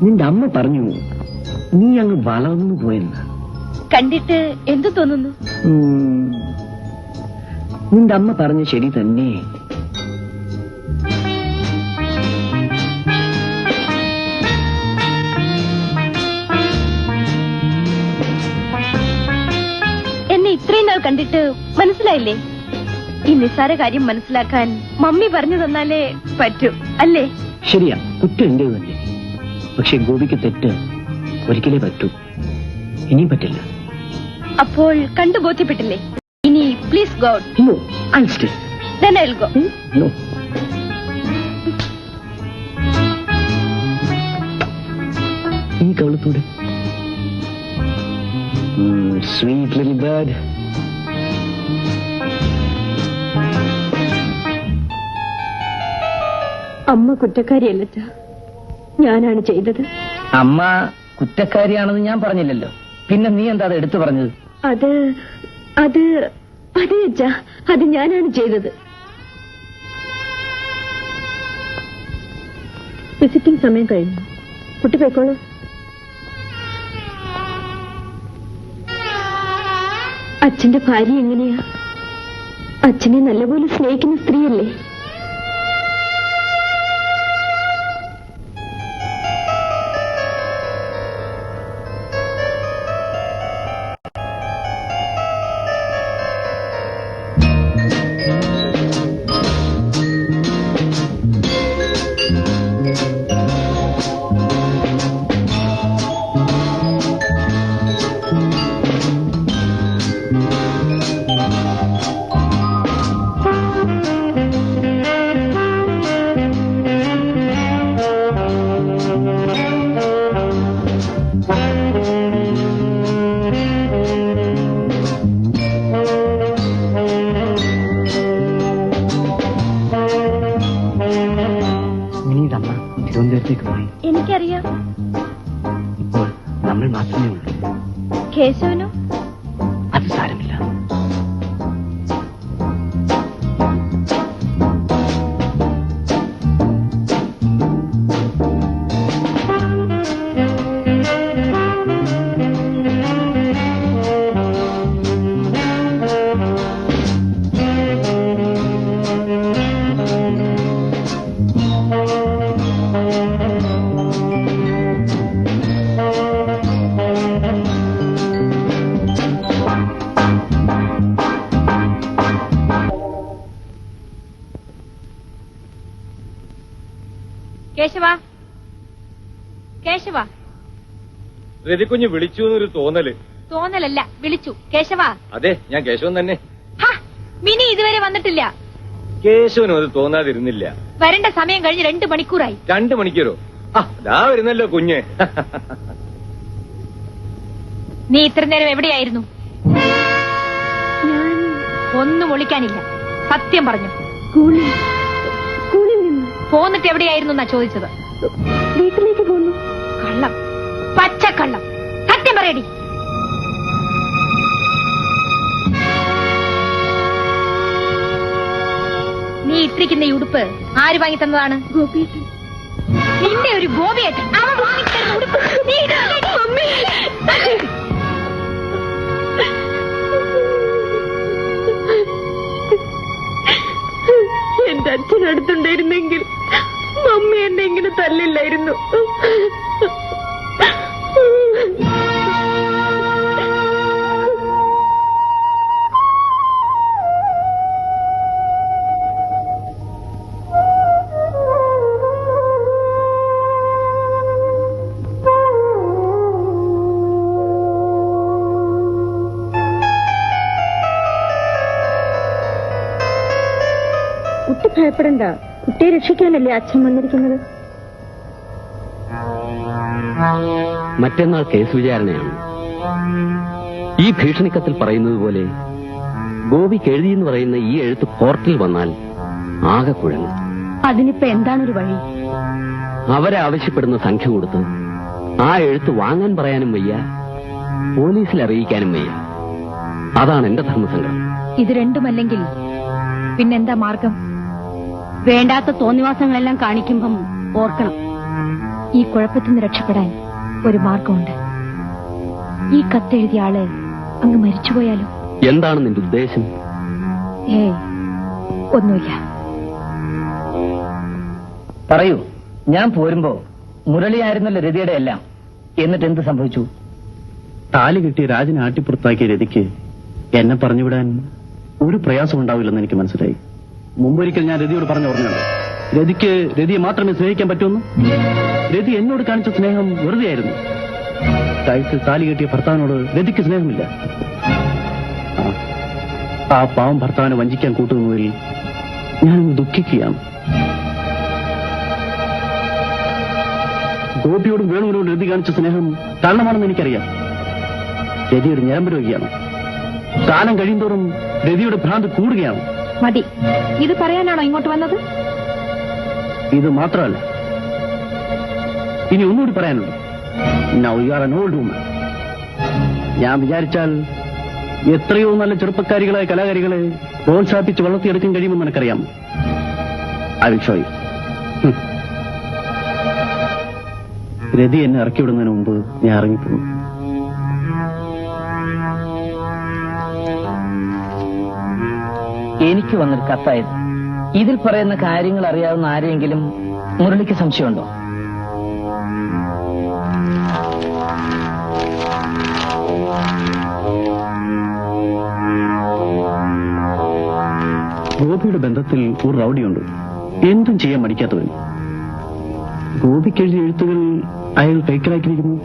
നിന്റെ അമ്മ പറഞ്ഞു നീ അങ്ങ് വളർന്നു പോയെന്ന്. കണ്ടിട്ട് എന്തു തോന്നുന്നു? നിന്റെ അമ്മ പറഞ്ഞ ശരി തന്നെ. എന്നെ ഇത്രയും നാൾ കണ്ടിട്ട് മനസ്സിലായില്ലേ? ഈ നിസ്സാര കാര്യം മനസ്സിലാക്കാൻ മമ്മി പറഞ്ഞു തന്നാലേ പറ്റൂ, അല്ലേ? ശരിയാ, കുറ്റം എന്റേത് തന്നെ. പക്ഷെ ഗോപിക്ക് തെറ്റ് ഒരിക്കലേ പറ്റൂ. ഇനിയും പറ്റില്ല. അപ്പോൾ കണ്ടു ബോധ്യപ്പെട്ടില്ലേ? ഇനി please go. No, I'll stay. Then I'll go. No. ഈ കവളത്തൂടെ. Sweet little bird. അമ്മ കുറ്റക്കാരിയല്ല, ഞാനാണ് ചെയ്തത്. അമ്മ കുറ്റക്കാരിയാണെന്ന് ഞാൻ പറഞ്ഞില്ലല്ലോ. പിന്നെ നീ എന്താ അത് എടുത്തു പറഞ്ഞത്? അത് അത് അതെ അച്ഛാ, അത് ഞാനാണ് ചെയ്തത്. വിസിറ്റിംഗ് സമയം കഴിഞ്ഞു. കുട്ടി പോയിക്കോളൂ. അച്ഛന്റെ ഭാര്യ എങ്ങനെയാ? അച്ഛനെ നല്ലപോലെ സ്നേഹിക്കുന്ന സ്ത്രീയല്ലേ? നീതമ്മ തിരുവനന്തപുരത്തേക്ക് പോയി. എനിക്കറിയാം. ഇപ്പോൾ നമ്മൾ മാത്രമേ ഉള്ളൂ. കേശവനോ? അത് സാരമില്ല. കേശവ, കേശവ. രതിക്കുഞ്ഞ് വിളിച്ചു എന്നൊരു തോന്നല്. തോന്നലല്ല, വിളിച്ചു. കേശവ. അതെ, ഞാൻ കേശവൻ തന്നെ. ഹാ, മിനി ഇതുവരെ വന്നിട്ടില്ല. കേശവനും അത് തോന്നാതിരുന്നില്ല. വരേണ്ട സമയം കഴിഞ്ഞ് 2 മണിക്കൂറായി. 2 മണിക്കൂറോ? ദാ വരുന്നല്ലോ കുഞ്ഞ്. നീ ഇത്ര നേരം എവിടെയായിരുന്നു? ഒന്നും ഒളിക്കാനില്ല, സത്യം പറഞ്ഞു. പോന്നിട്ട് എവിടെയായിരുന്നു എന്നാ ചോദിച്ചത്. വീട്ടിലേക്ക് പോന്നു. കള്ളം, പച്ചക്കള്ളം. സത്യം പറയടി. നീ ഇട്ടിരിക്കുന്ന ഈ ഉടുപ്പ് ആര് വാങ്ങി തന്നതാണ്? ഗോപിയേട്ടൻ. നിന്റെ ഒരു ഗോപിയേട്ടൻ അവൻ വാങ്ങിത്തരുന്ന ഉടുപ്പ് നീ ഇടുകയടി. എന്റെ അച്ഛനടുത്തുണ്ടായിരുന്നെങ്കിൽ മമ്മി എന്നെ ഇങ്ങനെ തല്ലില്ലായിരുന്നു. കുട്ടി ഭയപ്പെടണ്ട. കുട്ടിയെ രക്ഷിക്കാനല്ലേ അച്ഛൻ വന്നിരിക്കുന്നത്. മറ്റന്നാൾ കേസ് വിചാരണയാണ്. ഈ ഭീഷണിക്കത്തിൽ പറയുന്നത് പോലെ ഗോപിക്ക് എഴുതിയെന്ന് പറയുന്ന ഈ എഴുത്ത് കോർട്ടിൽ വന്നാൽ ആകെ കുഴങ്ങും. അതിനിപ്പോ എന്താണൊരു വഴി? അവരെ ആവശ്യപ്പെടുന്ന സംഖ്യ കൊടുത്ത് ആ എഴുത്ത് വാങ്ങാൻ പറയാനും വയ്യ, പോലീസിൽ അറിയിക്കാനും വയ്യ. അതാണ് എന്റെ ധർമ്മസങ്കടം. ഇത് രണ്ടുമല്ലെങ്കിൽ പിന്നെന്താ മാർഗം? വേണ്ടാത്ത തോന്നിവാസങ്ങളെല്ലാം കാണിക്കുമ്പം ഓർക്കണം, ഈ കുഴപ്പത്തിൽ നിന്ന് രക്ഷപ്പെടാൻ ഒരു മാർഗമുണ്ട്. ഈ കത്തെഴുതിയ ആള് അങ്ങ് മരിച്ചുപോയാലോ? എന്താണ് നിന്റെ ഉദ്ദേശം? ഒന്നുമില്ല. പറയൂ. ഞാൻ പോരുമ്പോ മുരളിയായിരുന്നല്ലോ രതിയുടെ എല്ലാം. എന്നിട്ട് എന്ത് സംഭവിച്ചു? താലി കിട്ടിയ രാജനെ ആട്ടിപ്പുറത്താക്കിയ രതിക്ക് എന്നെ പറഞ്ഞുവിടാൻ ഒരു പ്രയാസം ഉണ്ടാവില്ലെന്ന് എനിക്ക് മനസ്സിലായി. മുമ്പൊരിക്കൽ ഞാൻ രതിയോട് പറഞ്ഞ ഓർമ്മയുണ്ട്, രതിക്ക് രതിയെ മാത്രമേ സ്നേഹിക്കാൻ പറ്റുമെന്ന്. രതി എന്നോട് കാണിച്ച സ്നേഹം വെറുതെയായിരുന്നു. കഴുത്തിൽ താലി കെട്ടിയ ഭർത്താവിനോട് രതിക്ക് സ്നേഹമില്ല. ആ പാവം ഭർത്താവിനെ വഞ്ചിക്കാൻ കൂട്ടുന്നതിൽ ഞാൻ ദുഃഖിക്കുകയാണ്. ഗോപിയോടും വേണുവിനോടും രതി കാണിച്ച സ്നേഹം കള്ളമാണെന്ന് എനിക്കറിയാം. രതി ഒരു ഞരമ്പ് രോഗിയാണ്. കാലം കഴിയുന്തോറും രതിയുടെ ഭ്രാന്ത് കൂടുകയാണ്. മതി. ഇത് പറയാനാണോ ഇങ്ങോട്ട് വന്നത്? ഇത് മാത്രമല്ല, ഇനി ഒന്നുകൂടി പറയാനുണ്ട്. Now you are an old woman. ഞാൻ വിചാരിച്ചാൽ എത്രയോ നല്ല ചെറുപ്പക്കാരികളായ കലാകാരികളെ പ്രോത്സാഹിപ്പിച്ച് വളർത്തിയെടുക്കാൻ കഴിയുമെന്ന് എനിക്കറിയാം. I will show you. രതി എന്നെ ഇറക്കിവിടുന്നതിന് മുമ്പ് ഞാൻ ഇറങ്ങിപ്പോകും. എനിക്ക് വന്നൊരു കത്തായത്. ഇതിൽ പറയുന്ന കാര്യങ്ങൾ അറിയാവുന്ന ആരെയെങ്കിലും മുരളിക്ക് സംശയമുണ്ടോ? ഗോപിയുടെ ബന്ധത്തിൽ ഒരു റൗഡിയുണ്ട്, എന്തും ചെയ്യാൻ മടിക്കാത്തവൻ. ഗോപിക്കെഴുതിയ എഴുത്തുകൾ അയാൾ കൈക്കലാക്കിയിരിക്കുന്നു.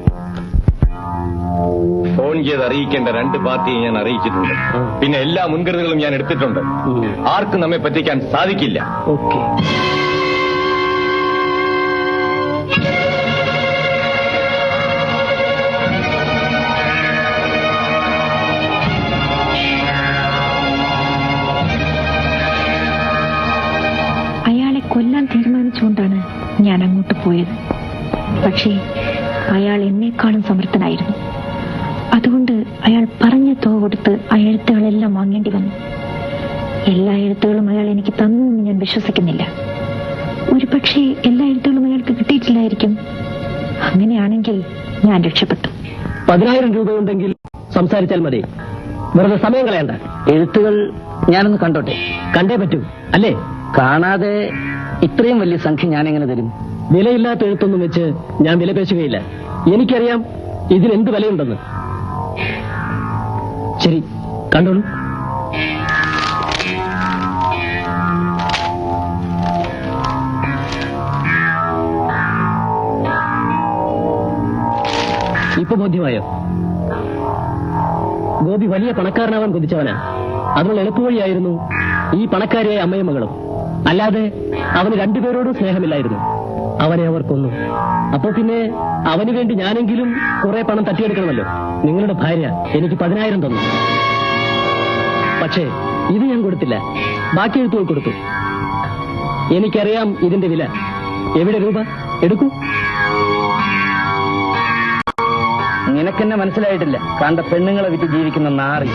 ഫോൺ ചെയ്ത് അറിയിക്കേണ്ട 2 പാർട്ടിയെ ഞാൻ അറിയിച്ചിട്ടുണ്ട്. പിന്നെ എല്ലാ മുൻകരുതലുകളും ഞാൻ എടുത്തിട്ടുണ്ട്. ആർക്കും നമ്മെ പറ്റിക്കാൻ സാധിക്കില്ല. ഓക്കെ. പക്ഷേ അയാൾ എന്നെക്കാളും സമർത്ഥനായിരുന്നു. അതുകൊണ്ട് അയാൾ പറഞ്ഞ തുക കൊടുത്ത് ആ എഴുത്തുകളെല്ലാം വാങ്ങേണ്ടി വന്നു. എല്ലാ എഴുത്തുകളും അയാൾ എനിക്ക് തന്നു എന്ന് ഞാൻ വിശ്വസിക്കുന്നില്ല. ഒരു പക്ഷേ എല്ലാ എഴുത്തുകളും അയാൾക്ക് കിട്ടിയിട്ടില്ലായിരിക്കും. അങ്ങനെയാണെങ്കിൽ ഞാൻ രക്ഷപ്പെട്ടു. 10,000 രൂപ ഉണ്ടെങ്കിൽ സംസാരിച്ചാൽ മതി, വെറുതെ സമയം കളയണ്ട. എഴുത്തുകൾ ഞാനൊന്ന് കണ്ടോട്ടെ. കണ്ടേ പറ്റൂ അല്ലേ? കാണാതെ ഇത്രയും വലിയ സംഖ്യ ഞാൻ എങ്ങനെ തരും? വിലയില്ലാത്ത എഴുത്തൊന്നും വെച്ച് ഞാൻ വില പേശുകയില്ല. എനിക്കറിയാം ഇതിനെന്ത് വിലയുണ്ടെന്ന്. ശരി, കണ്ടോളൂ. ഇപ്പൊ ബോധ്യമായോ? ഗോപി വലിയ പണക്കാരനാവാൻ കൊതിച്ചവനാ. അതിനുള്ള എളുപ്പവഴിയായിരുന്നു ഈ പണക്കാരിയായ അമ്മയും മകളും. അല്ലാതെ അവന് രണ്ടുപേരോടും സ്നേഹമില്ലായിരുന്നു. അവനെ അവർ കൊന്നു. അപ്പൊ പിന്നെ അവന് വേണ്ടി ഞാനെങ്കിലും കുറെ പണം തട്ടിയെടുക്കണമല്ലോ. നിങ്ങളുടെ ഭാര്യ എനിക്ക് 10,000 തന്നു. പക്ഷേ ഇത് ഞാൻ കൊടുത്തില്ല, ബാക്കി എഴുത്തുകൾ കൊടുത്തു. എനിക്കറിയാം ഇതിന്റെ വില. എവിടെ രൂപ? എടുക്കൂ. നിനക്കെന്നെ മനസ്സിലായിട്ടില്ല. കണ്ട പെണ്ണുങ്ങളെ വിറ്റ് ജീവിക്കുന്ന നാറി.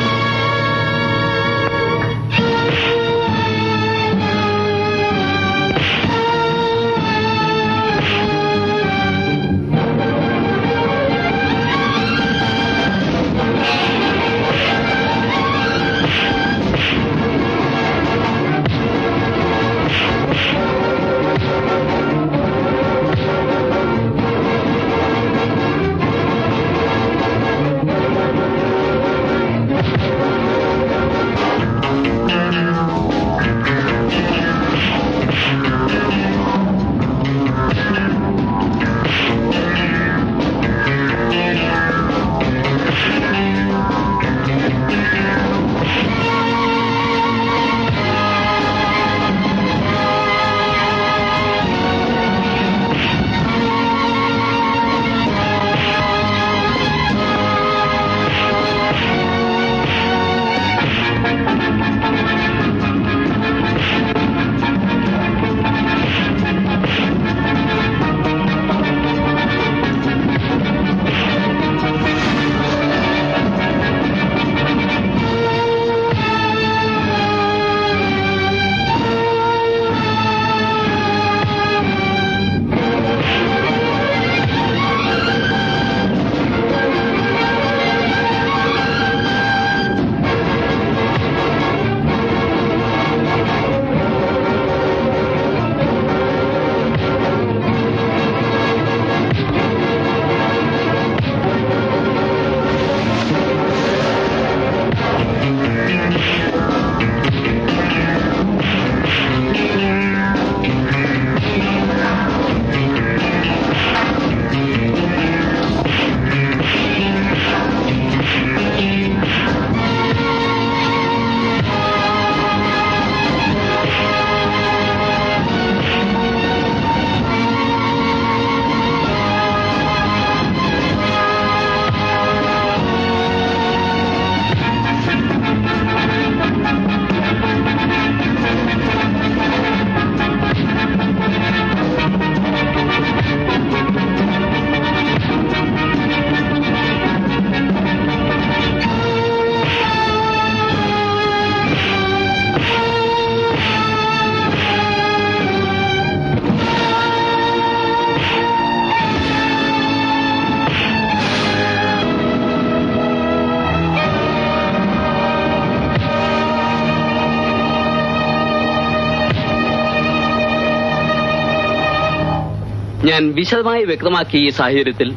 ഞാൻ വിശദമായി വ്യക്തമാക്കിയ ഈ സാഹചര്യത്തിൽ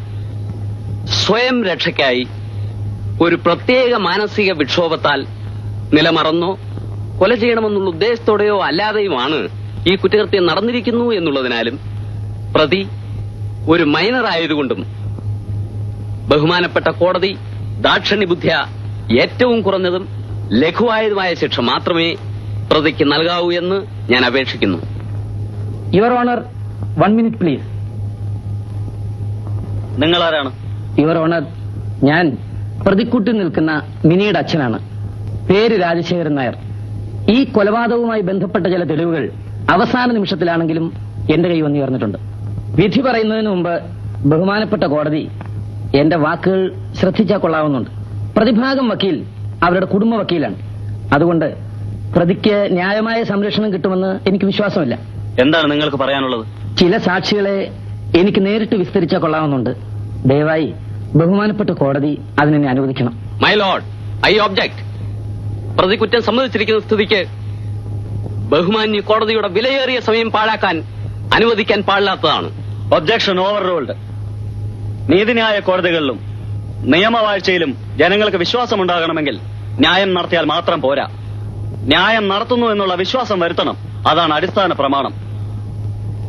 സ്വയം രക്ഷയ്ക്കായി ഒരു പ്രത്യേക മാനസിക വിക്ഷോഭത്താൽ നിലമറന്നോ കൊല ചെയ്യണമെന്നുള്ള ഉദ്ദേശത്തോടെയോ അല്ലാതെയുമാണ് ഈ കുറ്റകൃത്യം നടന്നിരിക്കുന്നു എന്നുള്ളതിനാലും പ്രതി ഒരു മൈനർ ആയതുകൊണ്ടും ബഹുമാനപ്പെട്ട കോടതി ദാക്ഷിണ്യബുദ്ധ്യ ഏറ്റവും കുറഞ്ഞതും ലഘുവായതുമായ ശിക്ഷ മാത്രമേ പ്രതിക്ക് നൽകാവൂ എന്ന് ഞാൻ അപേക്ഷിക്കുന്നു. Your honour, 1 minute please. നിങ്ങളാരാണ്? യുവർ ഓണർ, ഞാൻ പ്രതിക്കൂട്ടിൽ നിൽക്കുന്ന മിനിയുടെ അച്ഛനാണ്. പേര് രാജശേഖരൻ നായർ. ഈ കൊലപാതകവുമായി ബന്ധപ്പെട്ട ചില തെളിവുകൾ അവസാന നിമിഷത്തിലാണെങ്കിലും എന്റെ കൈ വന്നുയർന്നിട്ടുണ്ട്. വിധി പറയുന്നതിന് മുമ്പ് ബഹുമാനപ്പെട്ട കോടതി എന്റെ വാക്കുകൾ ശ്രദ്ധിച്ചാൽ കൊള്ളാവുന്നുണ്ട്. പ്രതിഭാഗം വക്കീൽ അവരുടെ കുടുംബ വക്കീലാണ്. അതുകൊണ്ട് പ്രതിക്ക് ന്യായമായ സംരക്ഷണം കിട്ടുമെന്ന് എനിക്ക് വിശ്വാസമില്ല. എന്താണ് നിങ്ങൾക്ക് പറയാനുള്ളത്? ചില സാക്ഷികളെ എനിക്ക് നേരിട്ട് വിസ്തരിച്ചാൽ കൊള്ളാവുന്നുണ്ട്. ദയവായി ബഹുമാനപ്പെട്ട കോടതി അതിനെ അനുവദിക്കണം. My Lord, I object. പ്രതി കുറ്റം സമ്മതിച്ചിരിക്കുന്ന സ്ഥിതിക്ക് ബഹുമാന്യ കോടതിയുടെ വിലയേറിയ സമയം പാഴാക്കാൻ അനുവദിക്കാൻ പാടില്ലാത്തതാണ്. Objection over ruled. നീതിന്യായ കോടതികളിലും നിയമവാഴ്ചയിലും ജനങ്ങൾക്ക് വിശ്വാസമുണ്ടാകണമെങ്കിൽ ന്യായം നടത്തിയാൽ മാത്രം പോരാ. ന്യായം നടത്തുന്നു എന്നുള്ള വിശ്വാസം വരുത്തണം. അതാണ് അടിസ്ഥാന പ്രമാണം.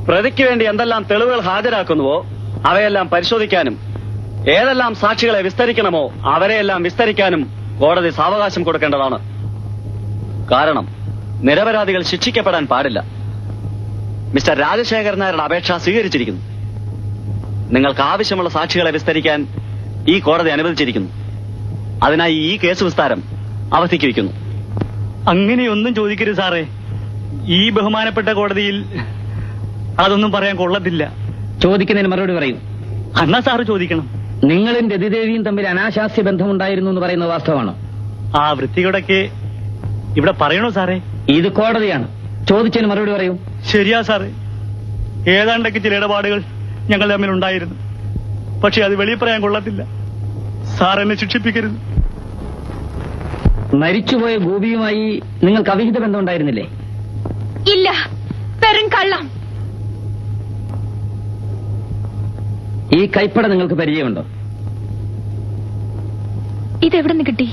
പ്രതിക്ക് വേണ്ടി എന്തെല്ലാം തെളിവുകൾ ഹാജരാക്കുന്നുവോ അവയെല്ലാം പരിശോധിക്കാനും ഏതെല്ലാം സാക്ഷികളെ വിസ്തരിക്കണമോ അവരെയെല്ലാം വിസ്തരിക്കാനും കോടതി സാവകാശം കൊടുക്കേണ്ടതാണ്. കാരണം നിരപരാധികൾ ശിക്ഷിക്കപ്പെടാൻ പാടില്ല. മിസ്റ്റർ രാജശേഖരൻ നായരുടെ അപേക്ഷ സ്വീകരിച്ചിരിക്കുന്നു. നിങ്ങൾക്ക് ആവശ്യമുള്ള സാക്ഷികളെ വിസ്തരിക്കാൻ ഈ കോടതി അനുവദിച്ചിരിക്കുന്നു. അതിനായി ഈ കേസ് വിസ്താരം അവധിക്ക് വയ്ക്കുന്നു. അങ്ങനെയൊന്നും ചോദിക്കരുത് സാറേ. ഈ ബഹുമാനപ്പെട്ട കോടതിയിൽ അതൊന്നും പറയാൻ കൊള്ളത്തില്ല. ചോദിക്കുന്നതിന് മറുപടി പറയും. അന്നാ സാറ് ചോദിക്കണം. നിങ്ങളും രതിദേവിയും തമ്മിൽ അനാശാസ്യ ബന്ധമുണ്ടായിരുന്നു എന്ന് പറയുന്നത് വാസ്തവമാണോ? ആ വൃത്തികേടൊക്കെ ഇവിടെ പറയണോ സാറേ? ഇത് കോടതിയാണ്. ചോദിച്ചതിന് മറുപടി പറയൂ. ശരിയാ സാറേ, ഏതാണ്ടൊക്കെ ചില ഇടപാടുകൾ ഞങ്ങൾ തമ്മിൽ ഉണ്ടായിരുന്നു. പക്ഷെ അത് വെളിയിൽ പറയാൻ കൊള്ളത്തില്ല. സാർ എന്നെ ശിക്ഷിപ്പിക്കരുത്. മരിച്ചുപോയ ഗോപിയുമായി നിങ്ങൾക്ക് അവിഹിത ബന്ധമുണ്ടായിരുന്നില്ലേ? ഇല്ല, വെറും കള്ളം. ഈ കൈപ്പട നിങ്ങൾക്ക് പരിചയമുണ്ടോ? ഇതെവിടെ നിന്ന് കിട്ടി?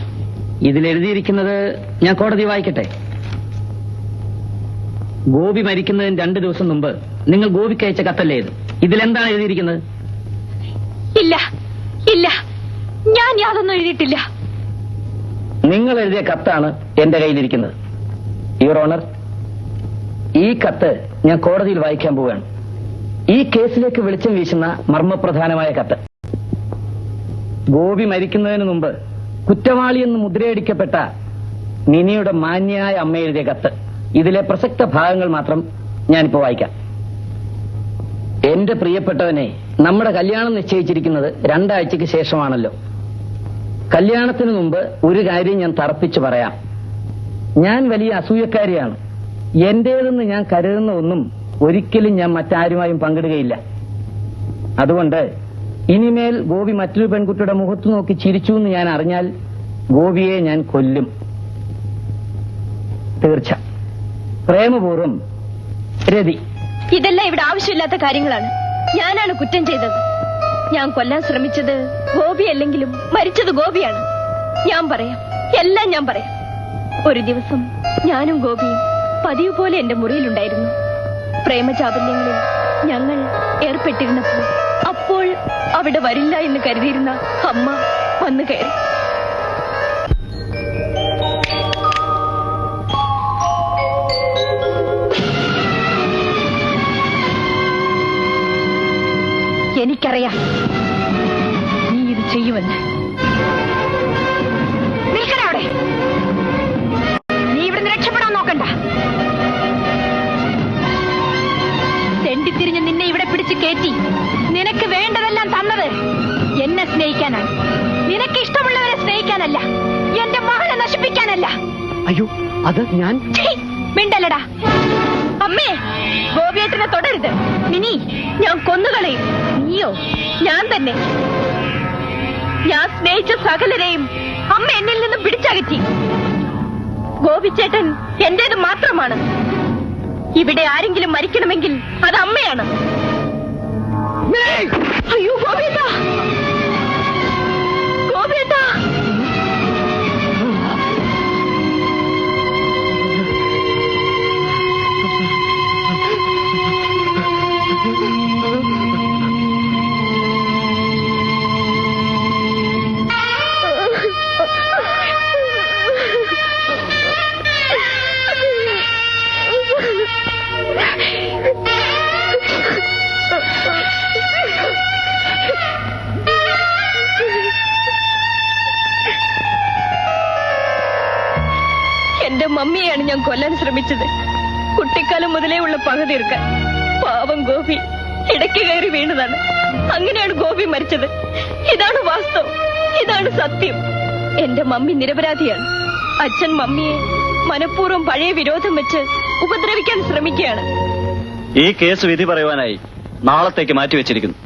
ഇതിലെഴുതിയിരിക്കുന്നത് ഞാൻ കോടതി വായിക്കട്ടെ. ഗോപി മരിക്കുന്നതിന് 2 ദിവസം മുമ്പ് നിങ്ങൾ ഗോപിക്ക് അയച്ച കത്തല്ലേ ഇത്? ഇതിലെന്താണ് എഴുതിയിരിക്കുന്നത്? ഇല്ല ഇല്ല, ഞാൻ യാതൊന്നും എഴുതിയിട്ടില്ല. നിങ്ങൾ എഴുതിയ കത്താണ് എന്റെ കയ്യിലിരിക്കുന്നത്. യുവർ ഓണർ, ഈ കത്ത് ഞാൻ കോടതിയിൽ വായിക്കാൻ പോവുകയാണ്. ഈ കേസിലേക്ക് വെളിച്ചം വീശുന്ന മർമ്മപ്രധാനമായ കത്ത്. ഗോപി മരിക്കുന്നതിന് മുമ്പ് കുറ്റവാളിയെന്ന് മുദ്രയടിക്കപ്പെട്ട മിനിയുടെ മാന്യായ അമ്മ എഴുതിയ കത്ത്. ഇതിലെ പ്രസക്ത ഭാഗങ്ങൾ മാത്രം ഞാനിപ്പോ വായിക്കാം. എന്റെ പ്രിയപ്പെട്ടവനെ, നമ്മുടെ കല്യാണം നിശ്ചയിച്ചിരിക്കുന്നത് 2 ആഴ്ചയ്ക്ക് ശേഷമാണല്ലോ. കല്യാണത്തിന് മുമ്പ് ഒരു കാര്യം ഞാൻ തറപ്പിച്ചു പറയാം. ഞാൻ വലിയ അസൂയക്കാരിയാണ്. എന്റേതെന്ന് ഞാൻ കരുതുന്ന ഒന്നും ഒരിക്കലും ഞാൻ മറ്റാരുമായും പങ്കിടുകയില്ല. അതുകൊണ്ട് ഇനിമേൽ ഗോപി മറ്റൊരു പെൺകുട്ടിയുടെ മുഖത്ത് നോക്കി ചിരിച്ചു എന്ന് ഞാൻ അറിഞ്ഞാൽ ഗോപിയെ ഞാൻ കൊല്ലും. തീർച്ച. പ്രേമപൂർവ്വം, രതി. ഇതെല്ലാം ഇവിടെ ആവശ്യമില്ലാത്ത കാര്യങ്ങളാണ്. ഞാനാണ് കുറ്റം ചെയ്തത്. ഞാൻ കൊല്ലാൻ ശ്രമിച്ചത് ഗോപിയല്ലെങ്കിലും മരിച്ചത് ഗോപിയാണ്. ഞാൻ പറയാം, എല്ലാം ഞാൻ പറയാം. ഒരു ദിവസം ഞാനും ഗോപിയും പതിവ് പോലെ എന്റെ മുറിയിലുണ്ടായിരുന്നു. പ്രേമചാബല്യങ്ങളിൽ ഞങ്ങൾ ഏർപ്പെട്ടിരുന്നപ്പോൾ അപ്പോൾ അവിടെ വരില്ല എന്ന് കരുതിയിരുന്ന അമ്മ വന്നു കയറി. എനിക്കറിയാം നീ ഇത് ചെയ്യുമെന്ന്. നിൽക്കണ അവിടെ. നീ ഇവിടുന്ന് രക്ഷപ്പെടാൻ നോക്കണ്ട. തെണ്ടിത്തിരിഞ്ഞ് നിന്നെ ഇവിടെ പിടിച്ച് കയറ്റി നിനക്ക് വേണ്ടതെല്ലാം തന്നത് എന്നെ സ്നേഹിക്കാനാണ്. നിനക്ക് ഇഷ്ടമുള്ളവരെ സ്നേഹിക്കാനല്ല, എന്റെ മകനെ നശിപ്പിക്കാനല്ല. അയ്യോ, അത് ഞാൻ മിണ്ടല്ലടാ. അമ്മേ, ഗോപിയേട്ടനെ തൊടരുത്. മിനി, ഞാൻ കൊന്നുകളയും. നീയോ? ഞാൻ തന്നെ. ഞാൻ സ്നേഹിച്ച സകലരെയും അമ്മ എന്നിൽ നിന്നും പിടിച്ചകറ്റി. ഗോപിച്ചേട്ടൻ എന്റേത് മാത്രമാണ്. ഇവിടെ ആരെങ്കിലും മരിക്കണമെങ്കിൽ അത് അമ്മയാണ്. അയ്യോ ഗോപിയേട്ടാ, ഗോപിയേട്ടാ. എന്റെ മമ്മിയെയാണ് ഞാൻ കൊല്ലാൻ ശ്രമിച്ചത്. കുട്ടിക്കാലം മുതലേ ഉള്ള പക തീർക്കാൻ. പാവം ഗോപി ഇടയ്ക്ക് കയറി വീണതാണ്. അങ്ങനെയാണ് ഗോപി മരിച്ചത്. ഇതാണ് വാസ്തവം, ഇതാണ് സത്യം. എന്റെ മമ്മി നിരപരാധിയാണ്. അച്ഛൻ മമ്മിയെ മനഃപൂർവ്വം പഴയ വിരോധം വെച്ച് ഉപദ്രവിക്കാൻ ശ്രമിക്കുകയാണ്. ഈ കേസ് വിധി പറയുവാനായി നാളത്തേക്ക് മാറ്റിവെച്ചിരിക്കുന്നു.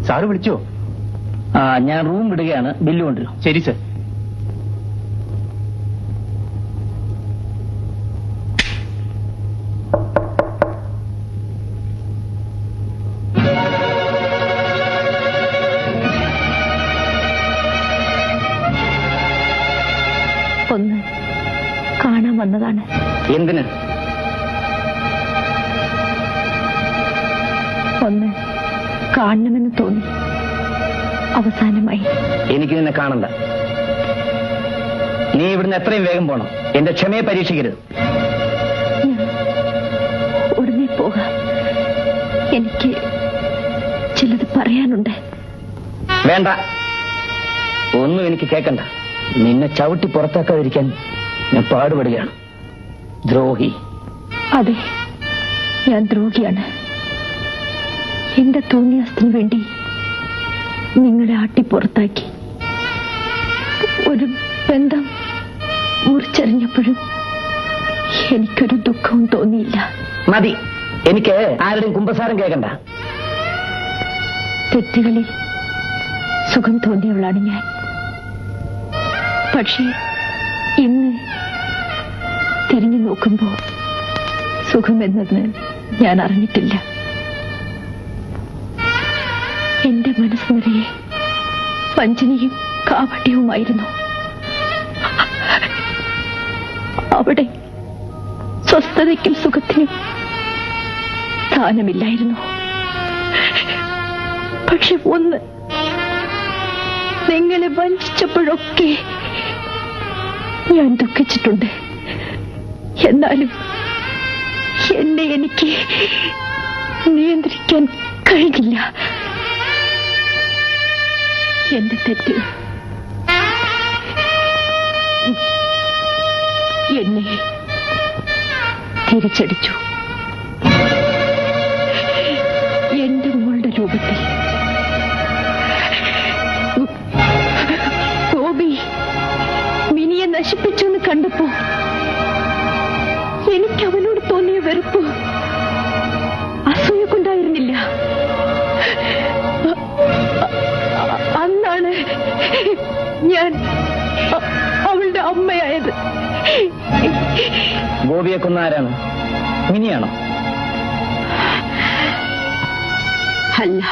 സാറ് വിളിച്ചോ? ഞാൻ റൂം വിടുകയാണ്. ബില്ല് കൊണ്ടുവരും. ശരി സർ. ഒന്ന് കാണാൻ വന്നതാണ്. എന്തിന്? ഒന്ന് കാണണമെന്ന് തോന്നി. അവസാനമായി. എനിക്ക് നിന്നെ കാണണ്ട. നീ ഇവിടുന്ന് എത്രയും വേഗം പോണം. എന്റെ ക്ഷമയെ പരീക്ഷിക്കരുത്. ഉടനെ പോകാം. എനിക്ക് ചിലത് പറയാനുണ്ട്. വേണ്ട, ഒന്നും എനിക്ക് കേൾക്കണ്ട. നിന്നെ ചവിട്ടി പുറത്താക്കാതിരിക്കാൻ ഞാൻ പാടുപെടുകയാണ്. ദ്രോഹി. അതെ, ഞാൻ ദ്രോഹിയാണ്. എന്റെ തോന്നിയാസത്തിന് വേണ്ടി നിങ്ങളെ ആട്ടിപ്പുറത്താക്കി. ഒരു ബന്ധം മുറിച്ചെറിഞ്ഞപ്പോഴും എനിക്കൊരു ദുഃഖവും തോന്നിയില്ല. മതി, എനിക്ക് ആരുടെയും കുമ്പസാരം കേൾക്കണ്ട. തെറ്റുകളിൽ സുഖം തോന്നിയവളാണ് ഞാൻ. പക്ഷേ ഇന്ന് തിരിഞ്ഞു നോക്കുമ്പോൾ സുഖമെന്നത് ഞാൻ അറിഞ്ഞിട്ടില്ല. എന്റെ മനസ്സ് നിറയെ വഞ്ചനയും കാപട്യവുമായിരുന്നു. അവിടെ സ്വസ്ഥതയ്ക്കും സുഖത്തിനും സ്ഥാനമില്ലായിരുന്നു. പക്ഷെ ഒന്ന്, നിങ്ങളെ വഞ്ചിച്ചപ്പോഴൊക്കെ ഞാൻ ദുഃഖിച്ചിട്ടുണ്ട്. എന്നാലും എന്നെ എനിക്ക് നിയന്ത്രിക്കാൻ കഴിഞ്ഞില്ല. എന്റെ തെറ്റ് എന്നെ തിരിച്ചടിച്ചു. എന്റെ മോളുടെ രൂപത്തിൽ ഗോപി മിനിയെ നശിപ്പിച്ചു എന്ന് കണ്ടപ്പോ എനിക്ക് അവനോട് തോന്നിയ വെറുപ്പ് അസൂയ കൊണ്ടായിരുന്നില്ല. അന്നാണ് ഞാൻ അവളുടെ അമ്മയായത്. ഗോപിയെ കൊന്ന ആരാണ്? മിനിയാണോ? അല്ല,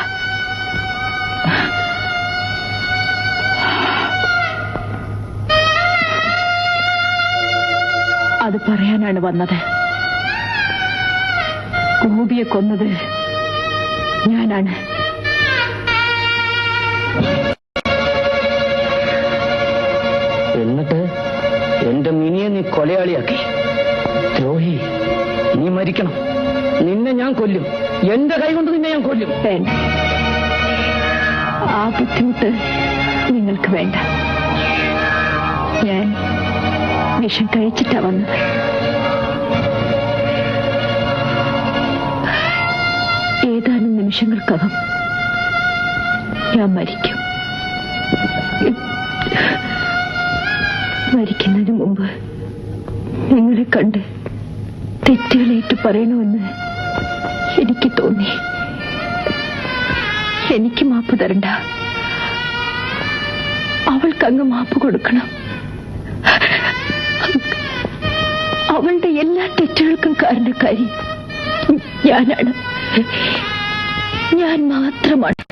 അത് പറയാനാണ് വന്നത്. ഗോപിയെ കൊന്നത് ഞാനാണ്. എന്നിട്ട് എന്റെ മിനിയെ നീ കൊലയാളിയാക്കി. ദ്രോഹി, നീ മരിക്കണം. നിന്നെ ഞാൻ കൊല്ലും. എന്റെ കൈ കൊണ്ട് നിന്നെ ഞാൻ കൊല്ലും. വേണ്ട, ആ ബുദ്ധിമുട്ട് നിങ്ങൾക്ക് വേണ്ട. ഞാൻ വിഷം കഴിച്ചിട്ടാ വന്നത്. ഏതാനും നിമിഷങ്ങൾക്കകം ഞാൻ മരിക്കും. മരിക്കുന്നതിന് മുമ്പ് നിങ്ങളെ കണ്ട് തെറ്റുകളേറ്റു പറയണമെന്ന് എനിക്ക് തോന്നി. എനിക്ക് മാപ്പ് തരണ്ട. അവൾക്കങ്ങ് മാപ്പ് കൊടുക്കണം. അവളുടെ എല്ലാ തെറ്റുകൾക്കും കാരണക്കാരി ഞാനാണ്. ഞാൻ മാത്രമാണ്.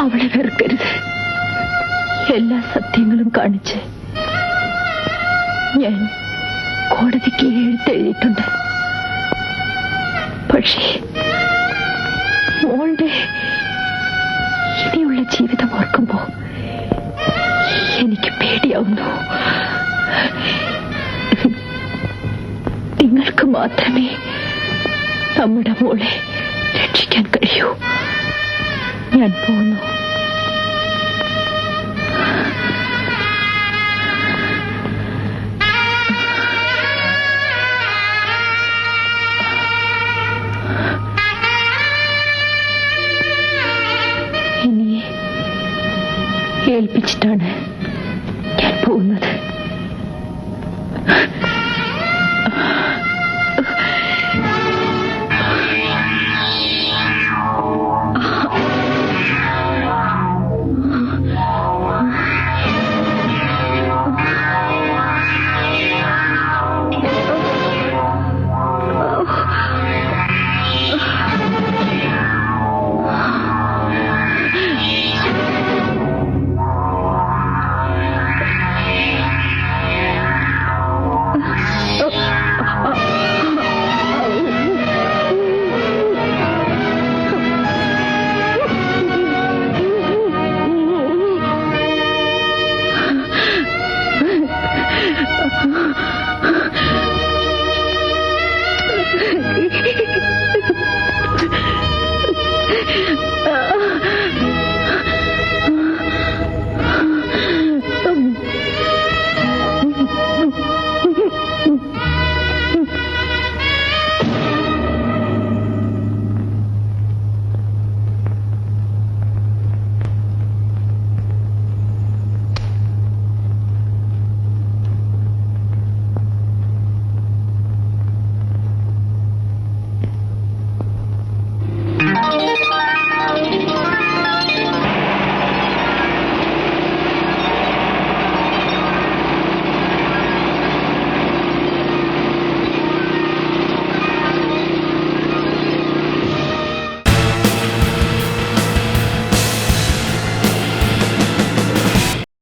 അവളെ വെറുക്കരുത്. എല്ലാ സത്യങ്ങളും കാണിച്ച് ഞാൻ കോടതിക്ക് എഴുത്തെഴുതിയിട്ടുണ്ട്. പക്ഷേ മോളുടെ ഇനിയുള്ള ജീവിതം ഓർക്കുമ്പോ എനിക്ക് പേടിയാവുന്നു. നിങ്ങൾക്ക് മാത്രമേ നമ്മുടെ മോളെ രക്ഷിക്കാൻ കഴിയൂ. ഞാൻ പോകുന്നു.